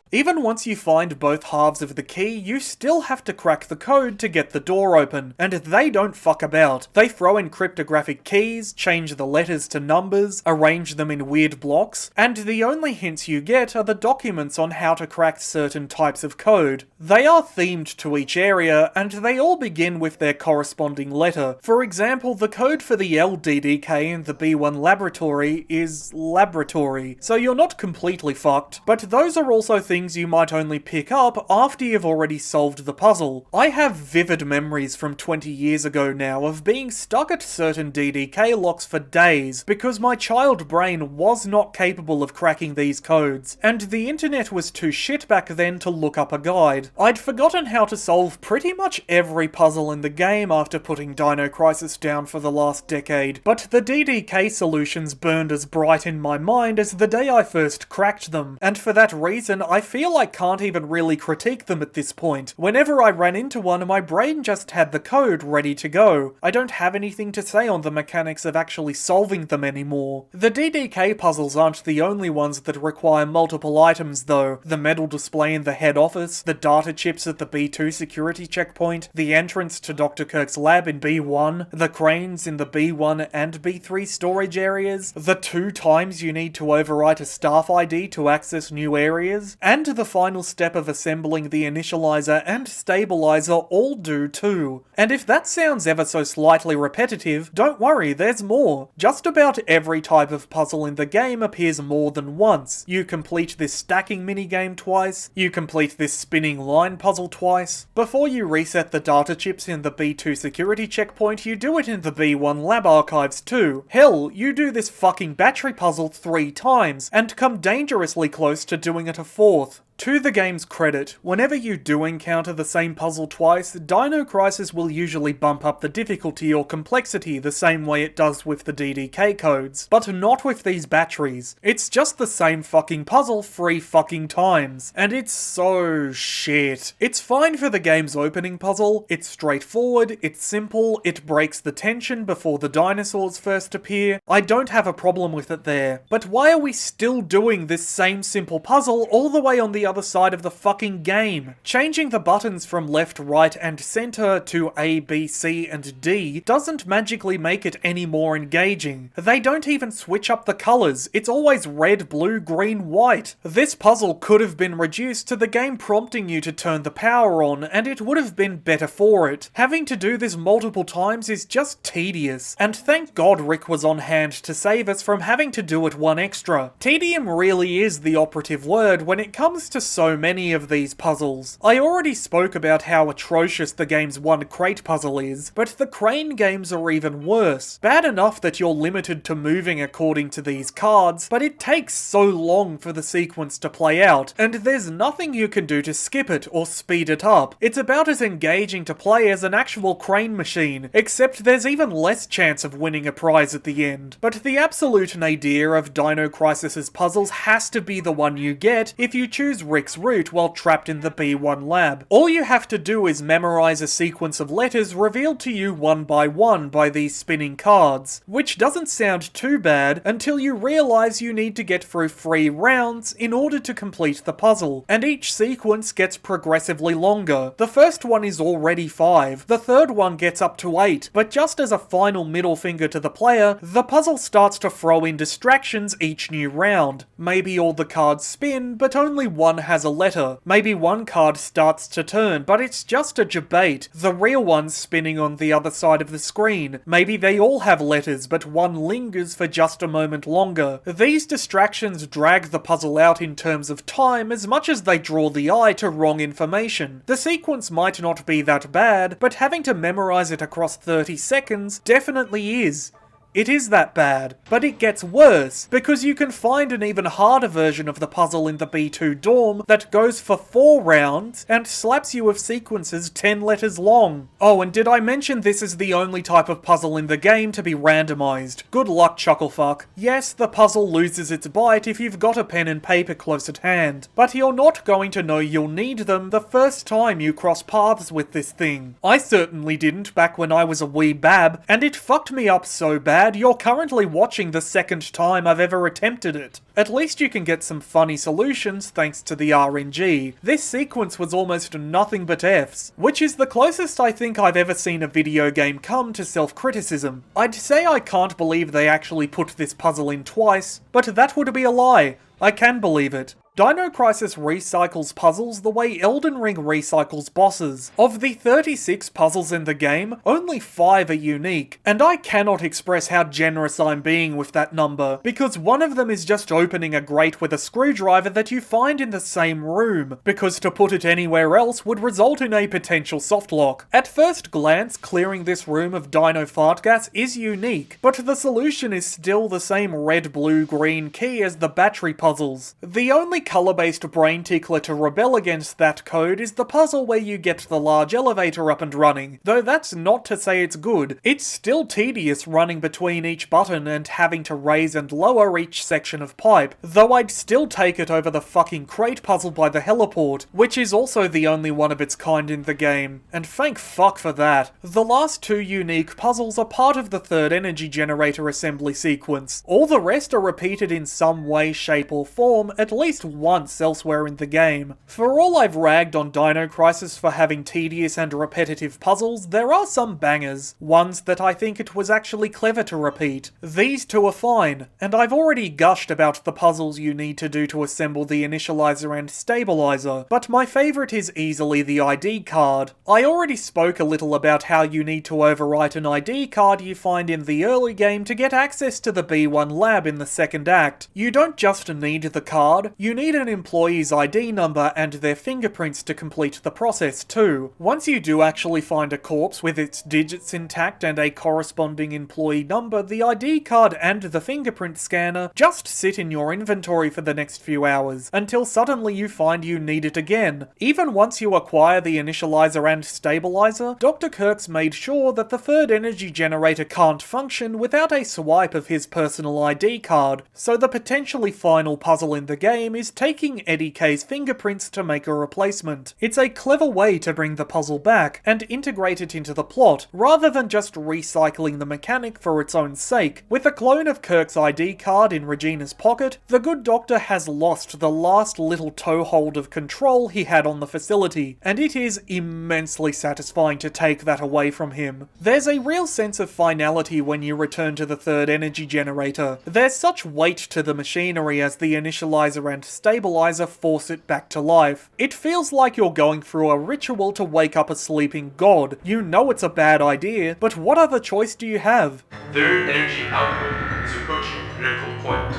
Even once you find both halves of the key, you still have to crack the code to get the door open, and they don't fuck about. They throw in cryptographic keys, change the letters to numbers, arrange them in weird blocks, and the only hints you get are the documents on how to crack certain types of code. They are themed to each area, and they all begin with their corresponding letter. For example, the code for the LDDK in the B1 laboratory is laboratory, so you're not completely fucked, but those are also things you might only pick up after you've already solved the puzzle. I have vivid memories from 20 years ago now of being stuck at certain DDK locks for days because my child brain was not capable of cracking these codes, and the internet was too shit back then to look up a guide. I'd forgotten how to solve pretty much every puzzle in the game after putting Dino Crisis down for the last decade, but the DDK solutions burned as bright in my mind as the day I first cracked them, and for that reason I feel I can't even really critique them at this point. Whenever I ran into one, my brain just had the code ready to go. I don't have anything to say on the mechanics of actually solving them anymore. The DDK puzzles aren't the only ones that require multiple items though. The medal display in the head office, the data chips at the B2 security checkpoint, the entrance to Dr. Kirk's lab in B1, the cranes in the B1 and B3 storage areas, the 2 times you need to overwrite a staff ID to access new areas, and and the final step of assembling the initializer and stabilizer all do too. And if that sounds ever so slightly repetitive, don't worry, there's more. Just about every type of puzzle in the game appears more than once. You complete this stacking minigame twice, you complete this spinning line puzzle twice. Before you reset the data chips in the B2 security checkpoint, you do it in the B1 lab archives too. Hell, you do this fucking battery puzzle 3 times, and come dangerously close to doing it a 4th. To the game's credit, whenever you do encounter the same puzzle twice, Dino Crisis will usually bump up the difficulty or complexity the same way it does with the DDK codes, but not with these batteries. It's just the same fucking puzzle 3 fucking times, and it's so shit. It's fine for the game's opening puzzle, it's straightforward, it's simple, it breaks the tension before the dinosaurs first appear. I don't have a problem with it there, but why are we still doing this same simple puzzle all the way on the other side of the fucking game? Changing the buttons from left, right, and center to A, B, C, and D doesn't magically make it any more engaging. They don't even switch up the colors, it's always red, blue, green, white. This puzzle could have been reduced to the game prompting you to turn the power on, and it would have been better for it. Having to do this multiple times is just tedious, and thank God Rick was on hand to save us from having to do it one extra. Tedium really is the operative word when it comes to so many of these puzzles. I already spoke about how atrocious the game's one crate puzzle is, but the crane games are even worse. Bad enough that you're limited to moving according to these cards, but it takes so long for the sequence to play out, and there's nothing you can do to skip it or speed it up. It's about as engaging to play as an actual crane machine, except there's even less chance of winning a prize at the end. But the absolute nadir of Dino Crisis's puzzles has to be the one you get if you choose Rick's route while trapped in the B1 lab. All you have to do is memorize a sequence of letters revealed to you one by these spinning cards, which doesn't sound too bad until you realize you need to get through 3 rounds in order to complete the puzzle, and each sequence gets progressively longer. The first one is already 5, the third one gets up to 8, but just as a final middle finger to the player, the puzzle starts to throw in distractions each new round. Maybe all the cards spin, but only one has a letter. Maybe one card starts to turn, but it's just a debate, the real one's spinning on the other side of the screen. Maybe they all have letters, but one lingers for just a moment longer. These distractions drag the puzzle out in terms of time as much as they draw the eye to wrong information. The sequence might not be that bad, but having to memorize it across 30 seconds definitely is. It is that bad, but it gets worse, because you can find an even harder version of the puzzle in the B2 dorm that goes for 4 rounds and slaps you with sequences 10 letters long. Oh, and did I mention this is the only type of puzzle in the game to be randomized? Good luck, Chucklefuck. Yes, the puzzle loses its bite if you've got a pen and paper close at hand, but you're not going to know you'll need them the first time you cross paths with this thing. I certainly didn't back when I was a wee bab, and it fucked me up so bad you're currently watching the second time I've ever attempted it. At least you can get some funny solutions thanks to the RNG. This sequence was almost nothing but Fs, which is the closest I think I've ever seen a video game come to self-criticism. I'd say I can't believe they actually put this puzzle in twice, but that would be a lie. I can believe it. Dino Crisis recycles puzzles the way Elden Ring recycles bosses. Of the 36 puzzles in the game, only 5 are unique, and I cannot express how generous I'm being with that number, because one of them is just opening a grate with a screwdriver that you find in the same room, because to put it anywhere else would result in a potential softlock. At first glance, clearing this room of dino fart gas is unique, but the solution is still the same red, blue, green key as the battery puzzles. The only colour-based brain tickler to rebel against that code is the puzzle where you get the large elevator up and running, though that's not to say it's good. It's still tedious running between each button and having to raise and lower each section of pipe, though I'd still take it over the fucking crate puzzle by the heliport, which is also the only one of its kind in the game, and thank fuck for that. The last 2 unique puzzles are part of the third energy generator assembly sequence. All the rest are repeated in some way, shape or form at least once elsewhere in the game. For all I've ragged on Dino Crisis for having tedious and repetitive puzzles, there are some bangers, ones that I think it was actually clever to repeat. These two are fine, and I've already gushed about the puzzles you need to do to assemble the initializer and stabilizer, but my favourite is easily the ID card. I already spoke a little about how you need to overwrite an ID card you find in the early game to get access to the B1 lab in the second act. You don't just need the card, you need an employee's ID number and their fingerprints to complete the process too. Once you do actually find a corpse with its digits intact and a corresponding employee number, the ID card and the fingerprint scanner just sit in your inventory for the next few hours, until suddenly you find you need it again. Even once you acquire the initializer and stabilizer, Dr. Kirk's made sure that the third energy generator can't function without a swipe of his personal ID card, so the potentially final puzzle in the game is taking Eddie K's fingerprints to make a replacement. It's a clever way to bring the puzzle back and integrate it into the plot, rather than just recycling the mechanic for its own sake. With a clone of Kirk's ID card in Regina's pocket, the good doctor has lost the last little toehold of control he had on the facility, and it is immensely satisfying to take that away from him. There's a real sense of finality when you return to the third energy generator. There's such weight to the machinery as the initializer and stabilizer force it back to life. It feels like you're going through a ritual to wake up a sleeping god. You know it's a bad idea, but what other choice do you have? Third energy output is approaching critical point.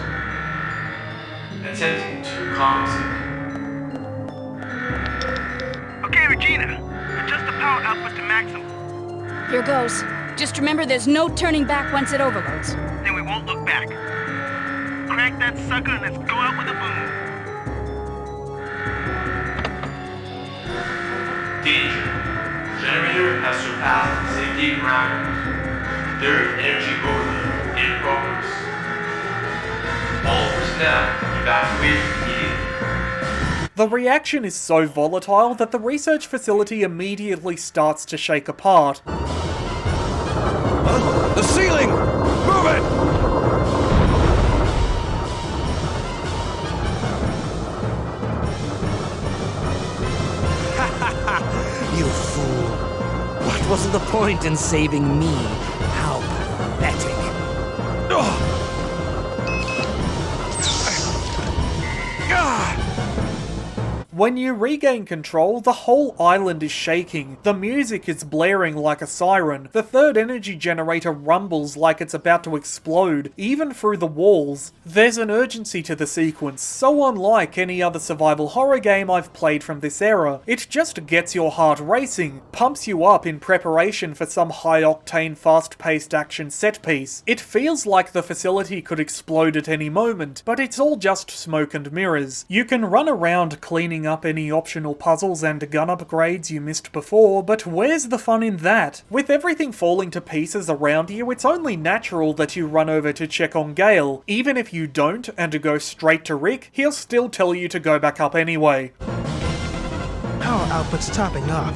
Attempting to compensate. Okay, Regina. Adjust the power output to maximum. Here goes. Just remember there's no turning back once it overloads. Then we won't look back. Crank that sucker and let's go out with a boom. Danger. Generator has surpassed safety parameters. Third energy overload in progress. All personnel evacuate immediately. The reaction is so volatile that the research facility immediately starts to shake apart. The ceiling! Move it! You fool. What was the point in saving me? How pathetic. When you regain control, the whole island is shaking. The music is blaring like a siren. The third energy generator rumbles like it's about to explode, even through the walls. There's an urgency to the sequence, so unlike any other survival horror game I've played from this era. It just gets your heart racing, pumps you up in preparation for some high-octane, fast-paced action set piece. It feels like the facility could explode at any moment, but it's all just smoke and mirrors. You can run around cleaning up any optional puzzles and gun upgrades you missed before, but where's the fun in that? With everything falling to pieces around you, it's only natural that you run over to check on Gale. Even if you don't and go straight to Rick, he'll still tell you to go back up anyway. Power output's topping off.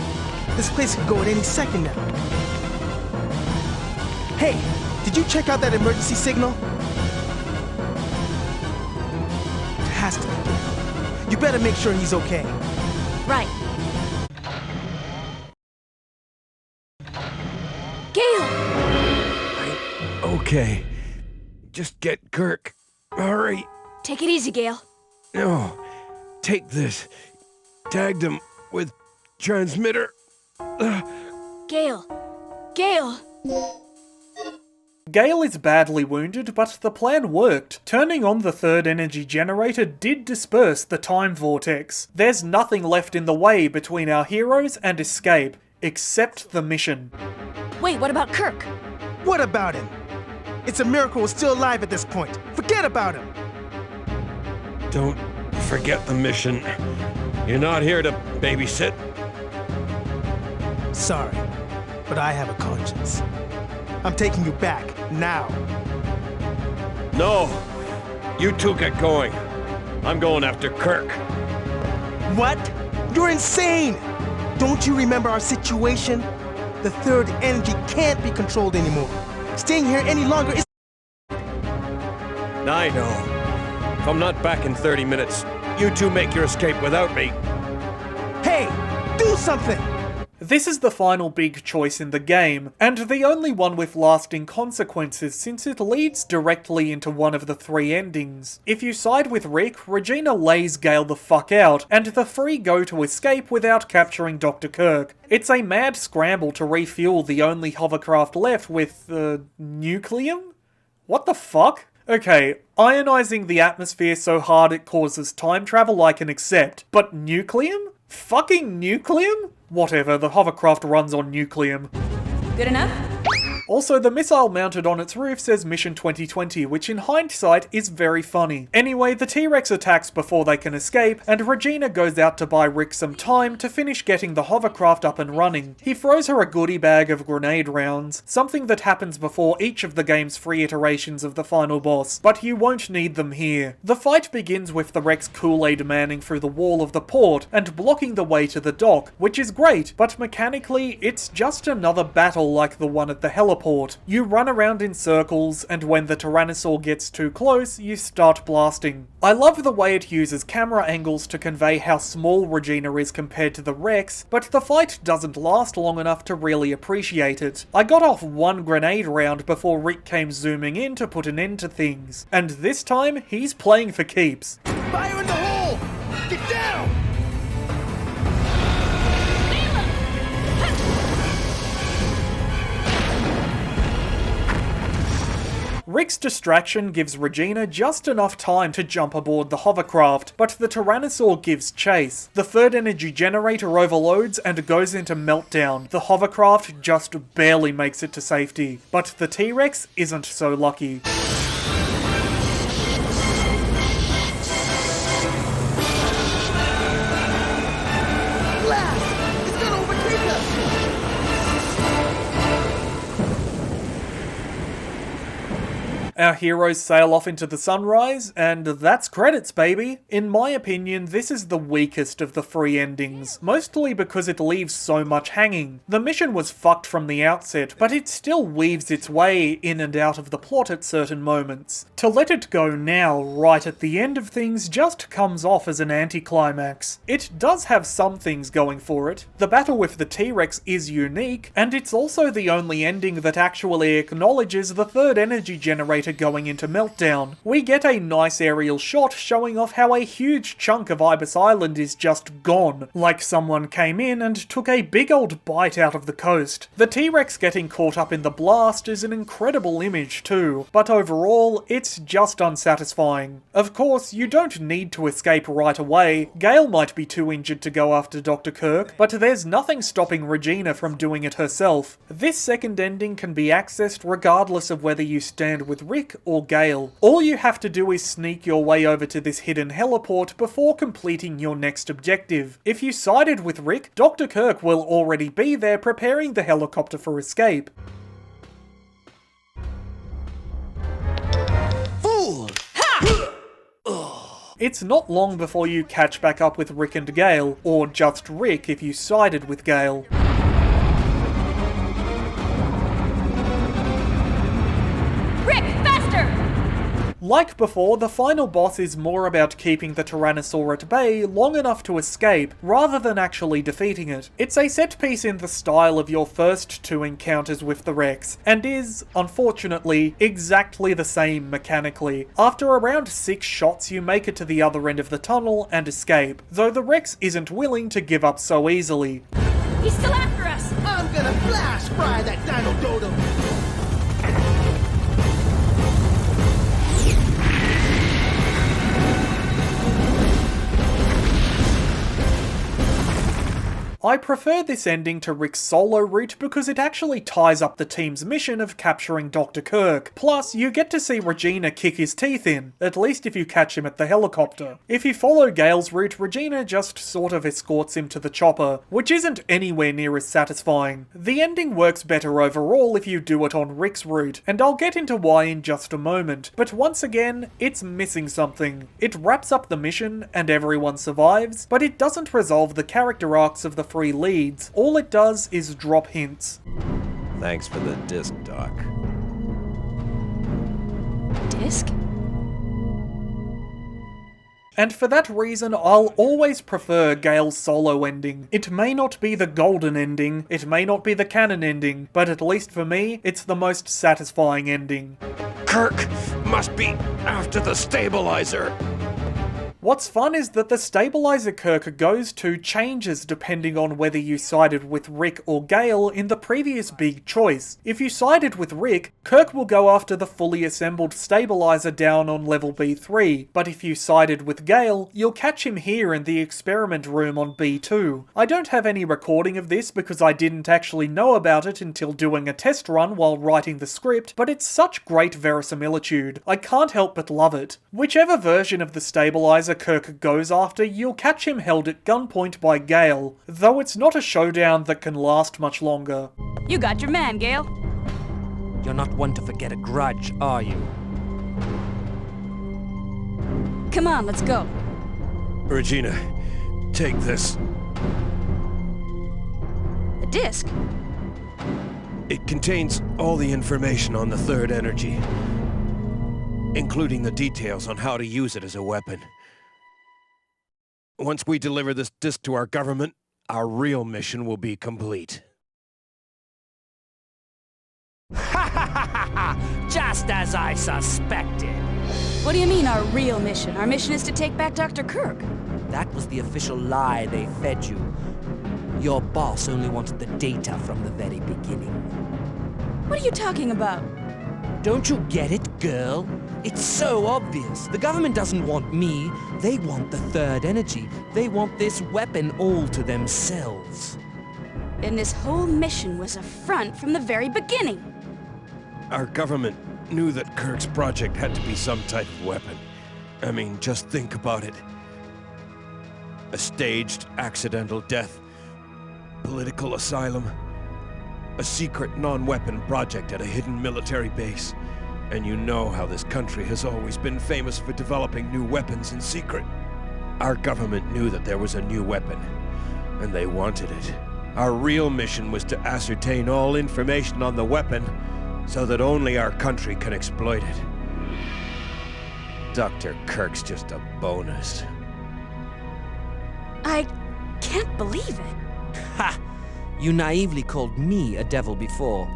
This place could go at any second now. Hey, did you check out that emergency signal? It has to be Gale. You better make sure he's okay. Right. Gale! Okay. Just get Kirk. Hurry. Take it easy, Gale. No. Take this. Tagged him with transmitter. Gale. Gale! Gale is badly wounded, but the plan worked. Turning on the third energy generator did disperse the time vortex. There's nothing left in the way between our heroes and escape, except the mission. Wait, what about Kirk? What about him? It's a miracle we're still alive at this point. Forget about him! Don't forget the mission. You're not here to babysit. Sorry, but I have a conscience. I'm taking you back, now. No! You two get going. I'm going after Kirk. What? You're insane! Don't you remember our situation? The third energy can't be controlled anymore. Staying here any longer is... I know. If I'm not back in 30 minutes, you two make your escape without me. Hey, do something! This is the final big choice in the game, and the only one with lasting consequences since it leads directly into one of the 3 endings. If you side with Rick, Regina lays Gale the fuck out, and the 3 go to escape without capturing Dr. Kirk. It's a mad scramble to refuel the only hovercraft left with, nucleum? What the fuck? Okay, ionizing the atmosphere so hard it causes time travel I can accept, but nucleum? Fucking nucleum? Whatever, the hovercraft runs on nucleum. Good enough? Also, the missile mounted on its roof says Mission 2020, which in hindsight is very funny. Anyway, the T-Rex attacks before they can escape, and Regina goes out to buy Rick some time to finish getting the hovercraft up and running. He throws her a goodie bag of grenade rounds, something that happens before each of the game's 3 iterations of the final boss, but you won't need them here. The fight begins with the Rex Kool-Aid manning through the wall of the port and blocking the way to the dock, which is great, but mechanically, it's just another battle like the one at the heliport. You run around in circles, and when the Tyrannosaur gets too close, you start blasting. I love the way it uses camera angles to convey how small Regina is compared to the Rex, but the fight doesn't last long enough to really appreciate it. I got off 1 grenade round before Rick came zooming in to put an end to things, and this time, he's playing for keeps. Fire in the hole! Get down! Rick's distraction gives Regina just enough time to jump aboard the hovercraft, but the Tyrannosaur gives chase. The 3rd energy generator overloads and goes into meltdown. The hovercraft just barely makes it to safety, but the T-Rex isn't so lucky. Blast! It's gonna overtake us! Our heroes sail off into the sunrise, and that's credits, baby. In my opinion, this is the weakest of the 3 endings, mostly because it leaves so much hanging. The mission was fucked from the outset, but it still weaves its way in and out of the plot at certain moments. To let it go now, right at the end of things, just comes off as an anticlimax. It does have some things going for it. The battle with the T-Rex is unique, and it's also the only ending that actually acknowledges the 3rd energy generator going into meltdown. We get a nice aerial shot showing off how a huge chunk of Ibis Island is just gone, like someone came in and took a big old bite out of the coast. The T-Rex getting caught up in the blast is an incredible image too, but overall, it's just unsatisfying. Of course, you don't need to escape right away. Gale might be too injured to go after Dr. Kirk, but there's nothing stopping Regina from doing it herself. This second ending can be accessed regardless of whether you stand with Rick or Gale. All you have to do is sneak your way over to this hidden heliport before completing your next objective. If you sided with Rick, Dr. Kirk will already be there preparing the helicopter for escape. Fool! It's not long before you catch back up with Rick and Gale, or just Rick if you sided with Gale. Like before, the final boss is more about keeping the Tyrannosaur at bay long enough to escape, rather than actually defeating it. It's a set piece in the style of your first 2 encounters with the Rex, and is, unfortunately, exactly the same mechanically. After around 6 shots you make it to the other end of the tunnel and escape, though the Rex isn't willing to give up so easily. He's still after us! I'm gonna flash fry that dino dodo! I prefer this ending to Rick's solo route because it actually ties up the team's mission of capturing Dr. Kirk. Plus, you get to see Regina kick his teeth in, at least if you catch him at the helicopter. If you follow Gale's route, Regina just sort of escorts him to the chopper, which isn't anywhere near as satisfying. The ending works better overall if you do it on Rick's route, and I'll get into why in just a moment, but once again, it's missing something. It wraps up the mission, and everyone survives, but it doesn't resolve the character arcs of the 3 leads. All it does is drop hints. Thanks for the disc, Doc. Disc? And for that reason, I'll always prefer Gale's solo ending. It may not be the golden ending, it may not be the canon ending, but at least for me, it's the most satisfying ending. Kirk must be after the stabilizer. What's fun is that the stabilizer Kirk goes to changes depending on whether you sided with Rick or Gale in the previous big choice. If you sided with Rick, Kirk will go after the fully assembled stabilizer down on level B3, but if you sided with Gale, you'll catch him here in the experiment room on B2. I don't have any recording of this because I didn't actually know about it until doing a test run while writing the script, but it's such great verisimilitude. I can't help but love it. Whichever version of the stabilizer Kirk goes after, you'll catch him held at gunpoint by Gale, though it's not a showdown that can last much longer. You got your man, Gale. You're not one to forget a grudge, are you? Come on, let's go. Regina, take this. A disc? It contains all the information on the third energy, including the details on how to use it as a weapon. Once we deliver this disc to our government, our real mission will be complete. Just as I suspected. What do you mean, our real mission? Our mission is to take back Dr. Kirk. That was the official lie they fed you. Your boss only wanted the data from the very beginning. What are you talking about? Don't you get it, girl? It's so obvious. The government doesn't want me. They want the third energy. They want this weapon all to themselves. And this whole mission was a front from the very beginning. Our government knew that Kirk's project had to be some type of weapon. I mean, just think about it. A staged, accidental death. Political asylum. A secret non-weapon project at a hidden military base. And you know how this country has always been famous for developing new weapons in secret. Our government knew that there was a new weapon, and they wanted it. Our real mission was to ascertain all information on the weapon so that only our country can exploit it. Dr. Kirk's just a bonus. I can't believe it. Ha! You naively called me a devil before.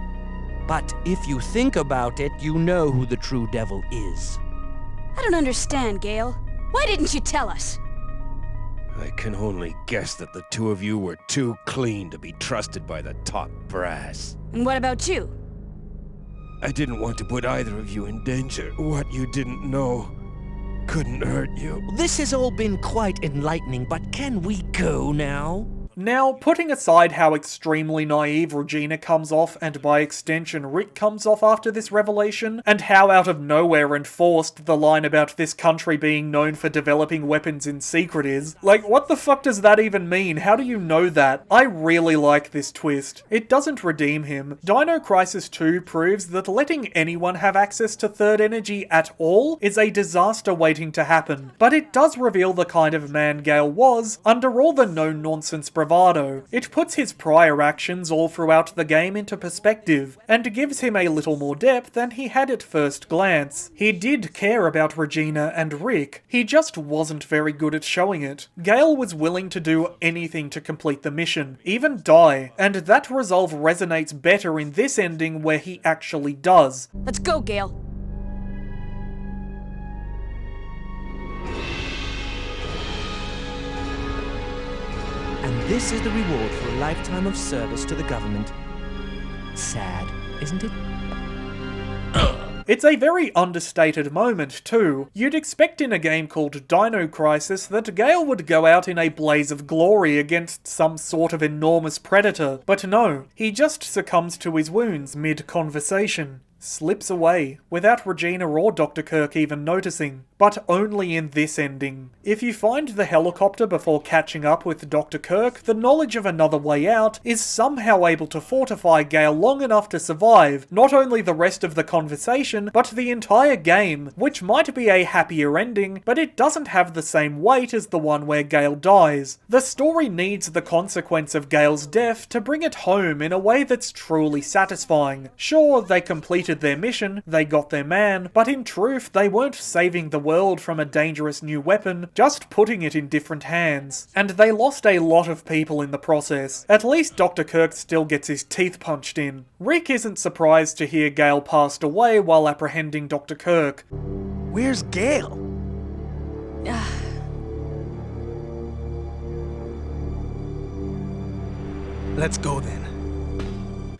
But if you think about it, you know who the true devil is. I don't understand, Gale. Why didn't you tell us? I can only guess that the two of you were too clean to be trusted by the top brass. And what about you? I didn't want to put either of you in danger. What you didn't know couldn't hurt you. This has all been quite enlightening, but can we go now? Now, putting aside how extremely naive Regina comes off, and by extension Rick comes off after this revelation, and how out of nowhere and forced the line about this country being known for developing weapons in secret is, like, what the fuck does that even mean? How do you know that? I really like this twist. It doesn't redeem him. Dino Crisis 2 proves that letting anyone have access to third energy at all is a disaster waiting to happen, but it does reveal the kind of man Gale was under all the no-nonsense bravado. It puts his prior actions all throughout the game into perspective, and gives him a little more depth than he had at first glance. He did care about Regina and Rick, he just wasn't very good at showing it. Gale was willing to do anything to complete the mission, even die, and that resolve resonates better in this ending where he actually does. Let's go, Gale. And this is the reward for a lifetime of service to the government. Sad, isn't it? It's a very understated moment, too. You'd expect in a game called Dino Crisis that Gale would go out in a blaze of glory against some sort of enormous predator, but no, he just succumbs to his wounds mid-conversation. Slips away, without Regina or Dr. Kirk even noticing, but only in this ending. If you find the helicopter before catching up with Dr. Kirk, the knowledge of another way out is somehow able to fortify Gale long enough to survive not only the rest of the conversation, but the entire game, which might be a happier ending, but it doesn't have the same weight as the one where Gale dies. The story needs the consequence of Gale's death to bring it home in a way that's truly satisfying. Sure, they completed their mission, they got their man, but in truth, they weren't saving the world from a dangerous new weapon, just putting it in different hands. And they lost a lot of people in the process. At least Dr. Kirk still gets his teeth punched in. Rick isn't surprised to hear Gale passed away while apprehending Dr. Kirk. Where's Gale? Let's go then.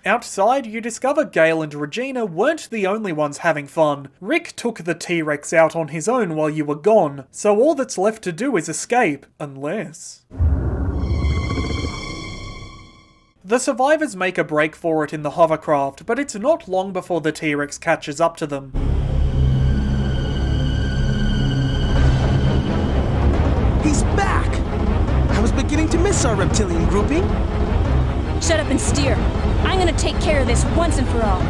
Outside, you discover Gale and Regina weren't the only ones having fun. Rick took the T-Rex out on his own while you were gone, so all that's left to do is escape, unless... The survivors make a break for it in the hovercraft, but it's not long before the T-Rex catches up to them. He's back! I was beginning to miss our reptilian grouping. Shut up and steer. I'm gonna take care of this once and for all.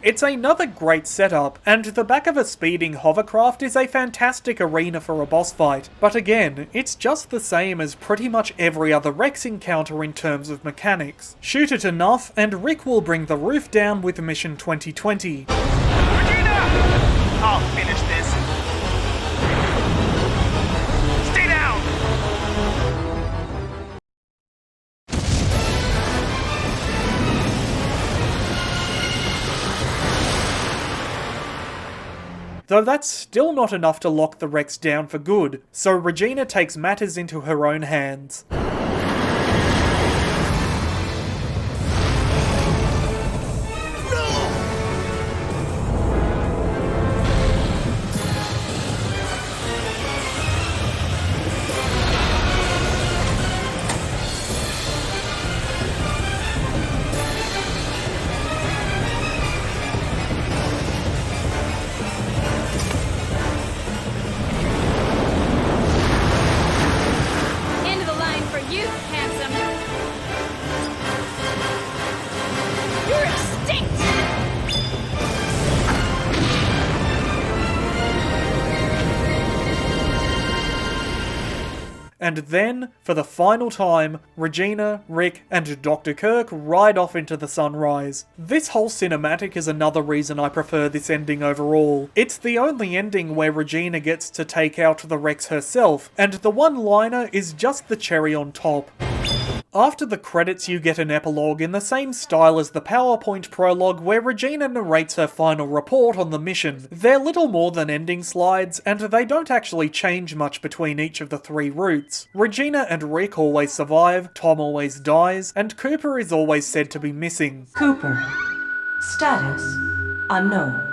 It's another great setup, and the back of a speeding hovercraft is a fantastic arena for a boss fight. But again, it's just the same as pretty much every other Rex encounter in terms of mechanics. Shoot it enough, and Rick will bring the roof down with Mission 2020. Regina! I'll finish this. Stay down! Though that's still not enough to lock the Rex down for good, so Regina takes matters into her own hands. And then, for the final time, Regina, Rick, and Dr. Kirk ride off into the sunrise. This whole cinematic is another reason I prefer this ending overall. It's the only ending where Regina gets to take out the Rex herself, and the one-liner is just the cherry on top. After the credits, you get an epilogue in the same style as the PowerPoint prologue where Regina narrates her final report on the mission. They're little more than ending slides, and they don't actually change much between each of the three routes. Regina and Rick always survive, Tom always dies, and Cooper is always said to be missing. Cooper. Status unknown.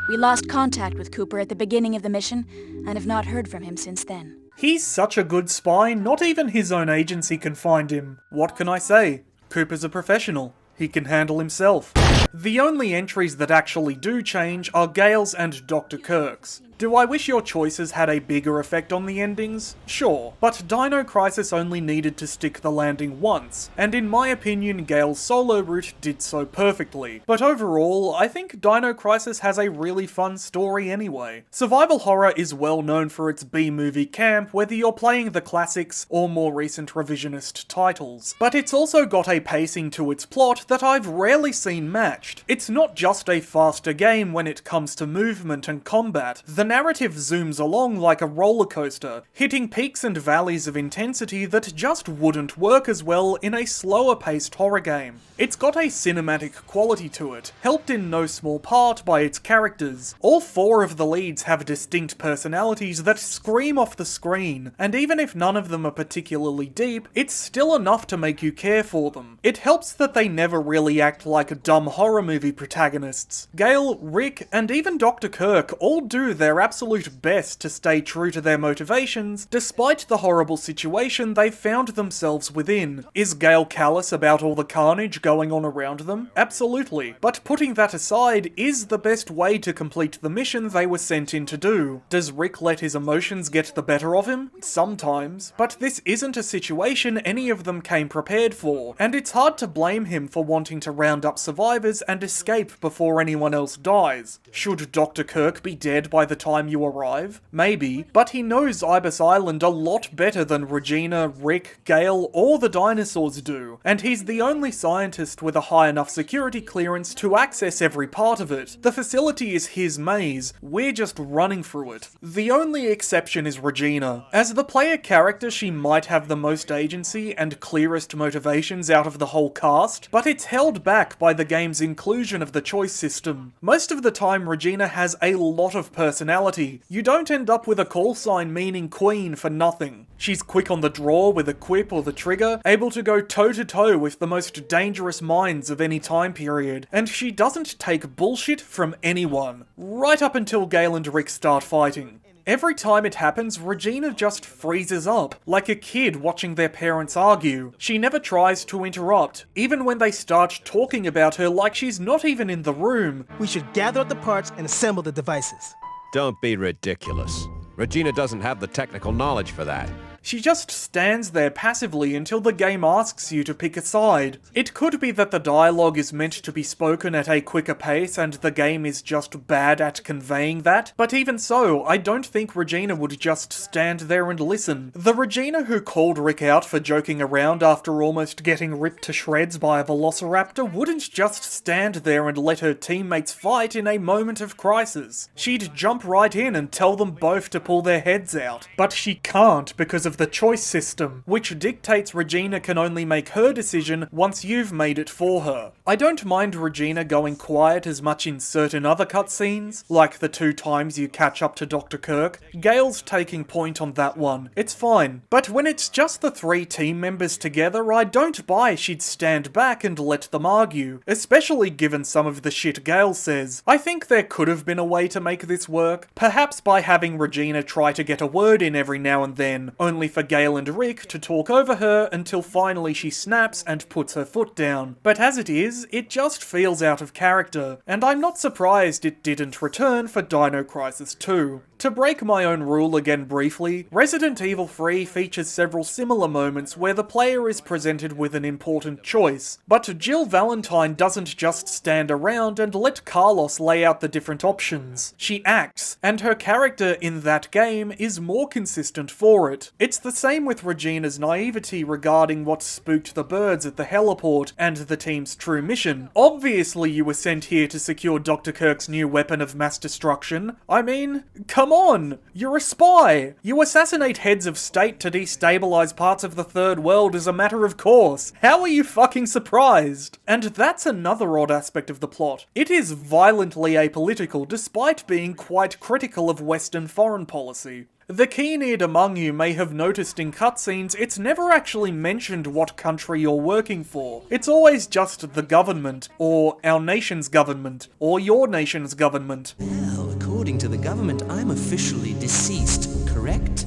We lost contact with Cooper at the beginning of the mission, and have not heard from him since then. He's such a good spy, not even his own agency can find him. What can I say? Cooper's a professional. He can handle himself. The only entries that actually do change are Gale's and Dr. Kirk's. Do I wish your choices had a bigger effect on the endings? Sure, but Dino Crisis only needed to stick the landing once, and in my opinion Gale's solo route did so perfectly. But overall, I think Dino Crisis has a really fun story anyway. Survival horror is well known for its B-movie camp, whether you're playing the classics or more recent revisionist titles. But it's also got a pacing to its plot that I've rarely seen matched. It's not just a faster game when it comes to movement and combat. The narrative zooms along like a roller coaster, hitting peaks and valleys of intensity that just wouldn't work as well in a slower paced horror game. It's got a cinematic quality to it, helped in no small part by its characters. All four of the leads have distinct personalities that scream off the screen, and even if none of them are particularly deep, it's still enough to make you care for them. It helps that they never really act like dumb horror movie protagonists. Gale, Rick, and even Dr. Kirk all do their absolute best to stay true to their motivations, despite the horrible situation they've found themselves within. Is Gale callous about all the carnage going on around them? Absolutely. But putting that aside, is the best way to complete the mission they were sent in to do. Does Rick let his emotions get the better of him? Sometimes. But this isn't a situation any of them came prepared for, and it's hard to blame him for wanting to round up survivors and escape before anyone else dies. Should Dr. Kirk be dead by the time you arrive? Maybe, but he knows Ibis Island a lot better than Regina, Rick, Gale, or the dinosaurs do, and he's the only scientist with a high enough security clearance to access every part of it. The facility is his maze, we're just running through it. The only exception is Regina. As the player character, she might have the most agency and clearest motivations out of the whole cast, but it's held back by the game's inclusion of the choice system. Most of the time, Regina has a lot of personality. You don't end up with a call sign meaning queen for nothing. She's quick on the draw with a quip or the trigger, able to go toe-to-toe with the most dangerous minds of any time period, and she doesn't take bullshit from anyone, right up until Gale and Rick start fighting. Every time it happens, Regina just freezes up, like a kid watching their parents argue. She never tries to interrupt, even when they start talking about her like she's not even in the room. We should gather up the parts and assemble the devices. Don't be ridiculous. Regina doesn't have the technical knowledge for that. She just stands there passively until the game asks you to pick a side. It could be that the dialogue is meant to be spoken at a quicker pace and the game is just bad at conveying that, but even so, I don't think Regina would just stand there and listen. The Regina who called Rick out for joking around after almost getting ripped to shreds by a velociraptor wouldn't just stand there and let her teammates fight in a moment of crisis. She'd jump right in and tell them both to pull their heads out. But she can't because of the choice system, which dictates Regina can only make her decision once you've made it for her. I don't mind Regina going quiet as much in certain other cutscenes, like the 2 times you catch up to Dr. Kirk. Gale's taking point on that one. It's fine. But when it's just the 3 team members together, I don't buy she'd stand back and let them argue, especially given some of the shit Gale says. I think there could have been a way to make this work, perhaps by having Regina try to get a word in every now and then, only for Gale and Rick to talk over her until finally she snaps and puts her foot down. But as it is, it just feels out of character, and I'm not surprised it didn't return for Dino Crisis 2. To break my own rule again briefly, Resident Evil 3 features several similar moments where the player is presented with an important choice, but Jill Valentine doesn't just stand around and let Carlos lay out the different options. She acts, and her character in that game is more consistent for it. It's the same with Regina's naivety regarding what spooked the birds at the heliport and the team's true mission. Obviously you were sent here to secure Dr. Kirk's new weapon of mass destruction. I mean, come on! You're a spy! You assassinate heads of state to destabilize parts of the third world as a matter of course. How are you fucking surprised? And that's another odd aspect of the plot. It is violently apolitical despite being quite critical of Western foreign policy. The keen-eared among you may have noticed in cutscenes it's never actually mentioned what country you're working for. It's always just the government, or our nation's government, or your nation's government. Well, according to the government, I'm officially deceased, correct?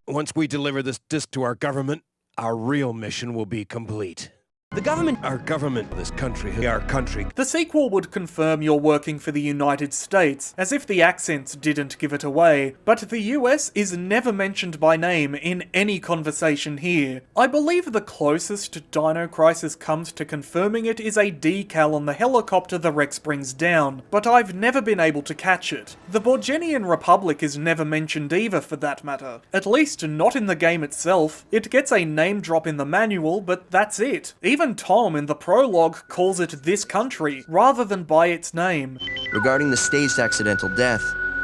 Once we deliver this disc to our government, our real mission will be complete. The government... Our government, this country, our country. The sequel would confirm you're working for the United States, as if the accents didn't give it away, but the US is never mentioned by name in any conversation here. I believe the closest Dino Crisis comes to confirming it is a decal on the helicopter the Rex brings down, but I've never been able to catch it. The Borgenian Republic is never mentioned either, for that matter. At least not in the game itself. It gets a name drop in the manual, but that's it. Even Tom in the prologue calls it this country, rather than by its name. Regarding the staged accidental death,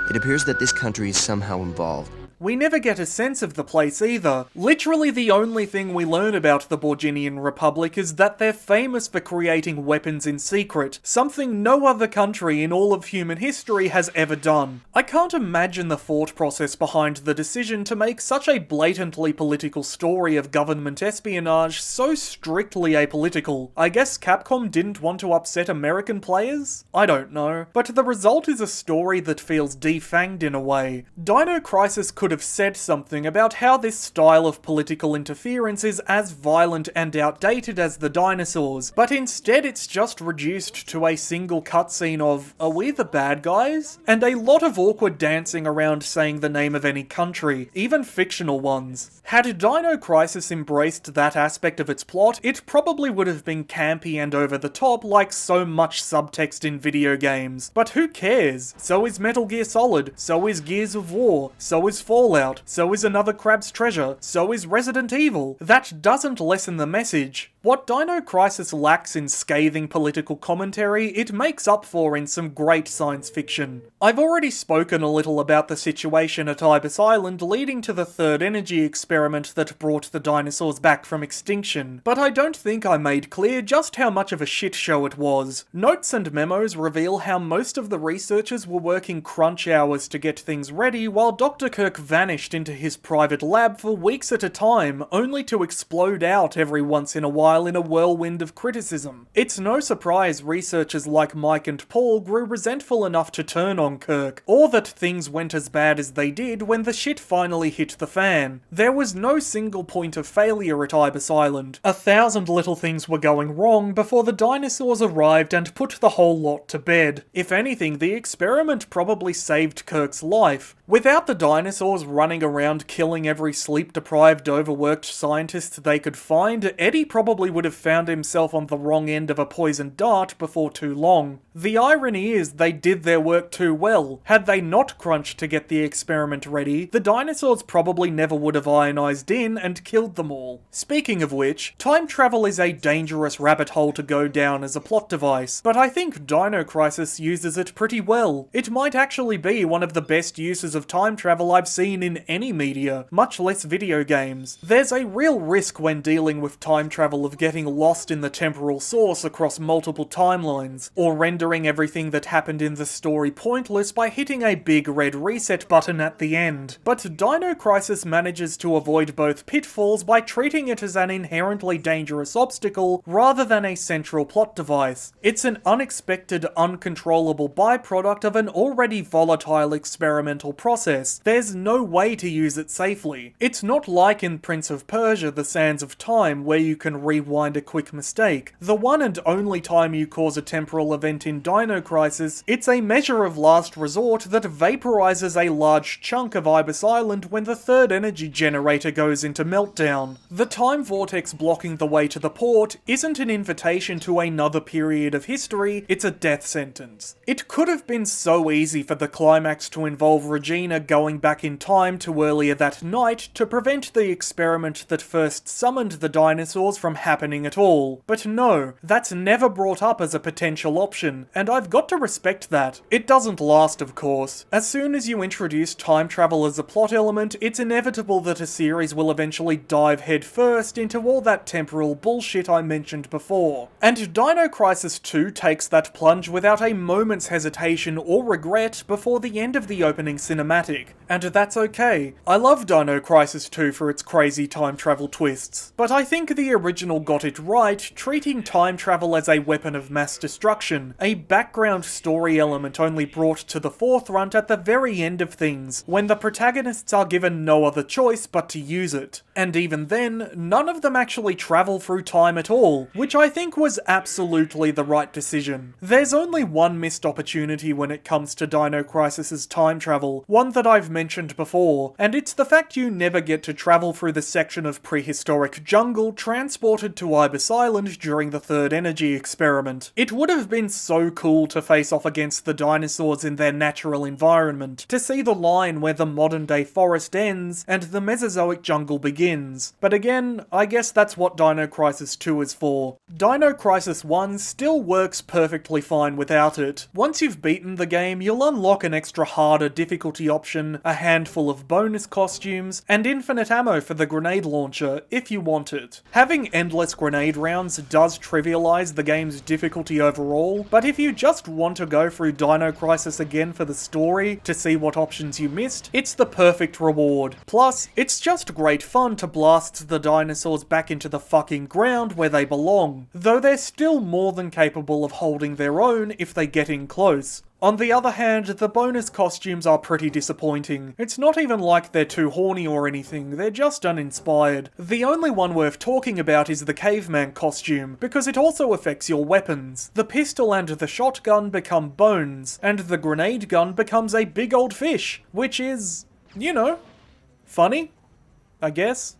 it appears that this country is somehow involved. We never get a sense of the place either. Literally the only thing we learn about the Borgenian Republic is that they're famous for creating weapons in secret, something no other country in all of human history has ever done. I can't imagine the thought process behind the decision to make such a blatantly political story of government espionage so strictly apolitical. I guess Capcom didn't want to upset American players? I don't know. But the result is a story that feels defanged in a way. Dino Crisis could would have said something about how this style of political interference is as violent and outdated as the dinosaurs, but instead it's just reduced to a single cutscene of, "Are we the bad guys?" and a lot of awkward dancing around saying the name of any country, even fictional ones. Had Dino Crisis embraced that aspect of its plot, it probably would have been campy and over the top like so much subtext in video games. But who cares? So is Metal Gear Solid, so is Gears of War, so is Fallout, so is Another Crab's Treasure, so is Resident Evil. That doesn't lessen the message. What Dino Crisis lacks in scathing political commentary, it makes up for in some great science fiction. I've already spoken a little about the situation at Ibis Island leading to the third energy experiment that brought the dinosaurs back from extinction, but I don't think I made clear just how much of a shit show it was. Notes and memos reveal how most of the researchers were working crunch hours to get things ready while Dr. Kirk vanished into his private lab for weeks at a time, only to explode out every once in a while in a whirlwind of criticism. It's no surprise researchers like Mike and Paul grew resentful enough to turn on Kirk, or that things went as bad as they did when the shit finally hit the fan. There was no single point of failure at Ibis Island. 1,000 little things were going wrong before the dinosaurs arrived and put the whole lot to bed. If anything, the experiment probably saved Kirk's life. Without the dinosaurs running around killing every sleep-deprived, overworked scientist they could find, Eddie probably would have found himself on the wrong end of a poisoned dart before too long. The irony is they did their work too well. Had they not crunched to get the experiment ready, the dinosaurs probably never would have ionized in and killed them all. Speaking of which, time travel is a dangerous rabbit hole to go down as a plot device, but I think Dino Crisis uses it pretty well. It might actually be one of the best uses of time travel I've seen in any media, much less video games. There's a real risk when dealing with time travel of getting lost in the temporal source across multiple timelines, or rendering everything that happened in the story pointless by hitting a big red reset button at the end. But Dino Crisis manages to avoid both pitfalls by treating it as an inherently dangerous obstacle rather than a central plot device. It's an unexpected, uncontrollable byproduct of an already volatile experimental process. There's no way to use it safely. It's not like in Prince of Persia: The Sands of Time, where you can rewind a quick mistake. The one and only time you cause a temporal event in Dino Crisis, it's a measure of last resort that vaporizes a large chunk of Ibis Island when the third energy generator goes into meltdown. The time vortex blocking the way to the port isn't an invitation to another period of history, it's a death sentence. It could have been so easy for the climax to involve Regina going back in time to earlier that night to prevent the experiment that first summoned the dinosaurs from happening at all. But no, that's never brought up as a potential option, and I've got to respect that. It doesn't last, of course. As soon as you introduce time travel as a plot element, it's inevitable that a series will eventually dive headfirst into all that temporal bullshit I mentioned before. And Dino Crisis 2 takes that plunge without a moment's hesitation or regret before the end of the opening cinematic. And that's okay. I love Dino Crisis 2 for its crazy time travel twists, but I think the original got it right, treating time travel as a weapon of mass destruction, a background story element only brought to the forefront at the very end of things, when the protagonists are given no other choice but to use it. And even then, none of them actually travel through time at all, which I think was absolutely the right decision. There's only one missed opportunity when it comes to Dino Crisis's time travel, one that I've mentioned before, and it's the fact you never get to travel through the section of prehistoric jungle transported to Ibis Island during the third energy experiment. It would have been so cool to face off against the dinosaurs in their natural environment, to see the line where the modern day forest ends and the Mesozoic jungle begins. But again, I guess that's what Dino Crisis 2 is for. Dino Crisis 1 still works perfectly fine without it. Once you've beaten the game, you'll unlock an extra harder difficulty option, a handful of bonus costumes, and infinite ammo for the grenade launcher, if you want it. Having endless grenade rounds does trivialize the game's difficulty overall, but if you just want to go through Dino Crisis again for the story, to see what options you missed, it's the perfect reward. Plus, it's just great fun to blast the dinosaurs back into the fucking ground where they belong, though they're still more than capable of holding their own if they get in close. On the other hand, the bonus costumes are pretty disappointing. It's not even like they're too horny or anything, they're just uninspired. The only one worth talking about is the caveman costume, because it also affects your weapons. The pistol and the shotgun become bones, and the grenade gun becomes a big old fish, which is, you know, funny, I guess,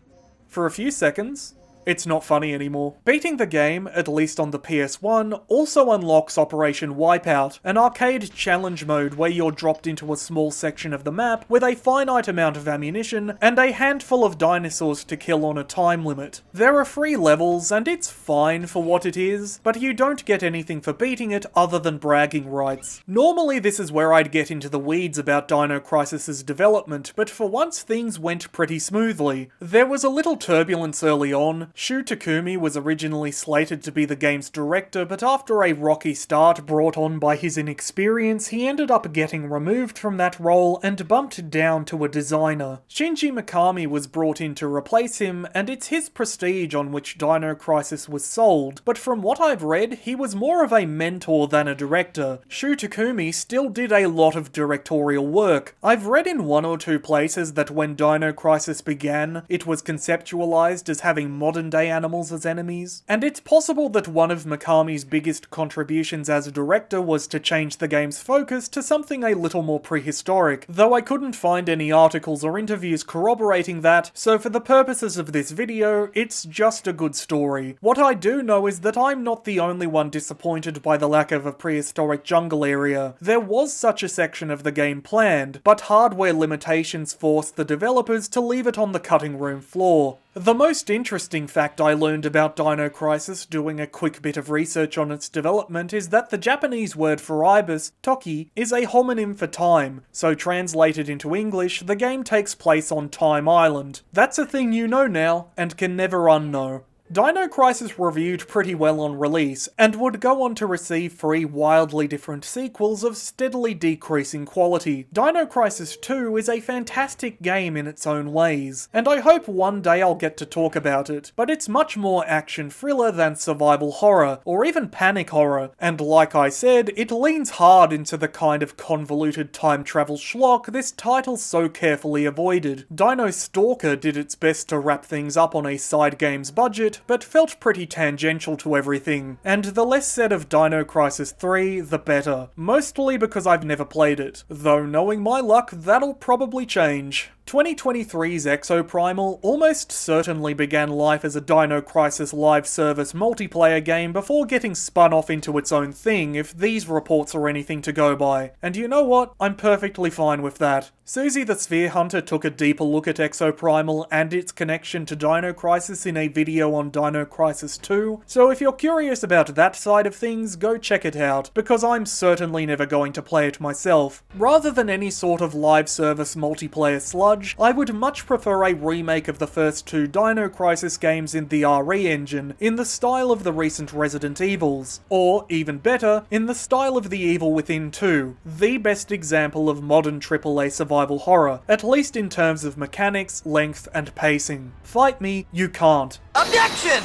for a few seconds. It's not funny anymore. Beating the game, at least on the PS1, also unlocks Operation Wipeout, an arcade challenge mode where you're dropped into a small section of the map with a finite amount of ammunition and a handful of dinosaurs to kill on a time limit. There are 3 levels, and it's fine for what it is, but you don't get anything for beating it other than bragging rights. Normally this is where I'd get into the weeds about Dino Crisis's development, but for once things went pretty smoothly. There was a little turbulence early on. Shu Takumi was originally slated to be the game's director, but after a rocky start brought on by his inexperience, he ended up getting removed from that role and bumped down to a designer. Shinji Mikami was brought in to replace him, and it's his prestige on which Dino Crisis was sold, but from what I've read, he was more of a mentor than a director. Shu Takumi still did a lot of directorial work. I've read in 1 or 2 places that when Dino Crisis began, it was conceptualized as having modern-day animals as enemies, and it's possible that one of Mikami's biggest contributions as a director was to change the game's focus to something a little more prehistoric, though I couldn't find any articles or interviews corroborating that, so for the purposes of this video, it's just a good story. What I do know is that I'm not the only one disappointed by the lack of a prehistoric jungle area. There was such a section of the game planned, but hardware limitations forced the developers to leave it on the cutting room floor. The most interesting fact I learned about Dino Crisis doing a quick bit of research on its development is that the Japanese word for ibis, toki, is a homonym for time, so translated into English, the game takes place on Time Island. That's a thing you know now, and can never unknow. Dino Crisis reviewed pretty well on release, and would go on to receive 3 wildly different sequels of steadily decreasing quality. Dino Crisis 2 is a fantastic game in its own ways, and I hope one day I'll get to talk about it, but it's much more action thriller than survival horror, or even panic horror, and like I said, it leans hard into the kind of convoluted time travel schlock this title so carefully avoided. Dino Stalker did its best to wrap things up on a side game's budget, but felt pretty tangential to everything, and the less said of Dino Crisis 3, the better. Mostly because I've never played it, though knowing my luck, that'll probably change. 2023's Exoprimal almost certainly began life as a Dino Crisis live service multiplayer game before getting spun off into its own thing, if these reports are anything to go by. And you know what? I'm perfectly fine with that. Susie the Sphere Hunter took a deeper look at Exoprimal and its connection to Dino Crisis in a video on Dino Crisis 2, so if you're curious about that side of things, go check it out, because I'm certainly never going to play it myself. Rather than any sort of live service multiplayer sludge, I would much prefer a remake of the first 2 Dino Crisis games in the RE engine, in the style of the recent Resident Evils, or, even better, in the style of The Evil Within 2, the best example of modern AAA survival horror, at least in terms of mechanics, length, and pacing. Fight me, you can't. Objection!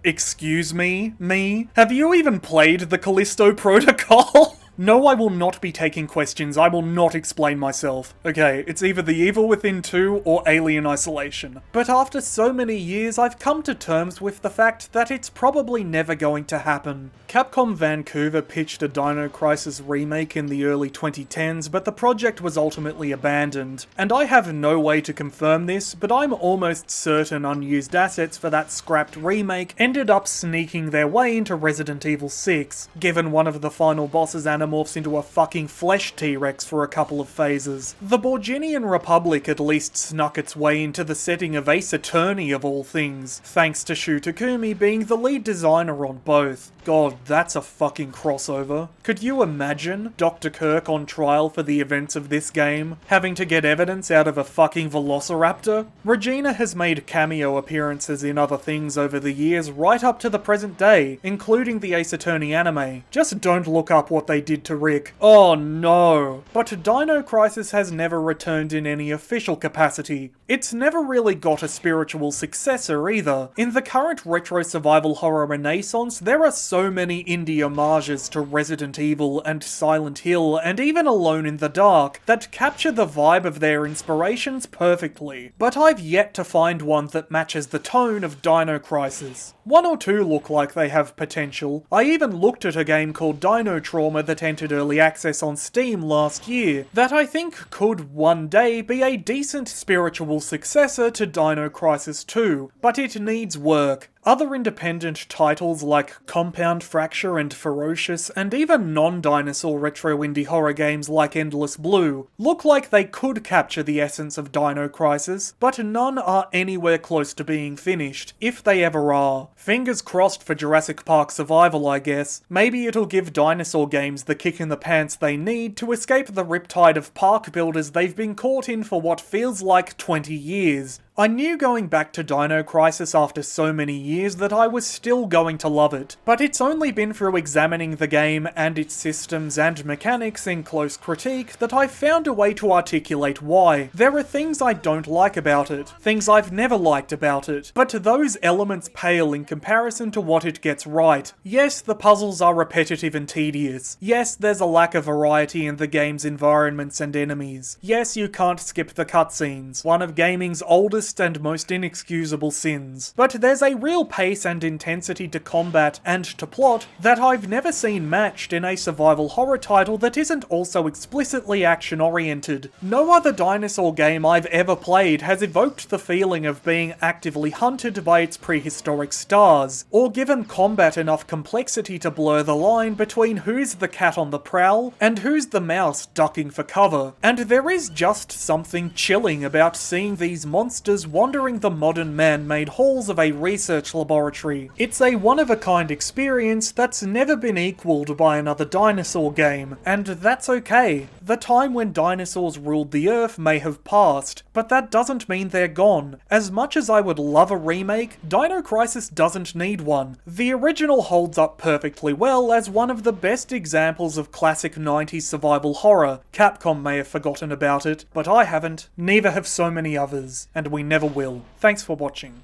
Excuse me? Me? Have you even played the Callisto Protocol? No, I will not be taking questions. I will not explain myself. Okay, it's either The Evil Within 2 or Alien Isolation. But after so many years, I've come to terms with the fact that it's probably never going to happen. Capcom Vancouver pitched a Dino Crisis remake in the early 2010s, but the project was ultimately abandoned. And I have no way to confirm this, but I'm almost certain unused assets for that scrapped remake ended up sneaking their way into Resident Evil 6, given one of the final bosses' morphs into a fucking flesh T-Rex for a couple of phases. The Borginian Republic at least snuck its way into the setting of Ace Attorney of all things, thanks to Shu Takumi being the lead designer on both. God, that's a fucking crossover. Could you imagine Dr. Kirk on trial for the events of this game, having to get evidence out of a fucking velociraptor? Regina has made cameo appearances in other things over the years right up to the present day, including the Ace Attorney anime. Just don't look up what they did did to Rick. Oh no. But Dino Crisis has never returned in any official capacity. It's never really got a spiritual successor either. In the current retro survival horror renaissance, there are so many indie homages to Resident Evil and Silent Hill and even Alone in the Dark that capture the vibe of their inspirations perfectly. But I've yet to find one that matches the tone of Dino Crisis. One or two look like they have potential. I even looked at a game called Dino Trauma that entered early access on Steam last year that I think could one day be a decent spiritual successor to Dino Crisis 2, but it needs work. Other independent titles like Compound Fracture and Ferocious, and even non-dinosaur retro indie horror games like Endless Blue, look like they could capture the essence of Dino Crisis, but none are anywhere close to being finished, if they ever are. Fingers crossed for Jurassic Park Survival, I guess. Maybe it'll give dinosaur games the kick in the pants they need to escape the riptide of park builders they've been caught in for what feels like 20 years. I knew going back to Dino Crisis after so many years that I was still going to love it, but it's only been through examining the game and its systems and mechanics in close critique that I've found a way to articulate why. There are things I don't like about it, things I've never liked about it, but those elements pale in comparison to what it gets right. Yes, the puzzles are repetitive and tedious. Yes, there's a lack of variety in the game's environments and enemies. Yes, you can't skip the cutscenes, one of gaming's oldest and most inexcusable sins. But there's a real pace and intensity to combat and to plot that I've never seen matched in a survival horror title that isn't also explicitly action-oriented. No other dinosaur game I've ever played has evoked the feeling of being actively hunted by its prehistoric stars, or given combat enough complexity to blur the line between who's the cat on the prowl and who's the mouse ducking for cover. And there is just something chilling about seeing these monsters wandering the modern man-made halls of a research laboratory. It's a one-of-a-kind experience that's never been equalled by another dinosaur game, and that's okay. The time when dinosaurs ruled the earth may have passed, but that doesn't mean they're gone. As much as I would love a remake, Dino Crisis doesn't need one. The original holds up perfectly well as one of the best examples of classic 90s survival horror. Capcom may have forgotten about it, but I haven't. Neither have so many others, and we never will. Thanks for watching.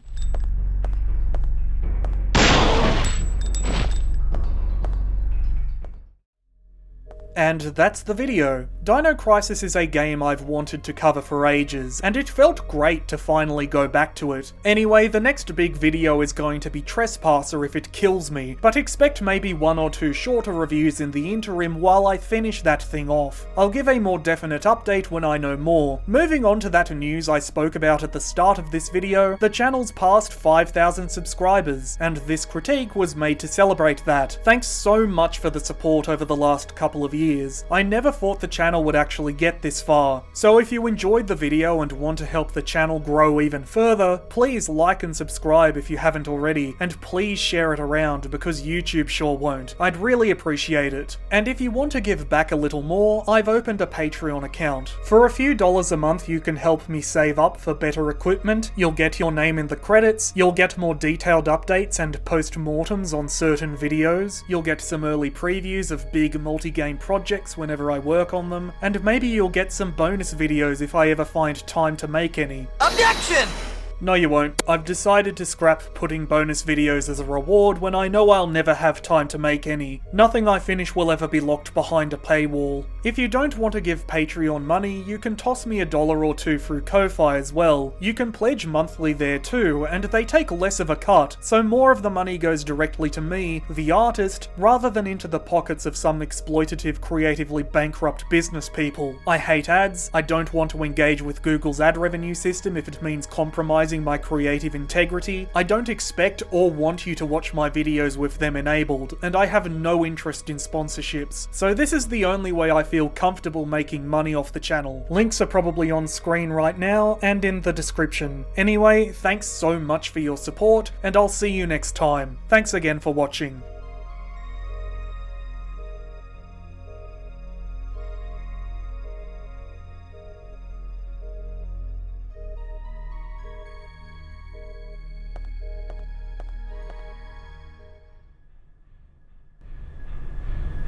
And that's the video. Dino Crisis is a game I've wanted to cover for ages, and it felt great to finally go back to it. Anyway, the next big video is going to be Trespasser if it kills me, but expect maybe one or two shorter reviews in the interim while I finish that thing off. I'll give a more definite update when I know more. Moving on to that news I spoke about at the start of this video, the channel's passed 5,000 subscribers, and this critique was made to celebrate that. Thanks so much for the support over the last couple of years. I never thought the channel would actually get this far. So if you enjoyed the video and want to help the channel grow even further, please like and subscribe if you haven't already, and please share it around because YouTube sure won't. I'd really appreciate it. And if you want to give back a little more, I've opened a Patreon account. For a few dollars a month you can help me save up for better equipment, you'll get your name in the credits, you'll get more detailed updates and post-mortems on certain videos, you'll get some early previews of big multi-game projects whenever I work on them, and maybe you'll get some bonus videos if I ever find time to make any. Objection! No you won't. I've decided to scrap putting bonus videos as a reward when I know I'll never have time to make any. Nothing I finish will ever be locked behind a paywall. If you don't want to give Patreon money, you can toss me $1 or $2 through Ko-Fi as well. You can pledge monthly there too, and they take less of a cut, so more of the money goes directly to me, the artist, rather than into the pockets of some exploitative, creatively bankrupt business people. I hate ads, I don't want to engage with Google's ad revenue system if it means compromising my creative integrity. I don't expect or want you to watch my videos with them enabled, and I have no interest in sponsorships, so this is the only way I feel comfortable making money off the channel. Links are probably on screen right now and in the description. Anyway, thanks so much for your support, and I'll see you next time. Thanks again for watching.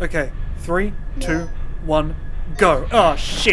Okay, 3, 2, 1, go. Oh shit.